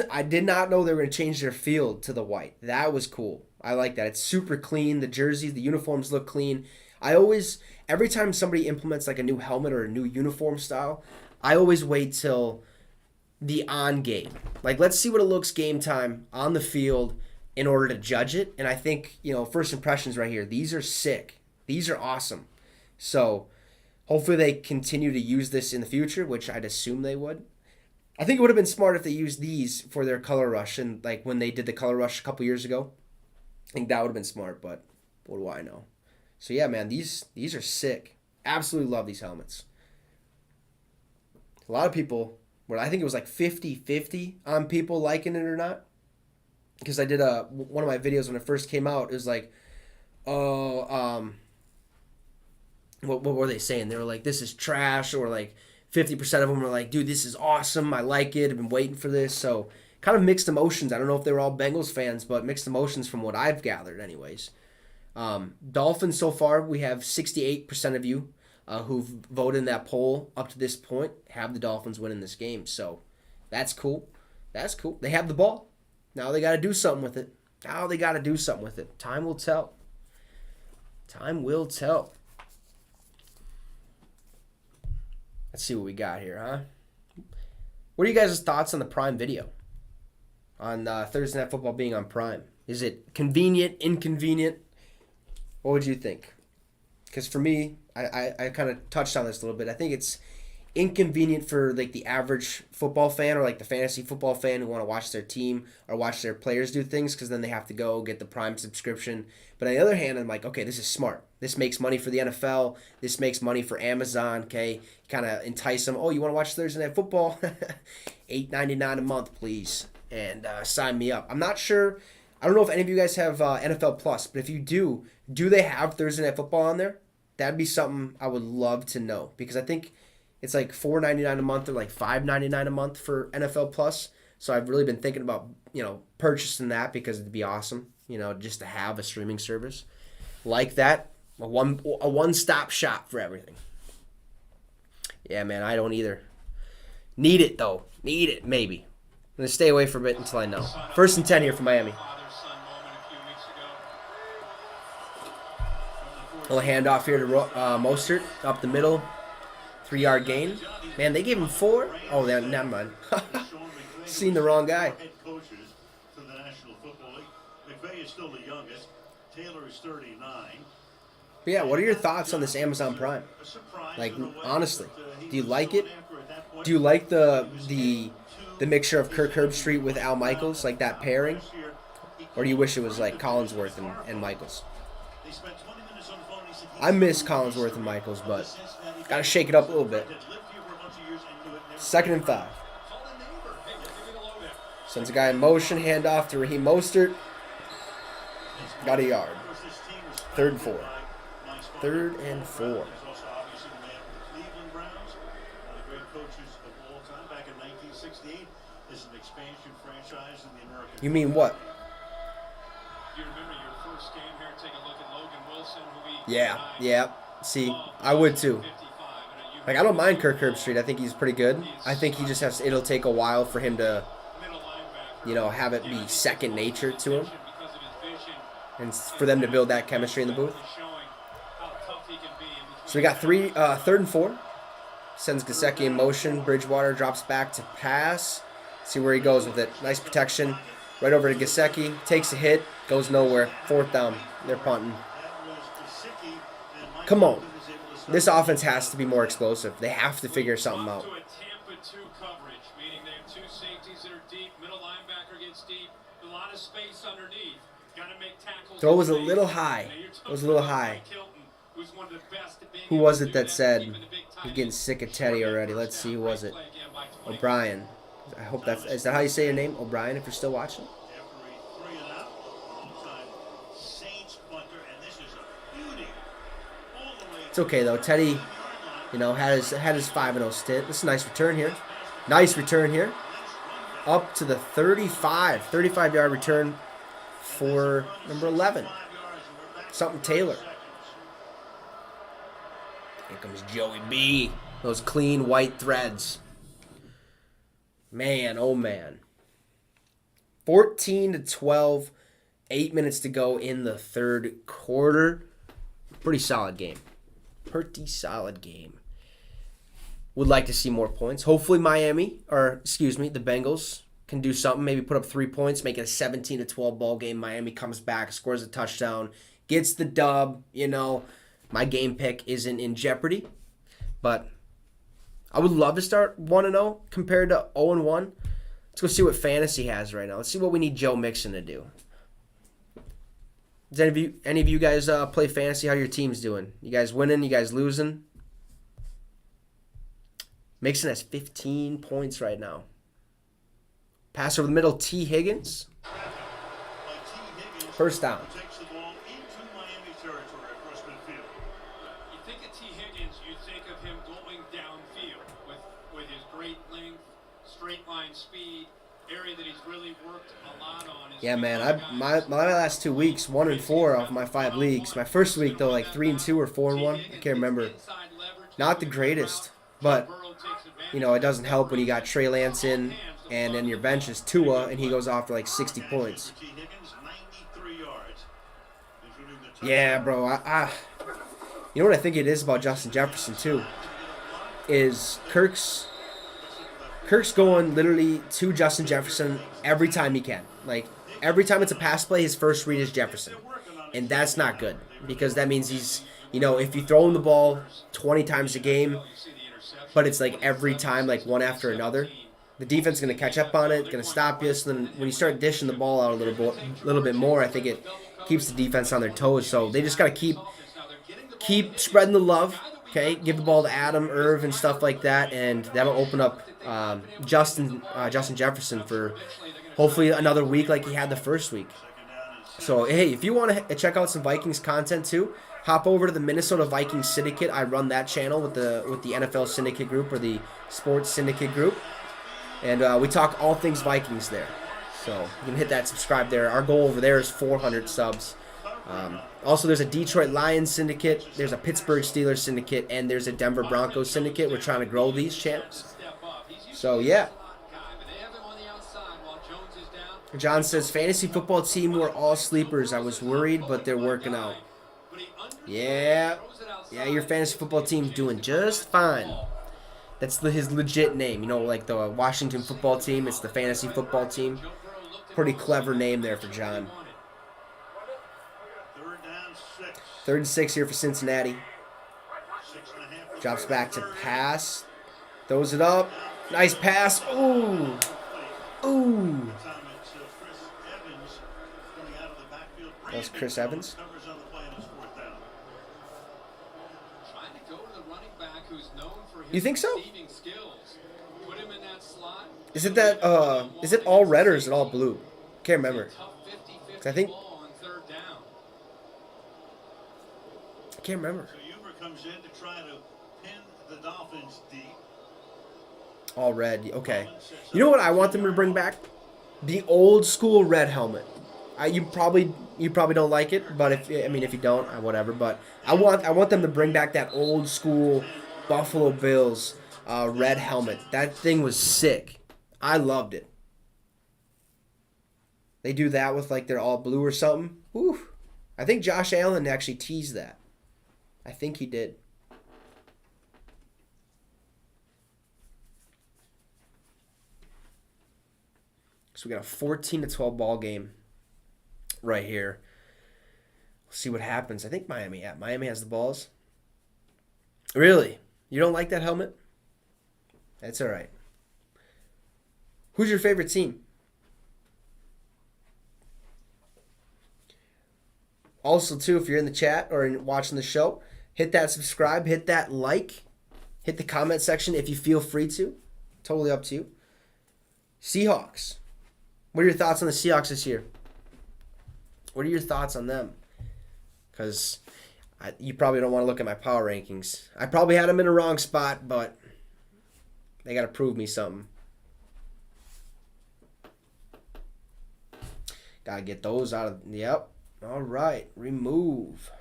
I did not know they were going to change their field to the white. That was cool. I like that. It's super clean. The jerseys, the uniforms look clean. Every time somebody implements like a new helmet or a new uniform style, I always wait till the on game. Like, let's see what it looks game time on the field in order to judge it. And I think, first impressions right here, these are sick. These are awesome. So hopefully they continue to use this in the future, which I'd assume they would. I think it would have been smart if they used these for their color rush, and like when they did the color rush a couple years ago. I think that would have been smart, but what do I know? So yeah, man, these are sick. Absolutely love these helmets. A lot of people, I think it was like 50-50 on people liking it or not. Because I did one of my videos when it first came out. It was like, what were they saying? They were like, this is trash, or like 50% of them were like, dude, this is awesome. I like it. I've been waiting for this. So kind of mixed emotions. I don't know if they were all Bengals fans, but mixed emotions from what I've gathered anyways. Dolphins so far, we have 68% of you who've voted in that poll up to this point have the Dolphins winning this game. So that's cool. That's cool. They have the ball. Now they got to do something with it. Time will tell. Time will tell. Let's see what we got here, huh? What are you guys' thoughts on the Prime Video? On Thursday Night Football being on Prime. Is it convenient, inconvenient? What would you think? Because for me, I kind of touched on this a little bit. I think it's inconvenient for like the average football fan or like the fantasy football fan who want to watch their team or watch their players do things, because then they have to go get the Prime subscription. But on the other hand, I'm like, okay, this is smart. This makes money for the NFL. This makes money for Amazon. Okay, kind of entice them. Oh, you want to watch Thursday Night Football? $8.99 a month, please, and sign me up. I'm not sure. I don't know if any of you guys have NFL Plus, but if you do they have Thursday Night Football on there? That'd be something I would love to know, because I think it's like $4.99 a month or like $5.99 a month for NFL Plus. So I've really been thinking about, purchasing that, because it'd be awesome, just to have a streaming service like that, a one-stop shop for everything. Yeah, man, I don't either. Need it though. Need it maybe. I'm gonna stay away from it until I know. 1st and 10 here for Miami. A little handoff here to Mostert up the middle. 3-yard gain. Man, they gave him 4? Oh, never mind. Seen the wrong guy. But yeah, what are your thoughts on this Amazon Prime? Like, honestly, do you like it? Do you like the mixture of Kirk Herbstreit with Al Michaels, like that pairing? Or do you wish it was like Collinsworth and Michaels? I miss Collinsworth and Michaels, but got to shake it up a little bit. 2nd and 5. Sends a guy in motion, handoff to Raheem Mostert. Got a yard. 3rd and 4. 3rd and 4. You mean what? Yeah. See, I would too. Like, I don't mind Kirk Herbstreit. I think he's pretty good. I think he just it'll take a while for him to, have it be second nature to him, and for them to build that chemistry in the booth. So we got third and 4. Sends Gesicki in motion. Bridgewater drops back to pass. See where he goes with it. Nice protection. Right over to Gesicki. Takes a hit. Goes nowhere. 4th down. They're punting. Come on. This offense has to be more explosive. They have to figure something out. Throw was a little high. It was a little high. Who was it that said he's getting sick of Teddy already? Let's see, who was it? O'Brien. I hope is that how you say your name? O'Brien, if you're still watching? It's okay though. Teddy, had his 5-0 stint. This is a nice return here. Nice return here. Up to the 35-yard return for number 11. Something Taylor. Here comes Joey B. Those clean white threads. Man, oh man. 14-12. 8 minutes to go in the third quarter. Pretty solid game. Would like to see more points. Hopefully the Bengals can do something. Maybe put up 3 points, make it a 17-12 ball game. Miami comes back, scores a touchdown, gets the dub. My game pick isn't in jeopardy. But I would love to start 1-0 compared to 0-1. Let's go see what fantasy has right now. Let's see what we need Joe Mixon to do. Does any of you guys play fantasy? How your team's doing? You guys winning? You guys losing? Mixon has 15 points right now. Pass over the middle, T. Higgins. First down. You think of T. Higgins, you think of him going downfield with his great length, straight line speed, area that he's really worked a lot on. Yeah, man. My last 2 weeks, 1-4 off my 5 leagues. My first week though, like 3-2 or 4-1. I can't remember. Not the greatest, but it doesn't help when you got Trey Lance in, and then your bench is Tua, and he goes off for like 60 points. Yeah, bro. You know what I think it is about Justin Jefferson too? Is Kirk's going literally to Justin Jefferson every time he can. Like, every time it's a pass play, his first read is Jefferson. And that's not good, because that means he's, if you throw him the ball 20 times a game, but it's like every time, like one after another, the defense is going to catch up on it, going to stop you. So then when you start dishing the ball out a little bit more, I think it keeps the defense on their toes. So they just got to keep spreading the love. Okay, give the ball to Adam, Irv, and stuff like that, and that'll open up Justin Jefferson for hopefully another week like he had the first week. So hey, if you want to check out some Vikings content too, hop over to the Minnesota Vikings Syndicate. I run that channel with the NFL Syndicate group, or the Sports Syndicate group, and we talk all things Vikings there. So you can hit that subscribe there. Our goal over there is 400 subs. Also, there's a Detroit Lions Syndicate, there's a Pittsburgh Steelers Syndicate, and there's a Denver Broncos Syndicate. We're trying to grow these channels. So, yeah. John says, fantasy football team were all sleepers. I was worried, but they're working out. Yeah, your fantasy football team's doing just fine. That's his legit name. like the Washington football team, it's the fantasy football team. Pretty clever name there for John. 3rd and 6 here for Cincinnati. Drops back to pass. Throws it up. Nice pass. Ooh. That was Chris Evans. You think so? Is it all red or is it all blue? Can't remember. 'Cause I think. I can't remember. So Uber comes in to try to pin the Dolphins deep. All red. Okay. You know what I want them to bring back? The old school red helmet. You probably don't like it, but if you don't, whatever. But I want them to bring back that old school Buffalo Bills red helmet. That thing was sick. I loved it. They do that with like they're all blue or something. Whew. I think Josh Allen actually teased that. I think he did. So we got a 14-12 ball game right here. We'll see what happens. I think Miami has the balls. Really? You don't like that helmet? That's all right. Who's your favorite team? Also, too, if you're in the chat or watching the show, hit that subscribe, hit that like, hit the comment section if you feel free to. Totally up to you. Seahawks. What are your thoughts on the Seahawks this year? What are your thoughts on them? Because you probably don't want to look at my power rankings. I probably had them in a wrong spot, but they got to prove me something. Got to get those out of... Yep. All right. Remove.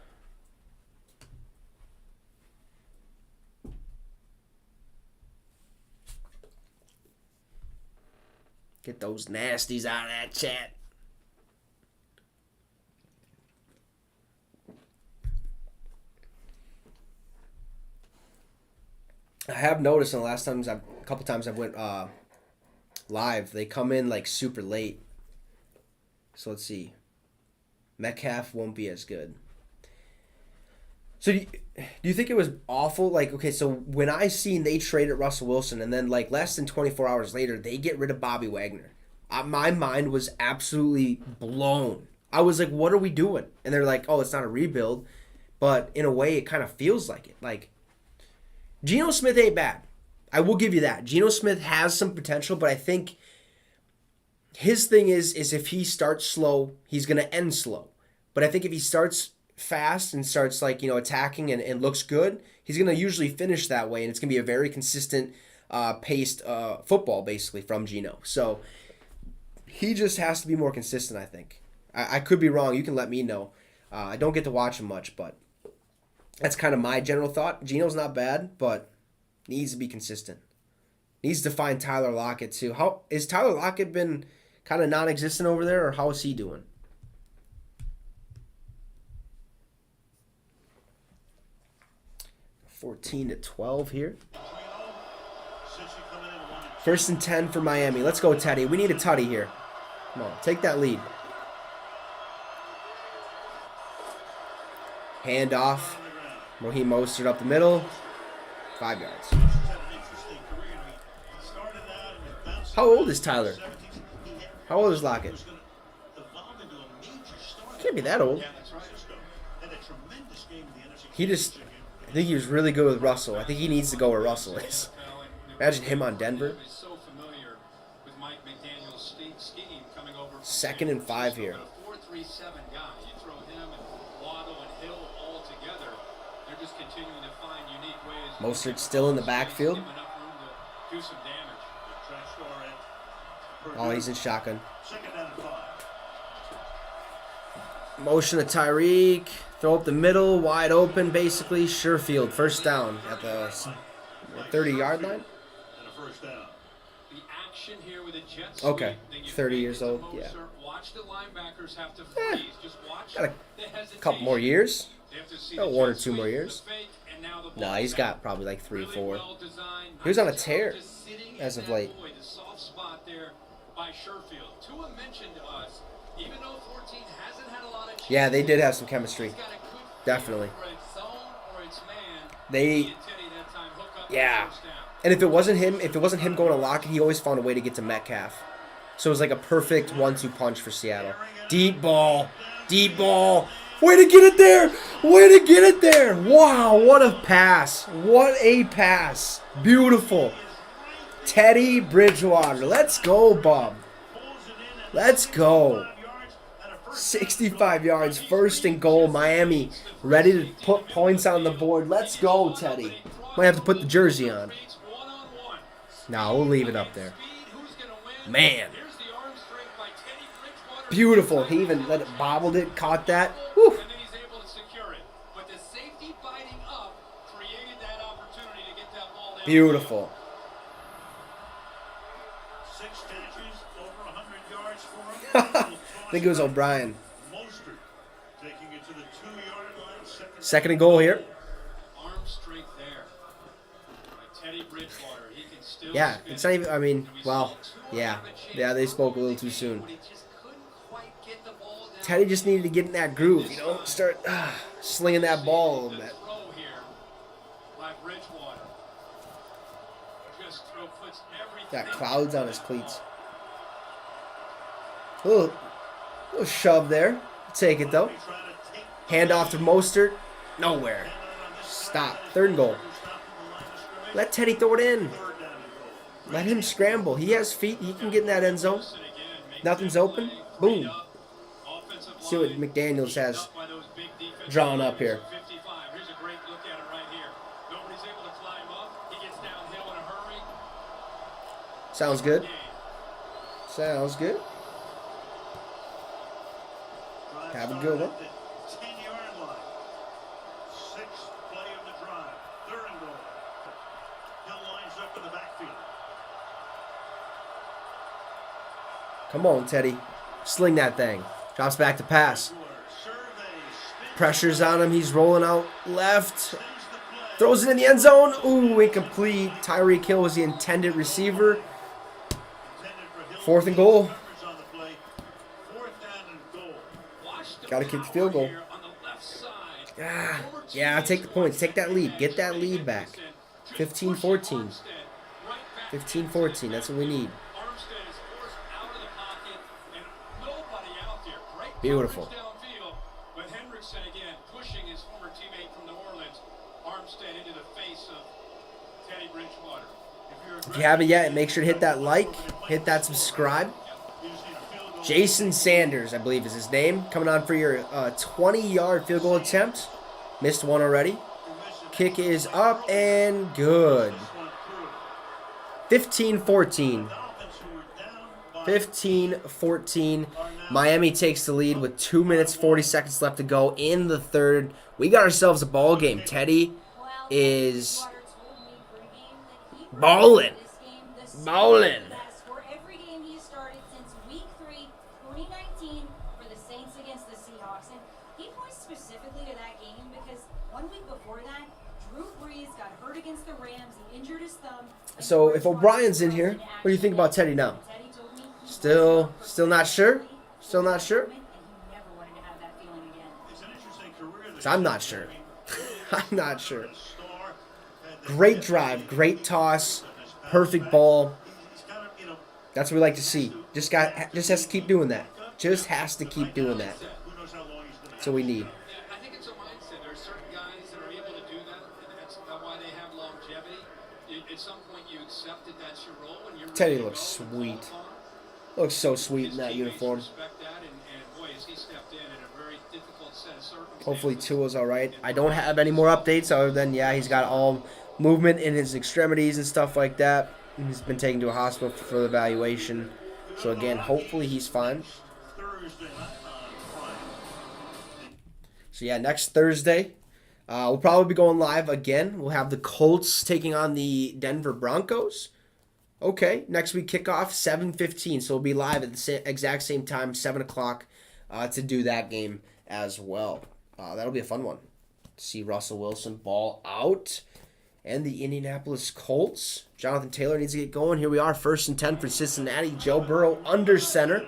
Get those nasties out of that chat. I have noticed in the last times a couple times I've went live, they come in like super late. So let's see. Metcalf won't be as good. So do you think it was awful? Like, okay, so when I seen they traded Russell Wilson and then like less than 24 hours later, they get rid of Bobby Wagner. My mind was absolutely blown. I was like, what are we doing? And they're like, oh, it's not a rebuild. But in a way, it kind of feels like it. Like, Geno Smith ain't bad. I will give you that. Geno Smith has some potential, but I think his thing is if he starts slow, he's going to end slow. But I think if he starts fast and starts like, attacking and looks good, he's going to usually finish that way. And it's going to be a very consistent paced football basically from Geno. So he just has to be more consistent, I think. I could be wrong. You can let me know. I don't get to watch him much, but that's kind of my general thought. Geno's not bad, but needs to be consistent. Needs to find Tyler Lockett too. How is Tyler Lockett been kind of non-existent over there, or how is he doing? 14-12 here. 1st and 10 for Miami. Let's go, Teddy. We need a tutty here. Come on, take that lead. Hand off. Raheem Mostert up the middle. 5 yards. How old is Tyler? How old is Lockett? Can't be that old. I think he was really good with Russell. I think he needs to go where Russell is. Imagine him on Denver. 2nd and 5 here. Mostert still in the backfield. Oh, he's in shotgun. Motion to Tyreek. Throw up the middle, wide open, basically. Sherfield, 1st down at the 30-yard line. Okay, 30 years old, yeah. Got a couple more years. Got 1 or 2 more years. No, he's got probably like 3 or 4. He was on a tear as of late. Yeah, they did have some chemistry. Definitely. Yeah. And if it wasn't him going to Lockett, he always found a way to get to Metcalf. So it was like a perfect 1-2 punch for Seattle. Deep ball. Deep ball. Way to get it there. Way to get it there. Wow, what a pass. What a pass. Beautiful. Teddy Bridgewater. Let's go, bub. Let's go. 65 yards, 1st and goal. Miami ready to put points on the board. Let's go, Teddy. Might have to put the jersey on. No, we'll leave it up there. Man. Beautiful. He even bobbled it, caught that. Whew. Beautiful. catches, over 100 yards for him. I think it was O'Brien. Mostert taking it to the 2-yard line. Second and goal here. Arm strength there. By Teddy Bridgewater. He can still Yeah, spin it's not even, I mean, it. And we well, saw two yeah. of them at Yeah, they Chase spoke a little Brown too soon. when he just couldn't quite get the ball down. Teddy just needed to get in that groove, you know, start slinging that ball a little The bit. throw here by Bridgewater. Just puts everything. Got clouds on his cleats. Little shove there. Take it though. Hand off to Mostert. Nowhere. Stop. Third and goal. Let Teddy throw it in. Let him scramble. He has feet. He can get in that end zone. Nothing's open. Boom. See what McDaniels has drawn up here. 55. Here's a great look at it right here. Nobody's able to climb up. He gets downhill in a hurry. Sounds good. Sounds good. Have a good one. 10-yard line. Sixth play of the drive. Third and goal. Hill lines up in the backfield. Come on, Teddy. Sling that thing. Drops back to pass. Pressure's on him. He's rolling out left. Throws it in the end zone. Ooh, incomplete. Tyreek Hill was the intended receiver. Fourth and goal. Got to kick the field goal. Yeah, take the points. Take that lead. Get that lead back. 15-14. 15-14. That's what we need. Beautiful. If you haven't yet, make sure to hit that like, hit that subscribe. Jason Sanders, I believe is his name, coming on for your 20-yard field goal attempt. Missed one already. Kick is up and good. 15-14. 15-14. Miami takes the lead with 2 minutes 40 seconds left to go in the third. We got ourselves a ball game. Teddy is balling. Balling. For every game he started since week 3, 2019 for the Saints against the Seahawks. And he points specifically to that game because 1 week before that, Drew Brees got hurt against the Rams. He injured his thumb. So if O'Brien's in here, what do you think about Teddy now? Still not sure? Still not sure? So I'm not sure. I'm not sure. Great drive, great toss, perfect ball. That's what we like to see. Just has to keep doing that. Just has to keep doing that. That's what we need. I think it's a mindset. There are certain guys that are able to do that, and that's why they have longevity. At some point, you accept that that's your role, and you're Teddy looks sweet. Looks so sweet in that uniform. Hopefully Tua's alright. I don't have any more updates other than, yeah, he's got all movement in his extremities and stuff like that. He's been taken to a hospital for the evaluation. So again, hopefully he's fine. So yeah, next Thursday, we'll probably be going live again. We'll have the Colts taking on the Denver Broncos. Okay, next week kickoff, 7:15. So we'll be live at the exact same time, 7 o'clock, to do that game as well. That'll be a fun one. See Russell Wilson ball out. And the Indianapolis Colts. Jonathan Taylor needs to get going. Here we are, 1st and 10 for Cincinnati. Joe Burrow under center.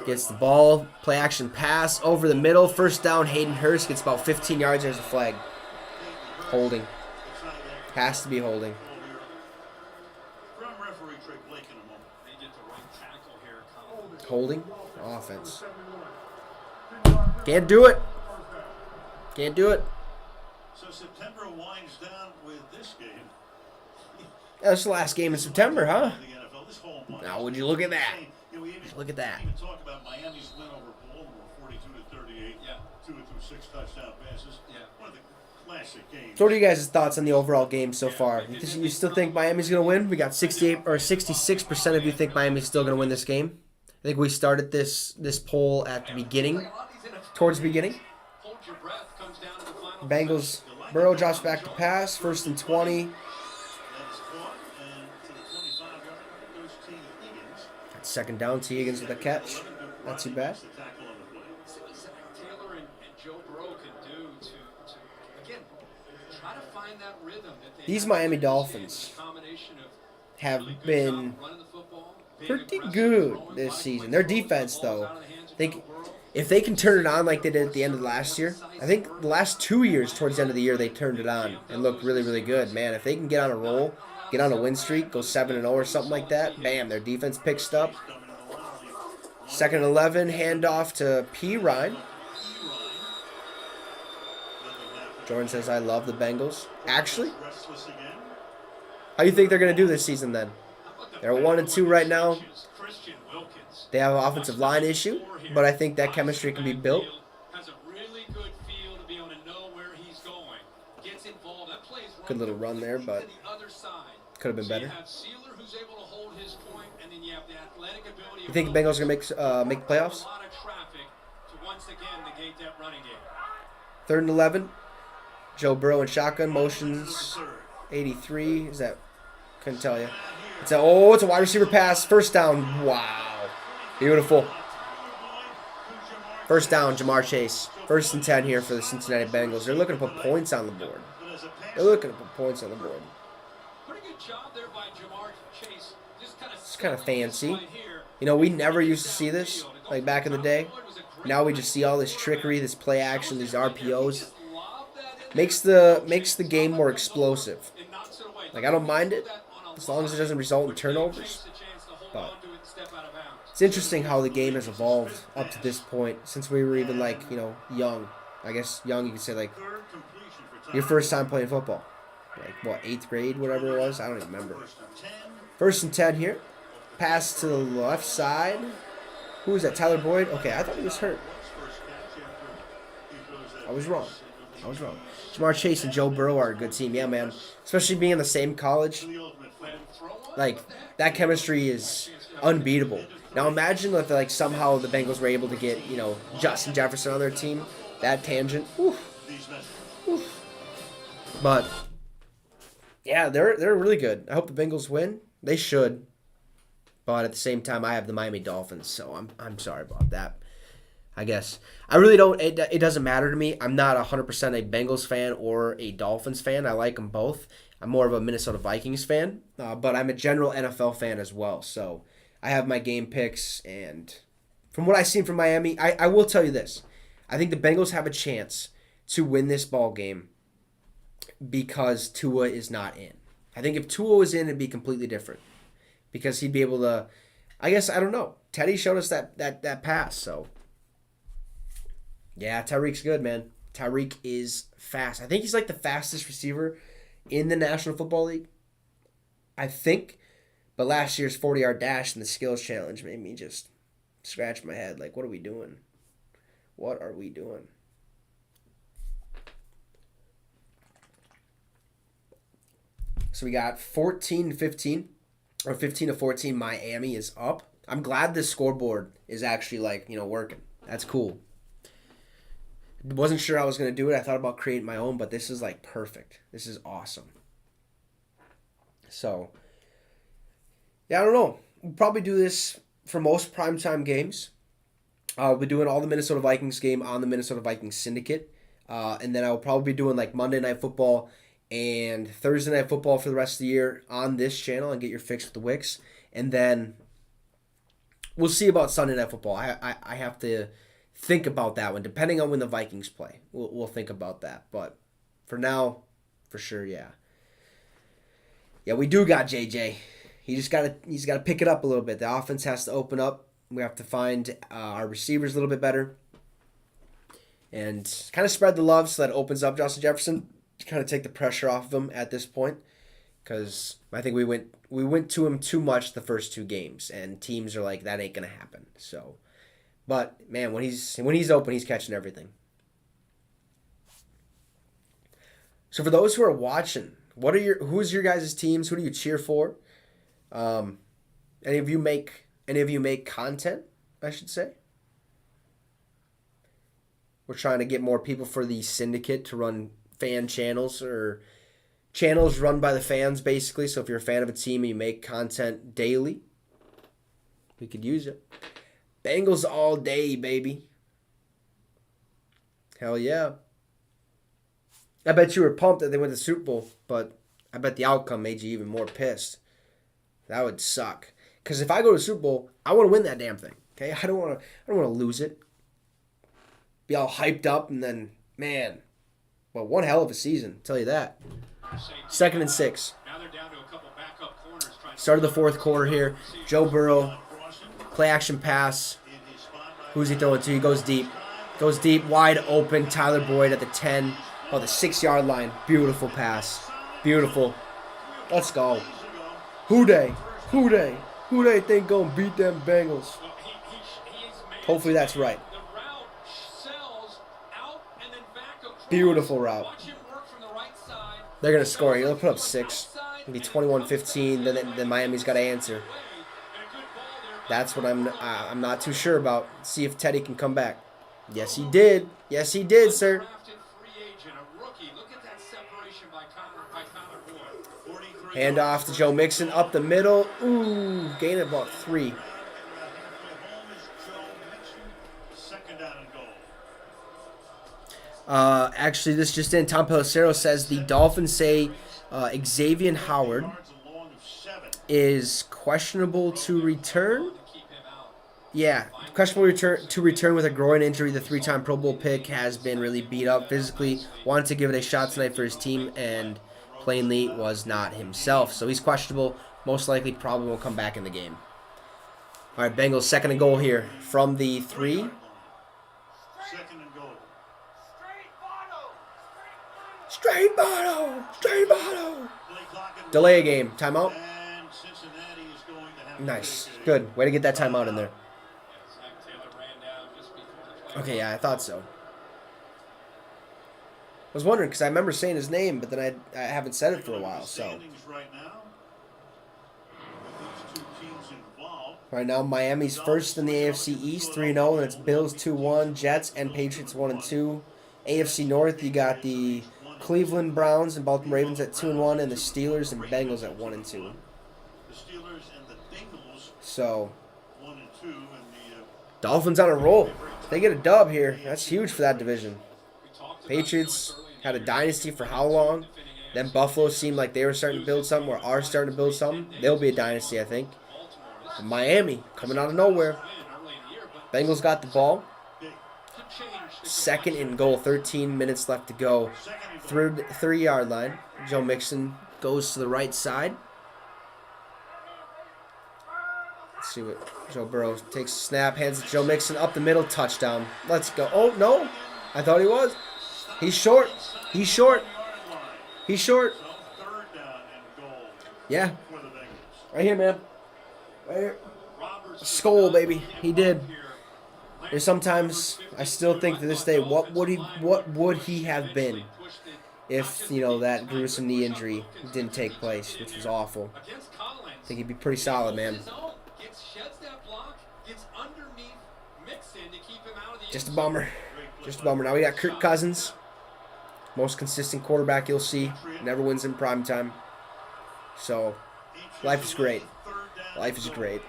Gets the ball. Play action pass over the middle. First down, Hayden Hurst gets about 15 yards. There's a flag. Holding. Has to be holding. Holding. Offense. Can't do it. Can't do it. So September winds down with this game. That's the last game in September, huh? The NFL, this whole month. Now, would you look at that? Look at We that. even talk about Miami's win over Baltimore, 42-38. Yeah. 2 through 6 touchdown passes. Yeah. One of the classic games. So what are you guys' thoughts on the overall game so far? You still think Miami's going to win? We got 68 or 66% of you think Miami's still going to win this game. I think we started this poll at the beginning, towards the beginning. Hold your breath. Comes down to the final Bengals, Burrow drops back to pass, 1st and 20. Second down, T. Higgins with a catch. Not too bad. The tackle on the play. See what Zach Taylor and Joe Burrow can do to again try to find that rhythm that they These have Miami in this game. Dolphins Combination of have really good been job running the football, being pretty aggressive, good throwing, this lot of season. quick Their throws, defense, balls though, out of the hands of think Joe Burrow. if they can turn it on like they did at the end of last year, I think the last 2 years towards the end of the year they turned it on and looked really, really good. Man, if they can get on a roll, get on a win streak, go 7-0 or something like that, bam, their defense picks up. Second and 11, handoff to P. Ryan. Jordan says, I love the Bengals. Actually, Restless again. how do you think they're going to do this season then? They're 1-2 right now. Christian Wilkins They have an offensive line issue, but I think that chemistry can be built. has a really good feel to be able to know where he's going. Gets involved. That plays right Good little run there, but to the other side. could have been So better. you have Sealer who's able to hold his point, and then you have the athletic ability. You think the Bengals are going to make the playoffs? A lot of traffic to once again negate that running game. Third and 11. Joe Burrow in shotgun motions. 83. Is that? Couldn't tell you. It's a wide receiver pass. First down. Wow. Beautiful. First down, Jamar Chase. First and 10 here for the Cincinnati Bengals. They're looking to put points on the board. They're looking to put points on the board. Pretty good job there by Jamar Chase. It's kind of fancy. You know, we never used to see this, like back in the day. Now we just see all this trickery, this play action, these RPOs. Makes the game more explosive. Like, I don't mind it, as long as it doesn't result in turnovers. But it's interesting how the game has evolved up to this point, since we were even, like, you know, young. I guess young, you could say, like, your first time playing football. Like, what, 8th grade, whatever it was? I don't even remember. First and 10 here. Pass to the left side. Who was that, Tyler Boyd? Okay, I thought he was hurt. I was wrong. Jamar Chase and Joe Burrow are a good team. Yeah, man. Especially being in the same college. Like, that chemistry is unbeatable. Now imagine if, like, somehow the Bengals were able to get, you know, Justin Jefferson on their team. That tangent. Oof. But yeah, they're really good. I hope the Bengals win. They should. But at the same time, I have the Miami Dolphins, so I'm sorry about that. I guess I really don't. It doesn't matter to me. I'm not 100% a Bengals fan or a Dolphins fan. I like them both. I'm more of a Minnesota Vikings fan, but I'm a general NFL fan as well. So I have my game picks, and from what I've seen from Miami, I will tell you this: I think the Bengals have a chance to win this ball game because Tua is not in. I think if Tua was in, it'd be completely different because he'd be able to. I guess I don't know. Teddy showed us that pass, so. Yeah, Tyreek's good, man. Tyreek is fast. I think he's like the fastest receiver in the National Football League. I think. But last year's 40-yard dash and the skills challenge made me just scratch my head. Like, what are we doing? What are we doing? So we got 14-15 or 15-14. Miami is up. I'm glad this scoreboard is actually, like, you know, working. That's cool. Wasn't sure I was going to do it. I thought about creating my own, but this is like perfect. This is awesome. So, yeah, I don't know. We'll probably do this for most primetime games. I'll be doing all the Minnesota Vikings game on the Minnesota Vikings Syndicate. And then I'll probably be doing like Monday Night Football and Thursday Night Football for the rest of the year on this channel and get your fix with the Wicks. And then we'll see about Sunday Night Football. I have to think about that one, depending on when the Vikings play. We'll think about that. But for now, for sure, yeah. Yeah, we do got JJ. He's got to pick it up a little bit. The offense has to open up. We have to find our receivers a little bit better. And kind of spread the love so that opens up Justin Jefferson. Kind of take the pressure off of him at this point. Because I think we went to him too much the first two games. And teams are like, that ain't going to happen. So, but, man, when he's open, he's catching everything. So for those who are watching, who's your guys' teams? Who do you cheer for? Any of you make content, I should say? We're trying to get more people for the syndicate to run fan channels or channels run by the fans, basically. So if you're a fan of a team and you make content daily, We could use it. Bengals all day, baby. Hell yeah. I bet you were pumped that they went to the Super Bowl, but I bet the outcome made you even more pissed. That would suck. Because if I go to the Super Bowl, I want to win that damn thing. Okay, I don't want to lose it. Be all hyped up and then, man, well, one hell of a season. I'll tell you that. 2nd and 6. Start of the fourth quarter here. Joe Burrow, play action pass. Who's he throwing to? He goes deep. Goes deep, wide open. Tyler Boyd at the 10. Oh, the 6-yard line. Beautiful pass. Beautiful. Let's go. Who they think gonna beat them Bengals? Hopefully that's right. Beautiful route. They're gonna score. They'll put up 6. It'll be 21-15. Then Miami's got to answer. That's what I'm not too sure about. See if Teddy can come back. Yes, he did. Yes, he did, sir. Hand off to Joe Mixon up the middle. Ooh, gain of about 3. Actually, this just in. Tom Pelissero says the Dolphins say Xavier Howard is questionable to return. Yeah, questionable to return with a groin injury. The 3-time Pro Bowl pick has been really beat up physically. Wanted to give it a shot tonight for his team and plainly was not himself. So he's questionable. Most likely probably will come back in the game. All right, Bengals 2nd and goal here from the 3. 2nd and goal. Straight bottle. Delay a game. Timeout. And Cincinnati is going to have Nice. Good. Way to get that timeout in there. Okay, yeah, I thought so. I was wondering because I remember saying his name, but then I haven't said it for a while. So right now, Miami's first in the AFC East, 3-0, and it's Bills 2-1, Jets and Patriots 1-2. AFC North, you got the Cleveland Browns and Baltimore Ravens at 2-1, and the Steelers and Bengals at 1-2. The Steelers and the Bengals So 1-2, and the Dolphins on a roll. If they get a dub here, that's huge for that division. Patriots had a dynasty for how long? Then Buffalo seemed like they were starting to build something, or are starting to build something. They'll be a dynasty, I think. But Miami, coming out of nowhere. Bengals got the ball. 2nd and goal, 13 minutes left to go. 3-yard line. Joe Mixon goes to the right side. Let's see what Joe Burrow takes a snap, hands it to Joe Mixon up the middle, touchdown. Let's go. Oh, no. I thought he was. He's short. He's short. He's short. So 3rd down and goal Yeah. for the Bengals. Right here, man. Right here. Skull, baby. He did. There's sometimes I still think to this day, what would he have been if, that gruesome knee injury didn't take place, which was awful. I think he'd be pretty solid, man. Just a bummer. Just a bummer. Now we got Kirk Cousins. Most consistent quarterback you'll see. Never wins in prime time. So, life is great. Life is great.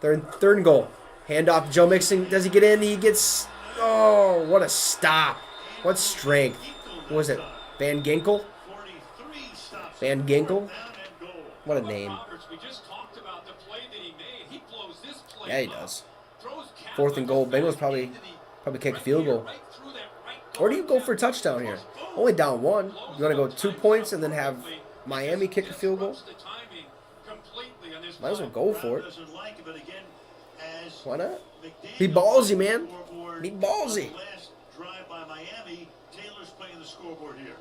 Third and goal. Hand off to Joe Mixon. Does he get in? He gets... Oh, what a stop. What strength. What was it? Van Ginkel? Van Ginkel? What a name. Yeah, he does. 4th and goal. Bengals probably kick a field goal. Or do you go for a touchdown here? Only down 1. You want to go 2 points and then have Miami kick a field goal? Might as well go for it. Why not? Be ballsy, man. Be ballsy. Last drive by Miami. Taylor's playing the scoreboard here.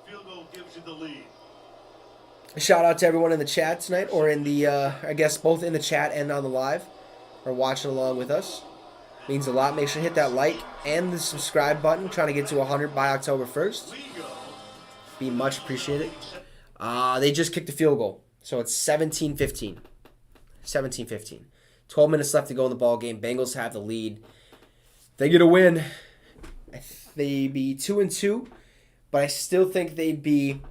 Field goal gives you the lead. A shout out to everyone in the chat tonight, or in the, I guess both in the chat and on the live, or watching along with us. Means a lot. Make sure to hit that like and the subscribe button. Trying to get to 100 by October 1st. Be much appreciated. They just kicked a field goal. So it's 17-15. 17-15. 12 minutes left to go in the ball game. Bengals have the lead. They get a win. They'd be 2-2, but I still think they'd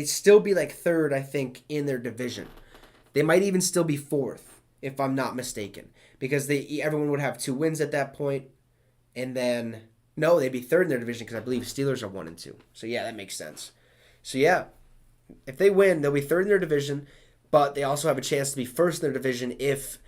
still be like 3rd, I think, in their division. They might even still be 4th, if I'm not mistaken, because everyone would have 2 wins at that point, and then no, they'd be 3rd in their division because I believe Steelers are 1 and 2. So yeah, that makes sense. So yeah, if they win, they'll be 3rd in their division, but they also have a chance to be 1st in their division if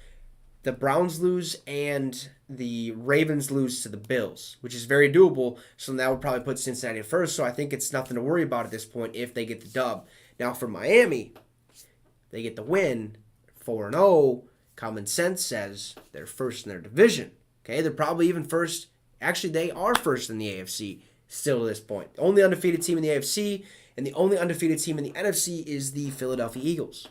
the Browns lose and the Ravens lose to the Bills, which is very doable. So that would probably put Cincinnati at 1st. So I think it's nothing to worry about at this point if they get the dub. Now for Miami, they get the win, 4-0. Common sense says they're 1st in their division. Okay, they're probably even 1st. Actually, they are 1st in the AFC still to this point. The only undefeated team in the AFC and the only undefeated team in the NFC is the Philadelphia Eagles.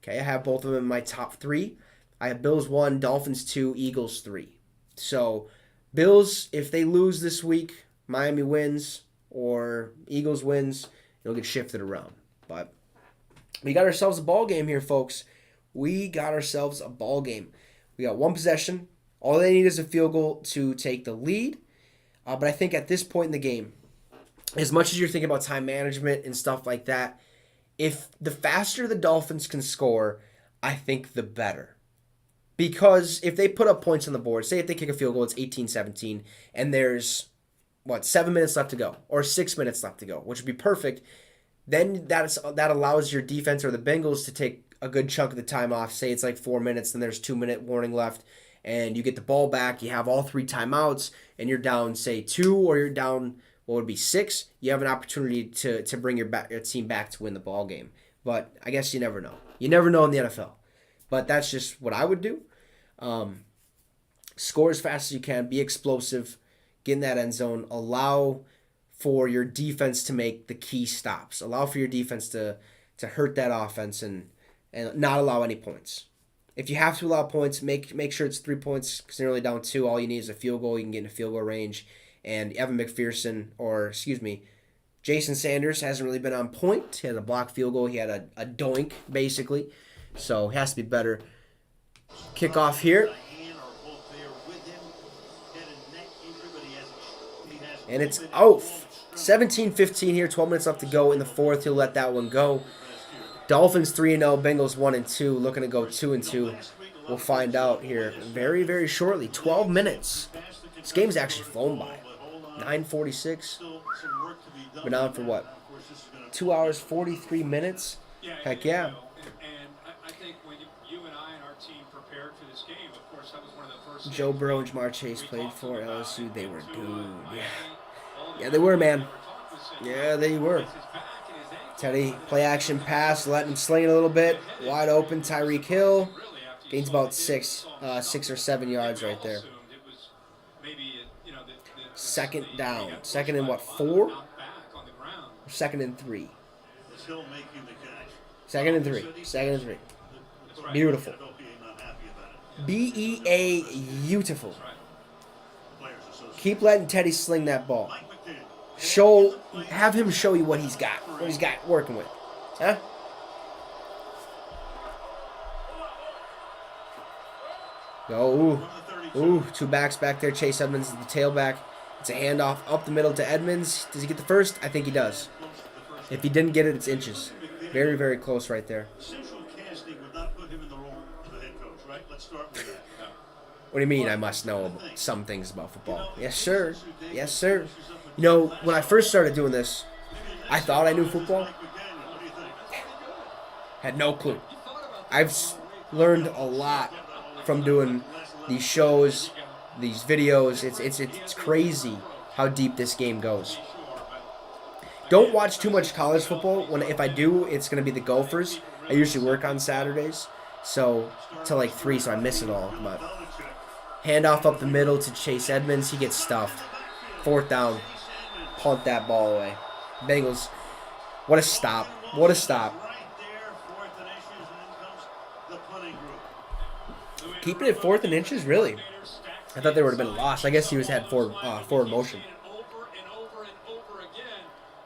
Okay, I have both of them in my top 3. I have Bills 1, Dolphins 2, Eagles 3. So, Bills, if they lose this week, Miami wins, or Eagles wins, it'll get shifted around. But we got ourselves a ball game here, folks. We got ourselves a ball game. We got 1 possession. All they need is a field goal to take the lead. But I think at this point in the game, as much as you're thinking about time management and stuff like that, if the faster the Dolphins can score, I think the better. Because if they put up points on the board, say if they kick a field goal, it's 18-17, and there's, 7 minutes left to go, or 6 minutes left to go, which would be perfect, then that allows your defense or the Bengals to take a good chunk of the time off. Say it's like 4 minutes, then there's 2-minute warning left, and you get the ball back, you have all 3 timeouts, and you're down, say, 2, or you're down, what would be 6, you have an opportunity to bring your team back to win the ball game. But I guess you never know. You never know in the NFL. But that's just what I would do. Score as fast as you can. Be explosive. Get in that end zone. Allow for your defense to make the key stops. Allow for your defense to hurt that offense and not allow any points. If you have to allow points, make sure it's 3 points because they're only down 2. All you need is a field goal. You can get in a field goal range. And Jason Sanders hasn't really been on point. He had a blocked field goal. He had a doink, basically. So he has to be better. Kickoff here. And it's out. 17-15 here, 12 minutes left to go in the 4th. He'll let that one go. Dolphins 3-0, Bengals 1-2, looking to go 2-2. We'll find out here very, very shortly. 12 minutes. This game's actually flown by. 9:46. Been on for what? 2 hours, 43 minutes? Heck yeah. And I think when you and I and our team prepared for this game, of course, that was one of the first. Joe Burrow and Jamar Chase played for LSU. They were doomed. Yeah, they were, man. Yeah, they were. Teddy, play action pass, letting him sling it a little bit. Wide open, Tyreek Hill. Gains about 6 or 7 yards right there. Second down. Second and what, 4? Or second and 3? Second and 3. Second and 3. Beautiful. beautiful. Keep letting Teddy sling that ball. Have him show you what he's got working with. Huh? Go. Ooh, 2 backs back there. Chase Edmonds is the tailback. It's a handoff up the middle to Edmonds. Does he get the first? I think he does. If he didn't get it, it's inches. Very, very close right there. What do you mean I must know some things about football? Yes, sir. Yes, sir. You know, when I first started doing this, I thought I knew football. Had no clue. I've learned a lot from doing these shows, these videos. It's crazy how deep this game goes. Don't watch too much college football. If I do, it's going to be the Gophers. I usually work on Saturdays, so till like 3, so I miss it all. But handoff up the middle to Chase Edmonds. He gets stuffed. 4th down. Punt that ball away. Bengals. What a stop. What a stop. Keeping it 4th and inches, really? I thought they would have been lost. I guess he had forward motion.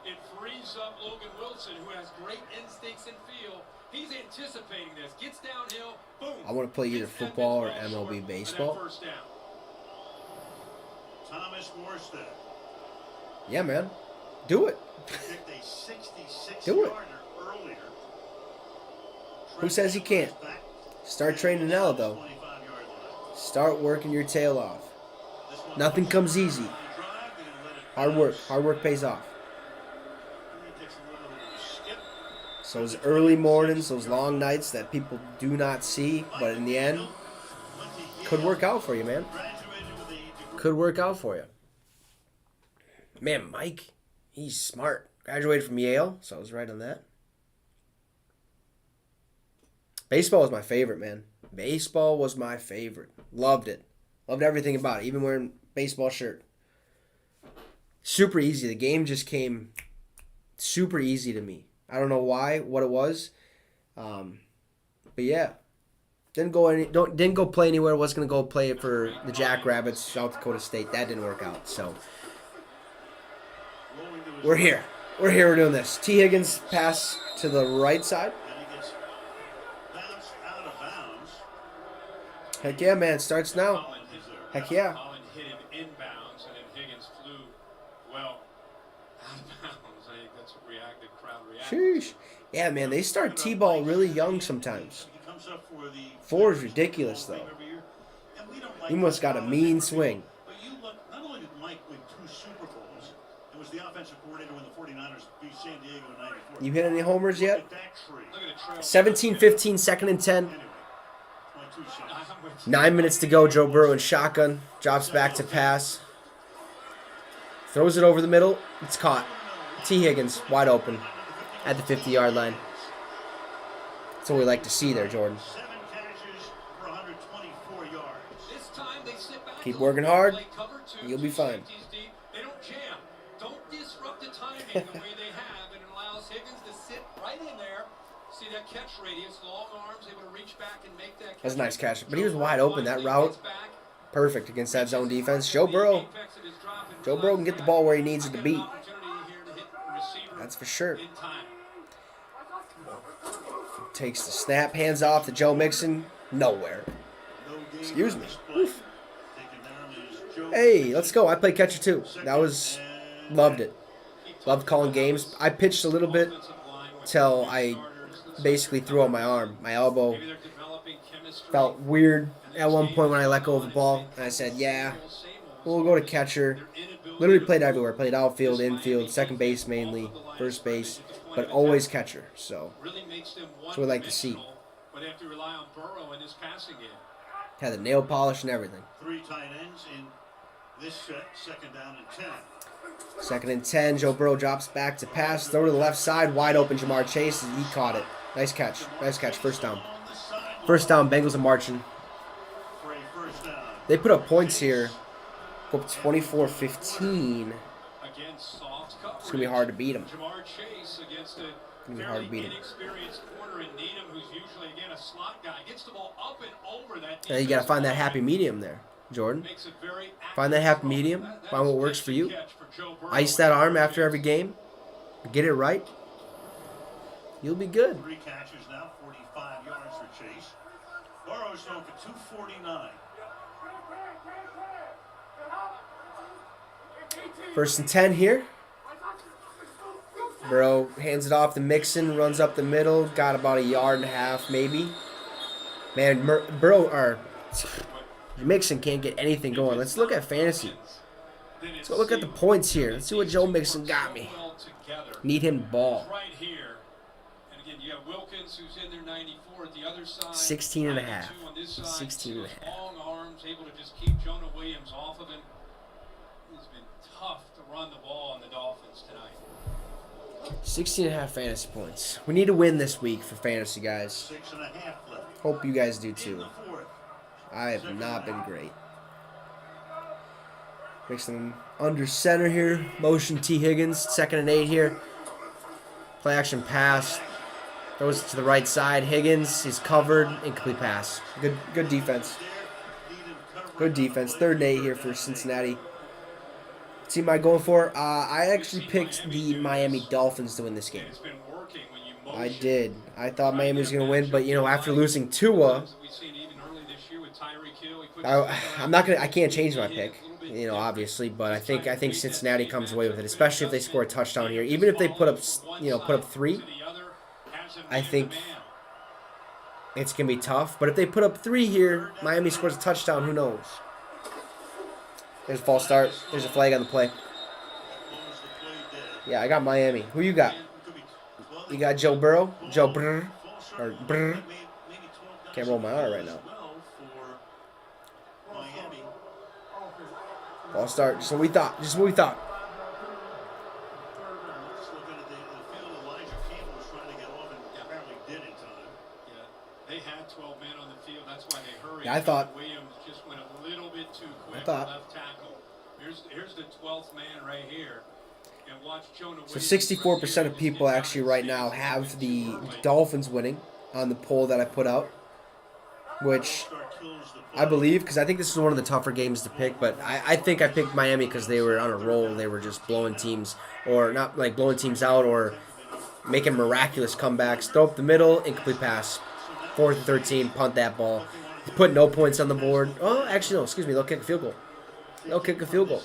It frees up Logan Wilson, who has great instincts and feel. He's anticipating this. Gets downhill. Boom. I want to play either football or MLB baseball. Thomas Morstead. Yeah, man. Do it. Do it. Who says he can't? Start training now, though. Start working your tail off. Nothing comes easy. Hard work pays off. So those early mornings, those long nights that people do not see, but in the end, could work out for you, man. Could work out for you. Man, Mike, he's smart. Graduated from Yale, so I was right on that. Baseball was my favorite, man. Baseball was my favorite. Loved it. Loved everything about it, even wearing baseball shirt. Super easy. The game just came super easy to me. I don't know why, what it was. But yeah. Didn't go play anywhere. Was going to go play it for the Jackrabbits, South Dakota State. That didn't work out. So we're here. We're doing this. T. Higgins pass to the right side. Heck yeah, man. Starts now. Heck yeah. Holland hit him inbounds, and then Higgins flew, well, out of bounds. I think that's what the crowd reacted. Sheesh. Yeah, man. They start T-ball really young sometimes. 4 is ridiculous, though. He must got a mean swing. But you look, not only did Mike win 2 Super Bowls, and was the offensive coordinator when the 49ers beat San Diego in 94. You hit any homers yet? Look at that tree. 17-15, 2nd and 10. Anyway, my 2 shots. 9 minutes to go. Joe Burrow in shotgun. Drops back to pass. Throws it over the middle. It's caught. T. Higgins, wide open at the 50-yard line. That's what we like to see there, Jordan. 7 catches for 124 yards. This time they sit back. Keep working hard. Play cover 2, You'll be fine. safeties deep. They don't jam. Don't disrupt the timing the way they have, and it allows Higgins to sit right in there. See that catch radius, long arms, able to reach back and make that catch. That's a nice catch. But he was wide open. That route, perfect against that zone defense. Joe Burrow can get the ball where he needs it to be. That's for sure. Takes the snap, hands off to Joe Mixon. Nowhere. Excuse me. Oof. Hey, let's go. I played catcher too. Loved it. Loved calling games. I pitched a little bit till I basically threw out my arm. My elbow felt weird at one point when I let go of the ball. And I said, yeah, we'll go to catcher. Literally played everywhere. Played outfield, infield, second base mainly, first base, but always catcher. So that's what we like to see. Had the nail polish and everything. 3 tight ends in this set, 2nd down and 10. 2nd and 10. Joe Burrow drops back to pass. Throw to the left side. Wide open. Jamar Chase. He caught it. Nice catch. Nice catch. First down. First down. Bengals are marching. For a first down. They put up points here. Go up 24-15. It's going to be hard to beat them. Jamar Chase against a Gonna be hard to beat him. inexperienced corner in Needham, who's usually, again, a slot guy. Gets the ball up and over that. Yeah, you got to find that happy medium there, Jordan. Find that happy medium. Find what works for you. Ice that arm after every game. Get it right. You'll be good. 3 catches now, 45 yards for Chase. Burrow's thrown for 249. 1st and 10 here. Burrow hands it off to Mixon, runs up the middle, got about 1.5 yards maybe. Man, Mixon can't get anything going. Let's look at fantasy. Let's go look at the points here. Let's see what Joe Mixon got me. Need him to ball. Right here. And again, you have Wilkins, who's in there 94 at the other side. 16 and a 92 half. on this side. 16 and a half. Long arms, able to just keep Jonah Williams off of him. It's been tough to run the ball on the Dolphins tonight. 16.5 fantasy points. We need to win this week for fantasy, guys. 6.5 left. Hope you guys do In too. the 4th. I have not been great. Makes them under center here. Motion T. Higgins. 2nd and 8 here. Play action pass. Throws it to the right side. Higgins is covered. Incomplete pass. Good defense. Good defense. 3rd and 8 here for Cincinnati. Team am I going for? I actually picked the Miami Dolphins to win this game. It's been working when you motion. I did. I thought Miami was going to win, but after losing Tua, We've seen even early this year with Tyreek Hill. He puts I can't change my pick, obviously, but I think Cincinnati comes away with it, especially if they score a touchdown here. Even if they put up 3, I think it's going to be tough. But if they put up 3 here, Miami scores a touchdown, who knows? There's a false start. There's a flag on the play. Yeah, I got Miami. Who you got? You got Joe Burrow? Joe Brr? Or Brr? Can't roll my R right now. False start. Just what we thought. Just what we thought. They had 12 men on the field. That's why they hurried. Yeah, I thought. Williams just went a little bit too quick. I thought. Left tackle. Here's the 12th man right here. And watch Jonah So 64% of people actually right now have the Dolphins winning on the poll that I put out, which I believe, because I think this is one of the tougher games to pick, but I think I picked Miami because they were on a roll. They were just blowing teams, or not like blowing teams out, or making miraculous comebacks. Throw up the middle, incomplete pass. 4th and 13, punt that ball. Put no points on the board. Oh, actually, no, excuse me. They'll kick a field goal. They'll kick a field goal.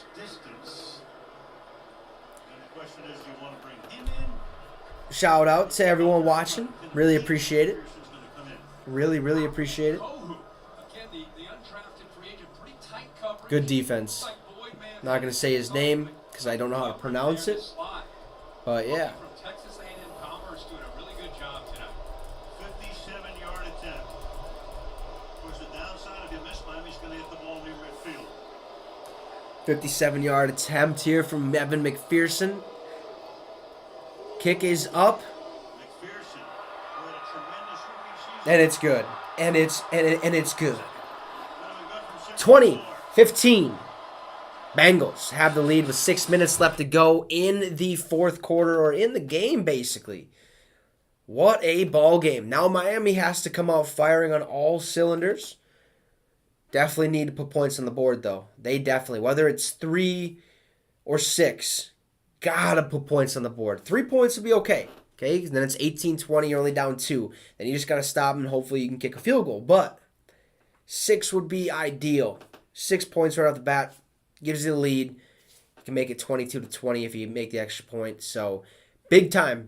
Shout out to everyone watching. Really appreciate it. Really, really appreciate it. Good defense. Not going to say his name because I don't know how to pronounce it. But yeah. 57-yard attempt. Of course, the downside, if you miss, Miami's going to hit the ball near midfield. 57-yard attempt here from Evan McPherson. Kick is up. And it's good. And it's good. 20-15. Bengals have the lead with 6 minutes left to go in the 4th quarter, or in the game, basically. What a ball game. Now Miami has to come out firing on all cylinders. Definitely need to put points on the board, though. They definitely, whether it's 3 or 6, gotta put points on the board. 3 points would be okay. Okay, and then it's 18-20, you're only down 2. Then you just gotta stop and hopefully you can kick a field goal. But 6 would be ideal. 6 points right off the bat gives you the lead. You can make it 22-20 if you make the extra point. So big time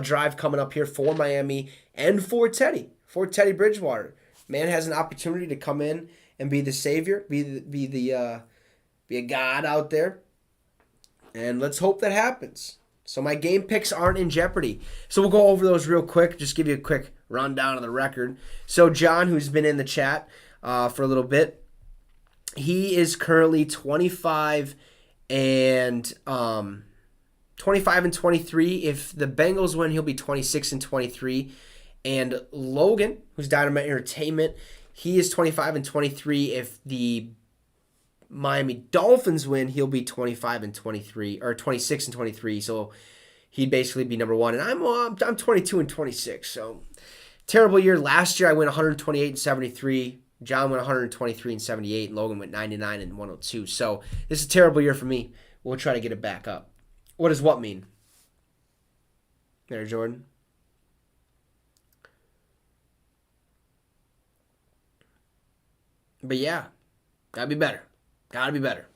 drive coming up here for Miami and for Teddy Bridgewater. Man has an opportunity to come in and be the savior, be a god out there. And let's hope that happens. So my game picks aren't in jeopardy. So we'll go over those real quick. Just give you a quick rundown of the record. So John, who's been in the chat for a little bit, he is currently 25 and 23. If the Bengals win, he'll be 26 and 23. And Logan, who's Dynamite Entertainment, he is 25 and 23. If the Miami Dolphins win, he'll be 25 and 23, or 26 and 23. So he'd basically be number 1. And I'm 22 and 26. So terrible year. Last year I went 128 and 73. John went 123 and 78, and Logan went 99 and 102. So this is a terrible year for me. We'll try to get it back up. What does what mean? There, Jordan. But yeah, gotta be better. Gotta be better.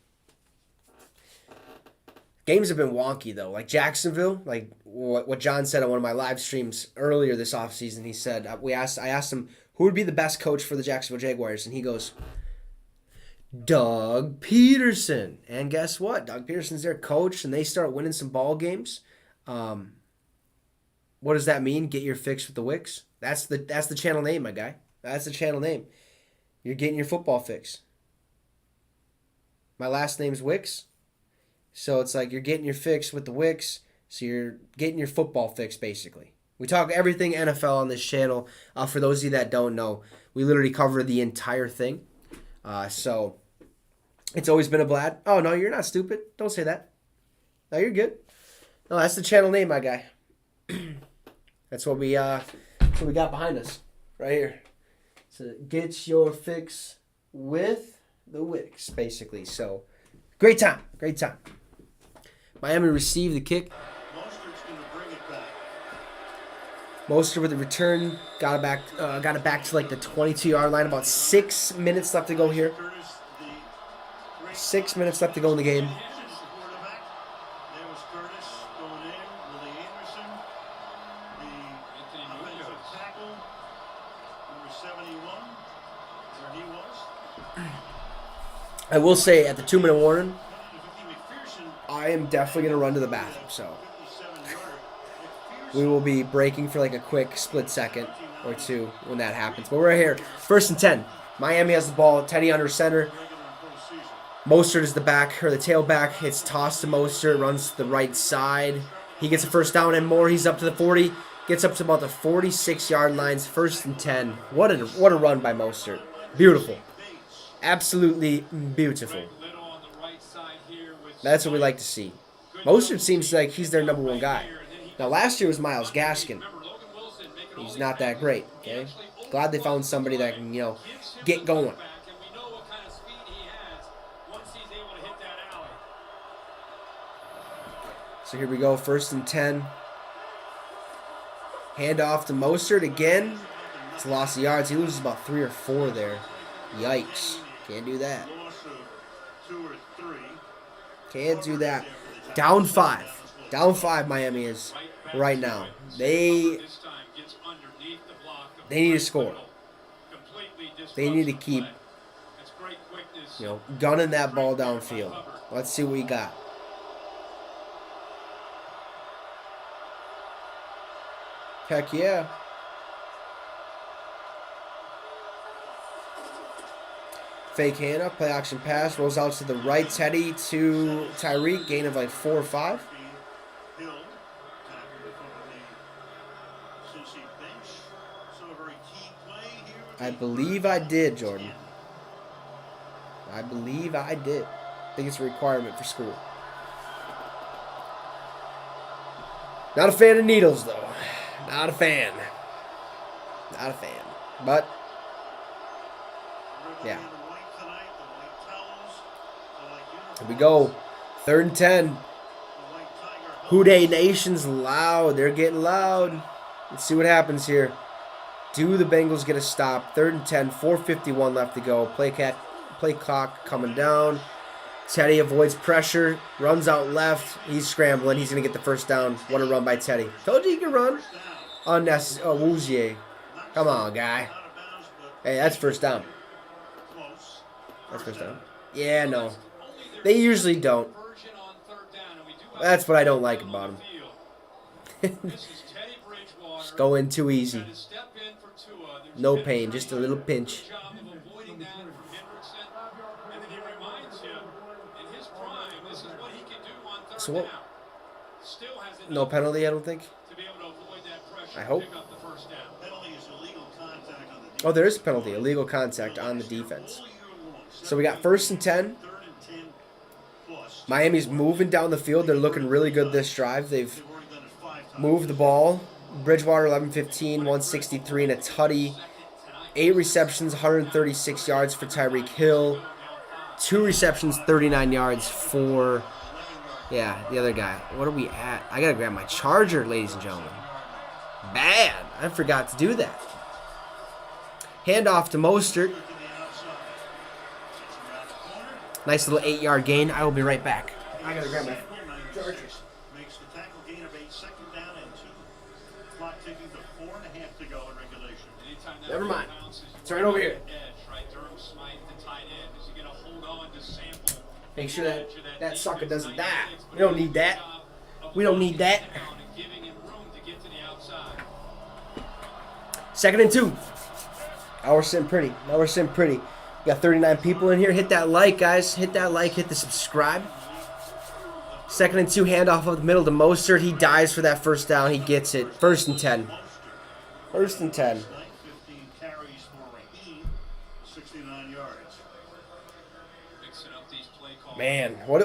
Games have been wonky, though. Like Jacksonville, like what John said on one of my live streams earlier this offseason, he said, I asked him, who would be the best coach for the Jacksonville Jaguars? And he goes, Doug Peterson. And guess what? Doug Peterson's their coach, and they start winning some ball games. What does that mean? Get your fix with the Wicks? That's the channel name, my guy. That's the channel name. You're getting your football fix. My last name's Wicks. So it's like you're getting your fix with the Wicks. So you're getting your football fix, basically. We talk everything NFL on this channel. For those of you that don't know, we literally cover the entire thing. So it's always been a blast. Oh, no, you're not stupid. Don't say that. No, you're good. No, that's the channel name, my guy. That's what we got behind us right here. So get your fix with the Wicks, basically. So great time. Miami received the kick. Mostert's going to bring it back. Mostert with the return, got it back to like the 22-yard line. About 6 minutes left to go here. 6 minutes left to go in the game. There was Curtis going in, Willie Anderson, the offensive tackle. I will say at the 2-minute warning, I am definitely going to run to the bathroom. So we will be breaking for like a quick split second or two when that happens. But we're right here. 1st and 10. Miami has the ball. Teddy under center. Mostert is the back or the tailback. It's tossed to Mostert. Runs to the right side. He gets a first down and more. He's up to the 40. Gets up to about the 46-yard lines. 1st and 10. What a run by Mostert. Beautiful. Absolutely beautiful. That's what we like to see. Mostert seems like he's their number one guy. Now, last year was Myles Gaskin. He's not that great, okay? Glad they found somebody that can, get going. So here we go, 1st and 10. Hand off to Mostert again. It's a loss of yards. He loses about 3 or 4 there. Yikes. Can't do that. Can't do that. Down 5. Down 5 Miami is right now. They need to score. They need to keep, gunning that ball downfield. Let's see what we got. Heck yeah. Fake handoff, play action pass, rolls out to the right. Teddy to Tyreek, gain of like 4 or 5. I believe I did, Jordan. I believe I did. I think it's a requirement for school. Not a fan of needles, though. Not a fan. Not a fan. But, yeah. Here we go. 3rd and 10. Houday Nation's loud. They're getting loud. Let's see what happens here. Do the Bengals get a stop? 3rd and 10. 4:51 left to go. Play clock coming down. Teddy avoids pressure. Runs out left. He's scrambling. He's going to get the first down. What a run by Teddy. Told you he could run. Unnecessary. Oh, Woozier. Come on, guy. Hey, that's first down. That's first down. Yeah, no. They usually don't. That's what I don't like about them. Just go in too easy. No pain, just a little pinch. So what? No penalty, I don't think. I hope. Oh, there is a penalty. Illegal contact on the defense. So we got 1st and 10. Miami's moving down the field. They're looking really good this drive. They've moved the ball. Bridgewater 11-15, 163 and a tutty. 8 receptions, 136 yards for Tyreek Hill. 2 receptions, 39 yards for, the other guy. What are we at? I got to grab my charger, ladies and gentlemen. Bad. I forgot to do that. Handoff to Mostert. Nice little 8-yard gain. I will be right back. I got to grab my chargers. Makes the tackle gain of 8, 2nd down and 2. Clock ticking to 4.5 to go in regulation. Never mind. It's right over here. Make sure that sucker doesn't die. We don't need that. We don't need that. 2nd and 2. Now we're sitting pretty. We got 39 people in here. Hit that like, guys. Hit that like. Hit the subscribe. 2nd and 2. Handoff of the middle to Mostert. He dives for that first down. He gets it. 1st and 10. 1st and 10. 15 carries for 69 yards. Man, what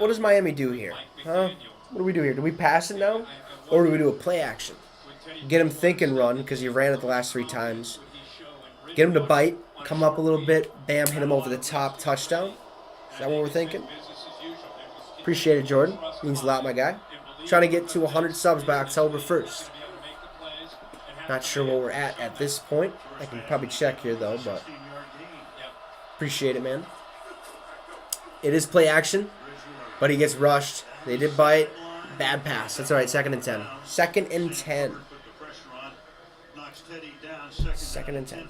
does Miami do here? Huh? What do we do here? Do we pass it now? Or do we do a play action? Get him thinking run, because he ran it the last 3 times. Get him to bite, come up a little bit, bam, hit him over the top, touchdown. Is that what we're thinking? Appreciate it, Jordan. Means a lot, my guy. Trying to get to 100 subs by October 1st. Not sure where we're at this point. I can probably check here, though, but appreciate it, man. It is play action, but he gets rushed. They did bite. Bad pass. That's all right. 2nd and 10. 2nd and 10. 2nd and 10.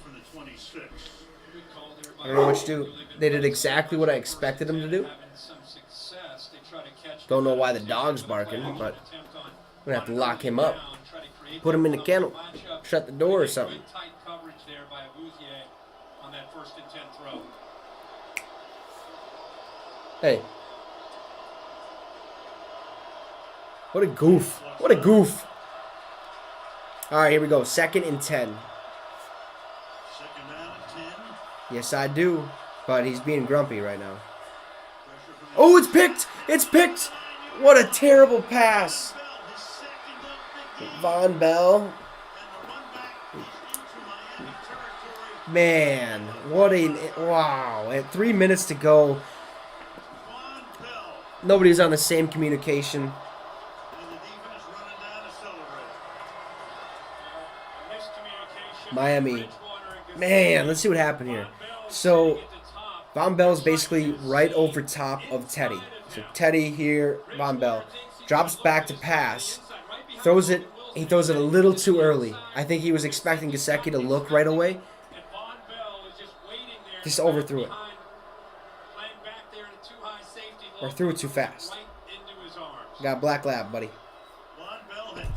I don't know what to do. They did exactly what I expected them to do. Don't know why the dog's barking, but I'm going to have to lock him up. Put him in the kennel. Shut the door or something. Hey. What a goof. What a goof. All right, here we go. 2nd and 10. Second down and 10. Yes, I do. But he's being grumpy right now. Oh, it's picked. It's picked. What a terrible pass. Von Bell. Man, what a... Wow. At 3 minutes to go. Nobody's on the same communication. Miami. Man, let's see what happened here. So, Von Bell's basically right over top of Teddy. So, Teddy here, Von Bell. Drops back to pass. Throws it. He throws it a little too early. I think he was expecting Gesicki to look right away. Just overthrew it. Or threw it too fast. Got a black lab, buddy. Von Bell had 2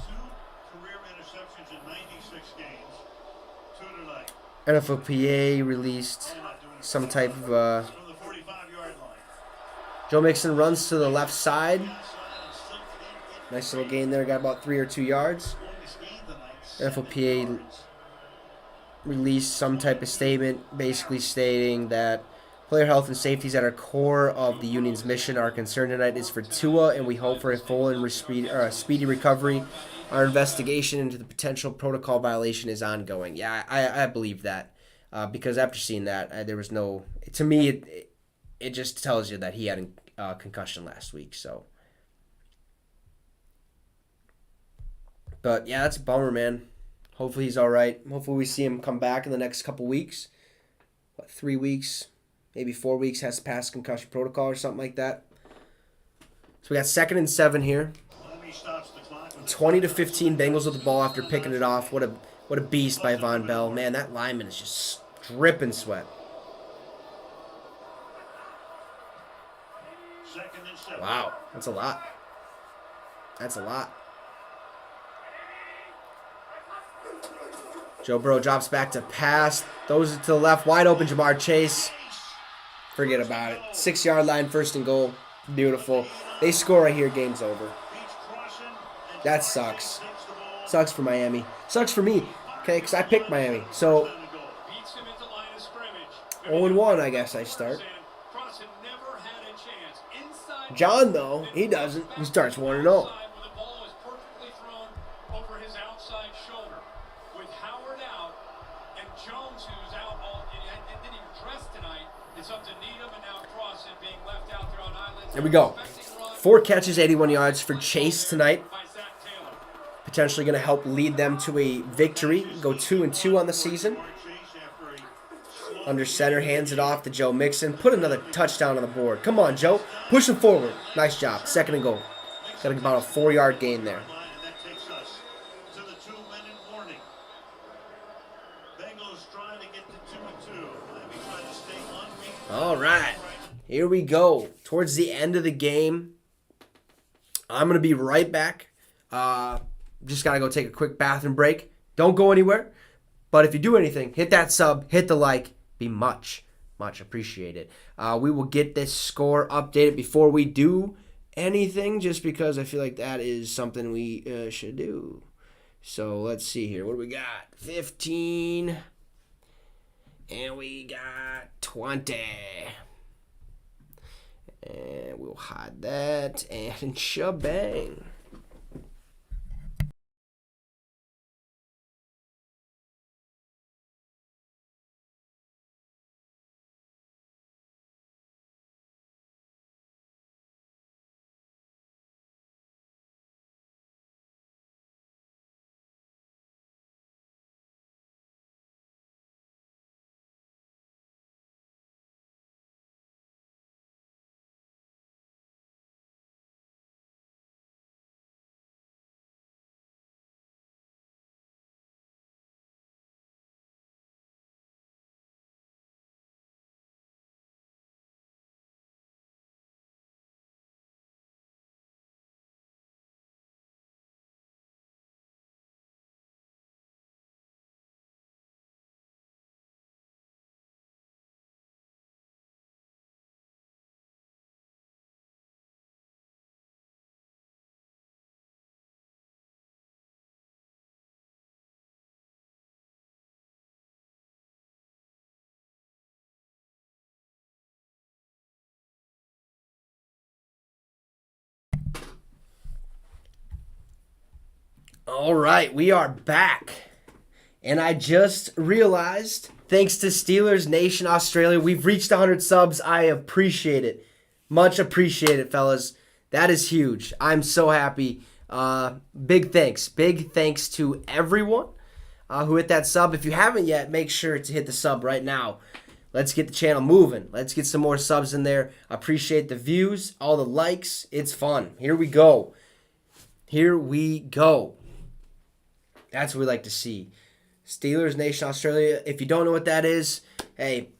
career interceptions in 96 games. 2 tonight. NFLPA released some type of... From the 45-yard line. Joe Mixon runs to the left side. Nice little gain there. Got about 3 or 2 yards. NFLPA released some type of statement basically stating that player health and safety is at our core of the union's mission. Our concern tonight is for Tua, and we hope for a full and speedy recovery. Our investigation into the potential protocol violation is ongoing. Yeah, I believe that because after seeing that, there was no... To me, it just tells you that he had a concussion last week. So, but yeah, that's a bummer, man. Hopefully he's all right. Hopefully we see him come back in the next couple weeks. 3 weeks, maybe 4 weeks, has to pass concussion protocol or something like that. So we got 2nd and 7 here. 20-15 Bengals with the ball after picking it off. What a beast by Von Bell. Man, that lineman is just dripping sweat. Wow, that's a lot. That's a lot. Joe Burrow drops back to pass. Throws it to the left. Wide open, Jamar Chase. Forget about it. 6-yard line, 1st and goal. Beautiful. They score right here, game's over. That sucks. Sucks for Miami. Sucks for me, okay, because I picked Miami. So, 0-1, I guess I start. John, though, he doesn't. He starts 1-0. There we go. 4 catches, 81 yards for Chase tonight. Potentially going to help lead them to a victory. Go 2-2 on the season. Under center, hands it off to Joe Mixon. Put another touchdown on the board. Come on, Joe. Push him forward. Nice job. 2nd and goal. Got about a 4-yard gain there. All right. Here we go. Towards the end of the game. I'm going to be right back. Just got to go take a quick bathroom break. Don't go anywhere. But if you do anything, hit that sub, hit the like. Be much appreciated. We will get this score updated before we do anything, just because I feel like that is something we should do. So let's see here. What do we got? 15. And we got 20. And we'll hide that. And shebang. All right, we are back. And I just realized, thanks to Steelers Nation Australia, we've reached 100 subs. I appreciate it. Much appreciated, fellas. That is huge. I'm so happy. Big thanks. Big thanks to everyone who hit that sub. If you haven't yet, make sure to hit the sub right now. Let's get the channel moving. Let's get some more subs in there. Appreciate the views, all the likes. It's fun. Here we go. Here we go. That's what we like to see. Steelers Nation Australia. If you don't know what that is, hey,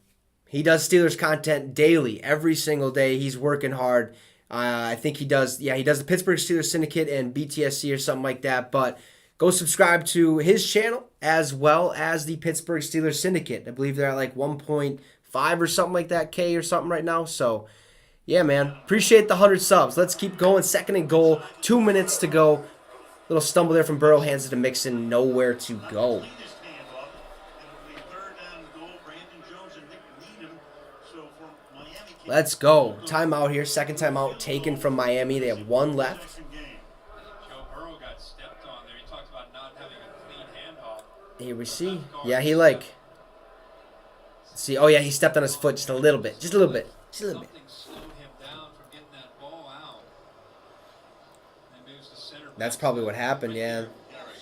he does Steelers content daily, every single day. He's working hard. I think he does. Yeah, he does the Pittsburgh Steelers Syndicate and BTSC or something like that. But go subscribe to his channel as well as the Pittsburgh Steelers Syndicate. I believe they're at like 1.5 or something like that K or something right now. So, yeah, man. Appreciate the 100 subs. Let's keep going. 2nd and goal. 2 minutes to go. Little stumble there from Burrow. Hands it to Mixon. Nowhere to go. Let's go. Timeout here. 2nd timeout taken from Miami. They have 1 left. Here we see. Yeah, he like. See. Oh, yeah, he stepped on his foot just a little bit. Just a little bit. Just a little bit. That's probably what happened, yeah.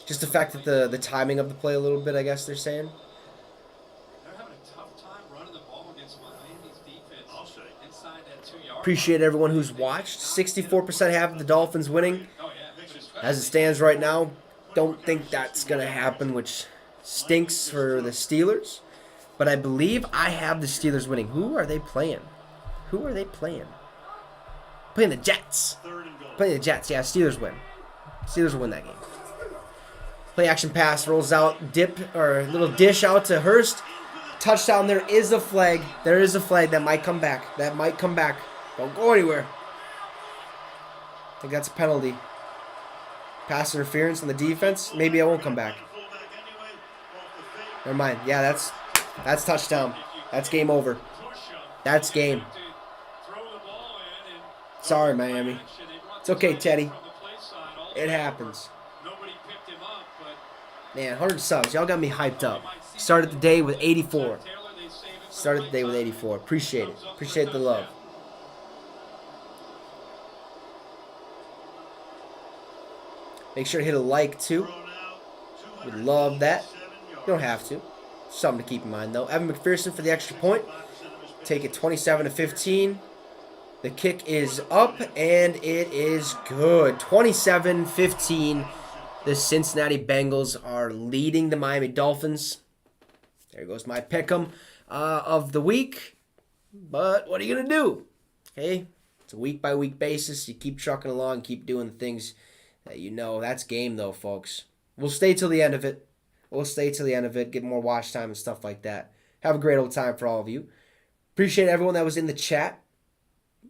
Just the fact that the timing of the play a little bit, I guess they're saying. Appreciate everyone who's watched. 64% have the Dolphins winning. As it stands right now, don't think that's going to happen, which stinks for the Steelers. But I believe I have the Steelers winning. Who are they playing? Who are they playing? Playing the Jets. Playing the Jets. Yeah, Steelers win. Steelers will win that game. Play action pass. Rolls out. Dip or little dish out to Hurst. Touchdown. There is a flag. There is a flag that might come back. That might come back. Don't go anywhere. I think that's a penalty. Pass interference on the defense. Maybe I won't come back. Never mind. Yeah, that's touchdown. That's game over. That's game. Sorry, Miami. It's okay, Teddy. It happens. Man, 100 subs. Y'all got me hyped up. Started the day with 84. Started the day with 84. Appreciate it. Appreciate the love. Make sure to hit a like, too. Would love that. You don't have to. Something to keep in mind, though. Evan McPherson for the extra point. Take it 27-15. The kick is up, and it is good. 27-15. The Cincinnati Bengals are leading the Miami Dolphins. There goes my pick'em of the week. But what are you going to do? Okay, it's a week-by-week basis. You keep trucking along, keep doing the things that you know. That's game, though, folks. We'll stay till the end of it. We'll stay till the end of it, get more watch time and stuff like that. Have a great old time for all of you. Appreciate everyone that was in the chat.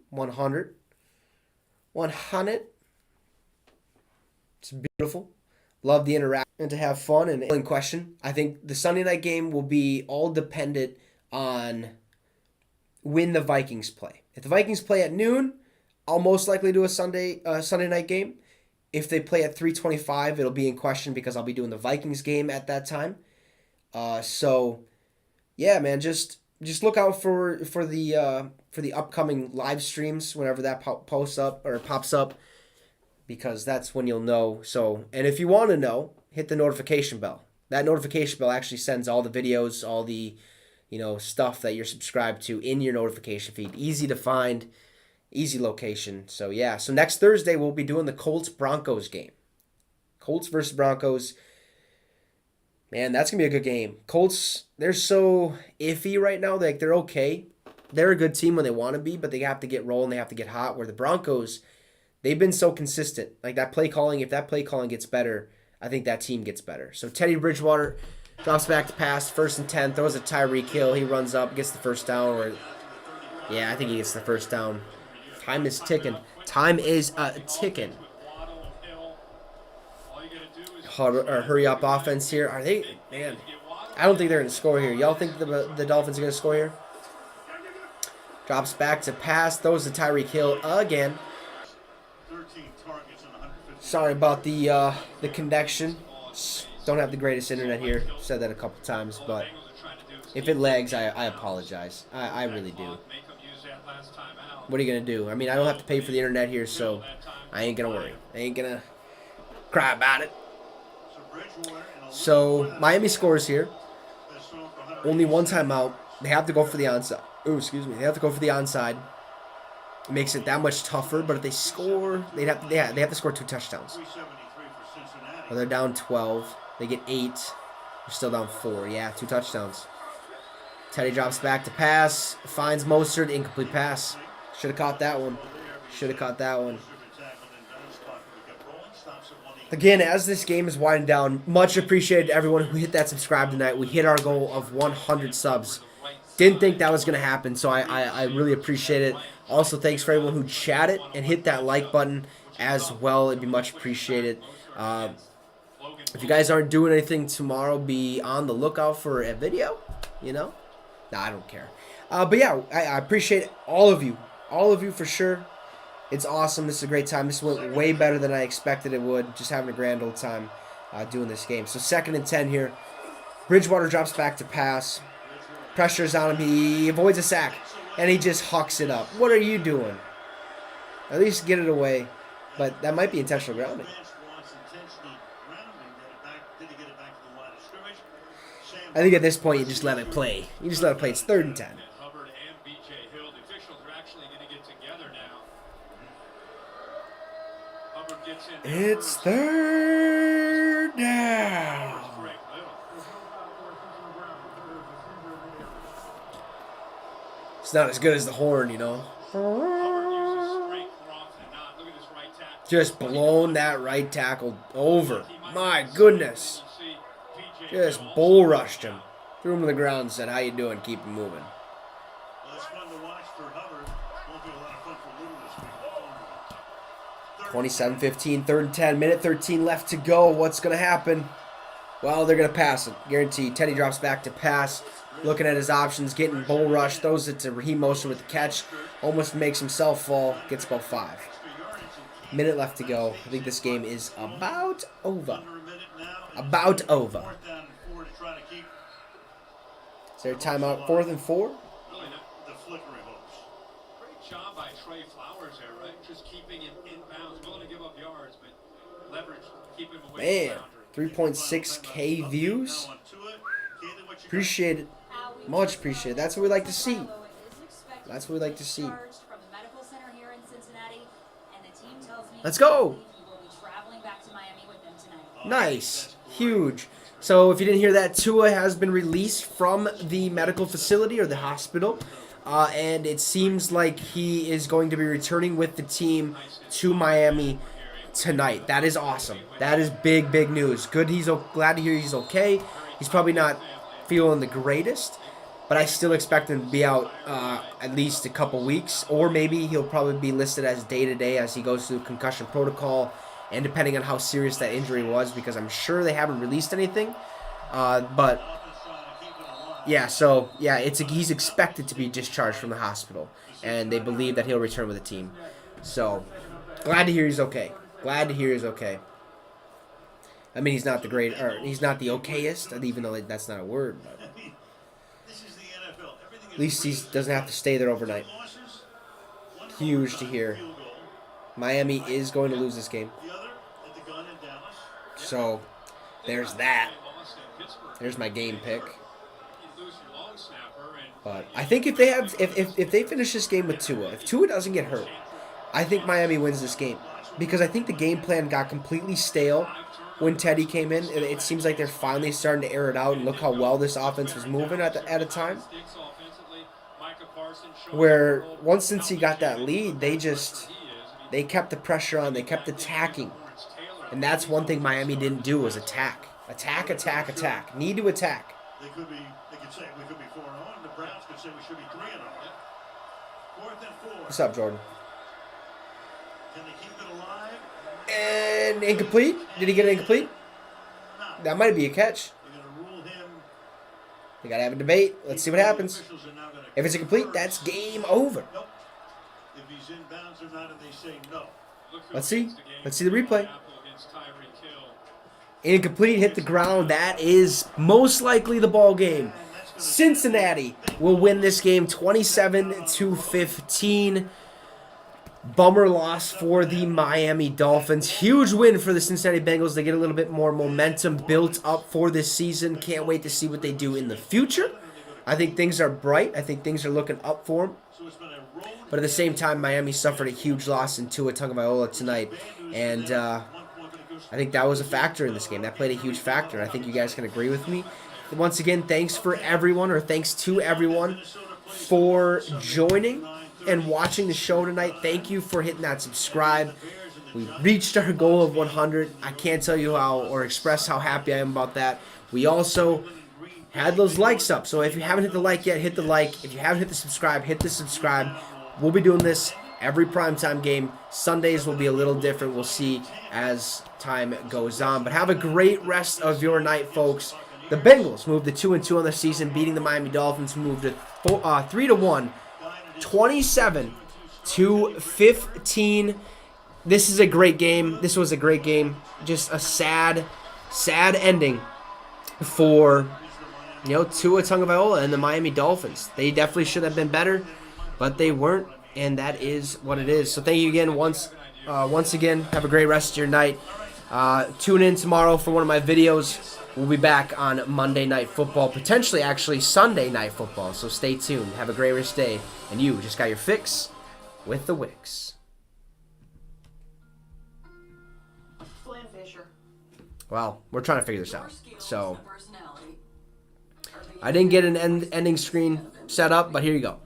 100. 100. It's beautiful. Love the interaction and to have fun. And in question, I think the Sunday night game will be all dependent on when the Vikings play. If the Vikings play at noon, I'll most likely do a Sunday night game. If they play at 3:25, it'll be in question because I'll be doing the Vikings game at that time. So, yeah, man, just look out for the upcoming live streams whenever that pops up, because that's when you'll know. So, and if you want to know, hit the notification bell. That notification bell actually sends all the videos, all the stuff that you're subscribed to in your notification feed. Easy to find. Easy location. So, yeah. So, next Thursday, we'll be doing the Colts-Broncos game. Colts versus Broncos. Man, that's going to be a good game. Colts, they're so iffy right now. They're okay. They're a good team when they want to be, but they have to get rolling. They have to get hot. Where the Broncos, they've been so consistent. Like that play calling, if that play calling gets better, I think that team gets better. So, Teddy Bridgewater drops back to pass. 1st and 10. Throws a Tyreek Hill. He runs up, gets the first down. Yeah, I think he gets the first down. Time is ticking. Time is ticking. Hurry up offense here. Are they? Man, I don't think they're going to score here. Y'all think the Dolphins are going to score here? Drops back to pass. Throws to Tyreek Hill again. 13 targets and 115 Sorry about the connection. Don't have the greatest internet here. Said that a couple times, but if it lags, I apologize. I really do. What are you gonna do? I mean, I don't have to pay for the internet here, so I ain't gonna worry. I ain't gonna cry about it. So Miami scores here. Only one timeout. They have to go for the onside. Oh, excuse me. They have to go for the onside. It makes it that much tougher. But if they score, they have to score 2 touchdowns. Well, they're down 12. They get 8. They're still down 4. Yeah, 2 touchdowns. Teddy drops back to pass. Finds Mostert. Incomplete pass. Should have caught that one. Should have caught that one. Again, as this game is winding down, much appreciated to everyone who hit that subscribe tonight. We hit our goal of 100 subs. Didn't think that was going to happen, so I really appreciate it. Also, thanks for everyone who chatted and hit that like button as well. It'd be much appreciated. If you guys aren't doing anything tomorrow, be on the lookout for a video, you know? Nah, I don't care. But yeah, I appreciate all of you for sure. It's awesome. This is a great time. This went way better than I expected it would. Just having a grand old time doing this game. So 2nd and 10 here. Bridgewater drops back to pass. Pressure's on him. He avoids a sack. And he just hucks it up. What are you doing? At least get it away. But that might be intentional grounding. I think at this point you just let it play. You just let it play. It's 3rd and 10. It's 3rd down. It's not as good as the horn, you know. Just blown that right tackle over. My goodness. Just bull rushed him. Threw him to the ground and said, "How you doing? Keep him moving." 27-15, 3rd and 10, minute 13 left to go. What's going to happen? Well, they're going to pass it. Guaranteed. Teddy drops back to pass. Looking at his options, getting bull rush. Throws it to Raheem Mostert with the catch. Almost makes himself fall. Gets about 5. Minute left to go. I think this game is about over. About over. Is there a timeout? 4th and 4? Job by Trey Flowers there, right? Just keeping him in bounds, willing to give up yards, but leverage, keep him away Man, 3.6K views. Appreciate it. Much appreciated. That's what we like to see. That's what we like to see. Let's go. Nice. Huge. So if you didn't hear that, Tua has been released from the medical facility or the hospital. And it seems like he is going to be returning with the team to Miami tonight. That is awesome. That is big, big news. Good. Glad to hear he's okay. He's probably not feeling the greatest, but I still expect him to be out at least a couple weeks, or maybe he'll probably be listed as day-to-day as he goes through concussion protocol, and depending on how serious that injury was, because I'm sure they haven't released anything. But yeah, so yeah, he's expected to be discharged from the hospital, and they believe that he'll return with the team. So glad to hear he's okay. Glad to hear he's okay. I mean, he's not the okayest, even though that's not a word. But at least he doesn't have to stay there overnight. Huge to hear. Miami is going to lose this game. So there's that. There's my game pick. But I think if they finish this game with Tua, if Tua doesn't get hurt, I think Miami wins this game. Because I think the game plan got completely stale when Teddy came in. It seems like they're finally starting to air it out, and look how well this offense was moving at a time. Where once since he got that lead, they kept the pressure on, they kept attacking. And that's one thing Miami didn't do, was attack. Attack, attack, attack. Need to attack. They could say we could be 4-0, and the Browns could say we should be 3-0. 4th and 4. What's up, Jordan? Can they keep it alive? And incomplete? Did he get it incomplete? No. That might be a catch. They're going to rule him. They got to have a debate. Let's see what happens. If it's incomplete, that's game over. Nope. If he's in bounds or not, and they say no. Let's see. Let's see the replay. Incomplete, hit the ground. That is most likely the ball game. Cincinnati will win this game 27-15. Bummer loss for the Miami Dolphins. Huge win for the Cincinnati Bengals. They get a little bit more momentum built up for this season. Can't wait to see what they do in the future. I think things are bright. I think things are looking up for them. But at the same time, Miami suffered a huge loss in Tua Tagovailoa tonight. And I think that was a factor in this game. That played a huge factor. And I think you guys can agree with me. Once again, thanks to everyone for joining and watching the show tonight. Thank you for hitting that subscribe. We reached our goal of 100. I can't tell you how or express how happy I am about that. We also had those likes up. So if you haven't hit the like yet, hit the like. If you haven't hit the subscribe, hit the subscribe. We'll be doing this every primetime game. Sundays will be a little different. We'll see as time goes on. But have a great rest of your night, folks. The Bengals moved to 2-2 on the season, beating the Miami Dolphins, who moved to 3-1. 27-15. This is a great game. This was a great game. Just a sad ending for Tua Tagovailoa and the Miami Dolphins. They definitely should have been better, but they weren't, and that is what it is. So thank you again once again. Have a great rest of your night. Tune in tomorrow for one of my videos. We'll be back on Monday Night Football, potentially actually Sunday Night Football, so stay tuned. Have a great rest day, and you just got your fix with the Wicks. Well, we're trying to figure this out. So, I didn't get an ending screen set up, but here you go.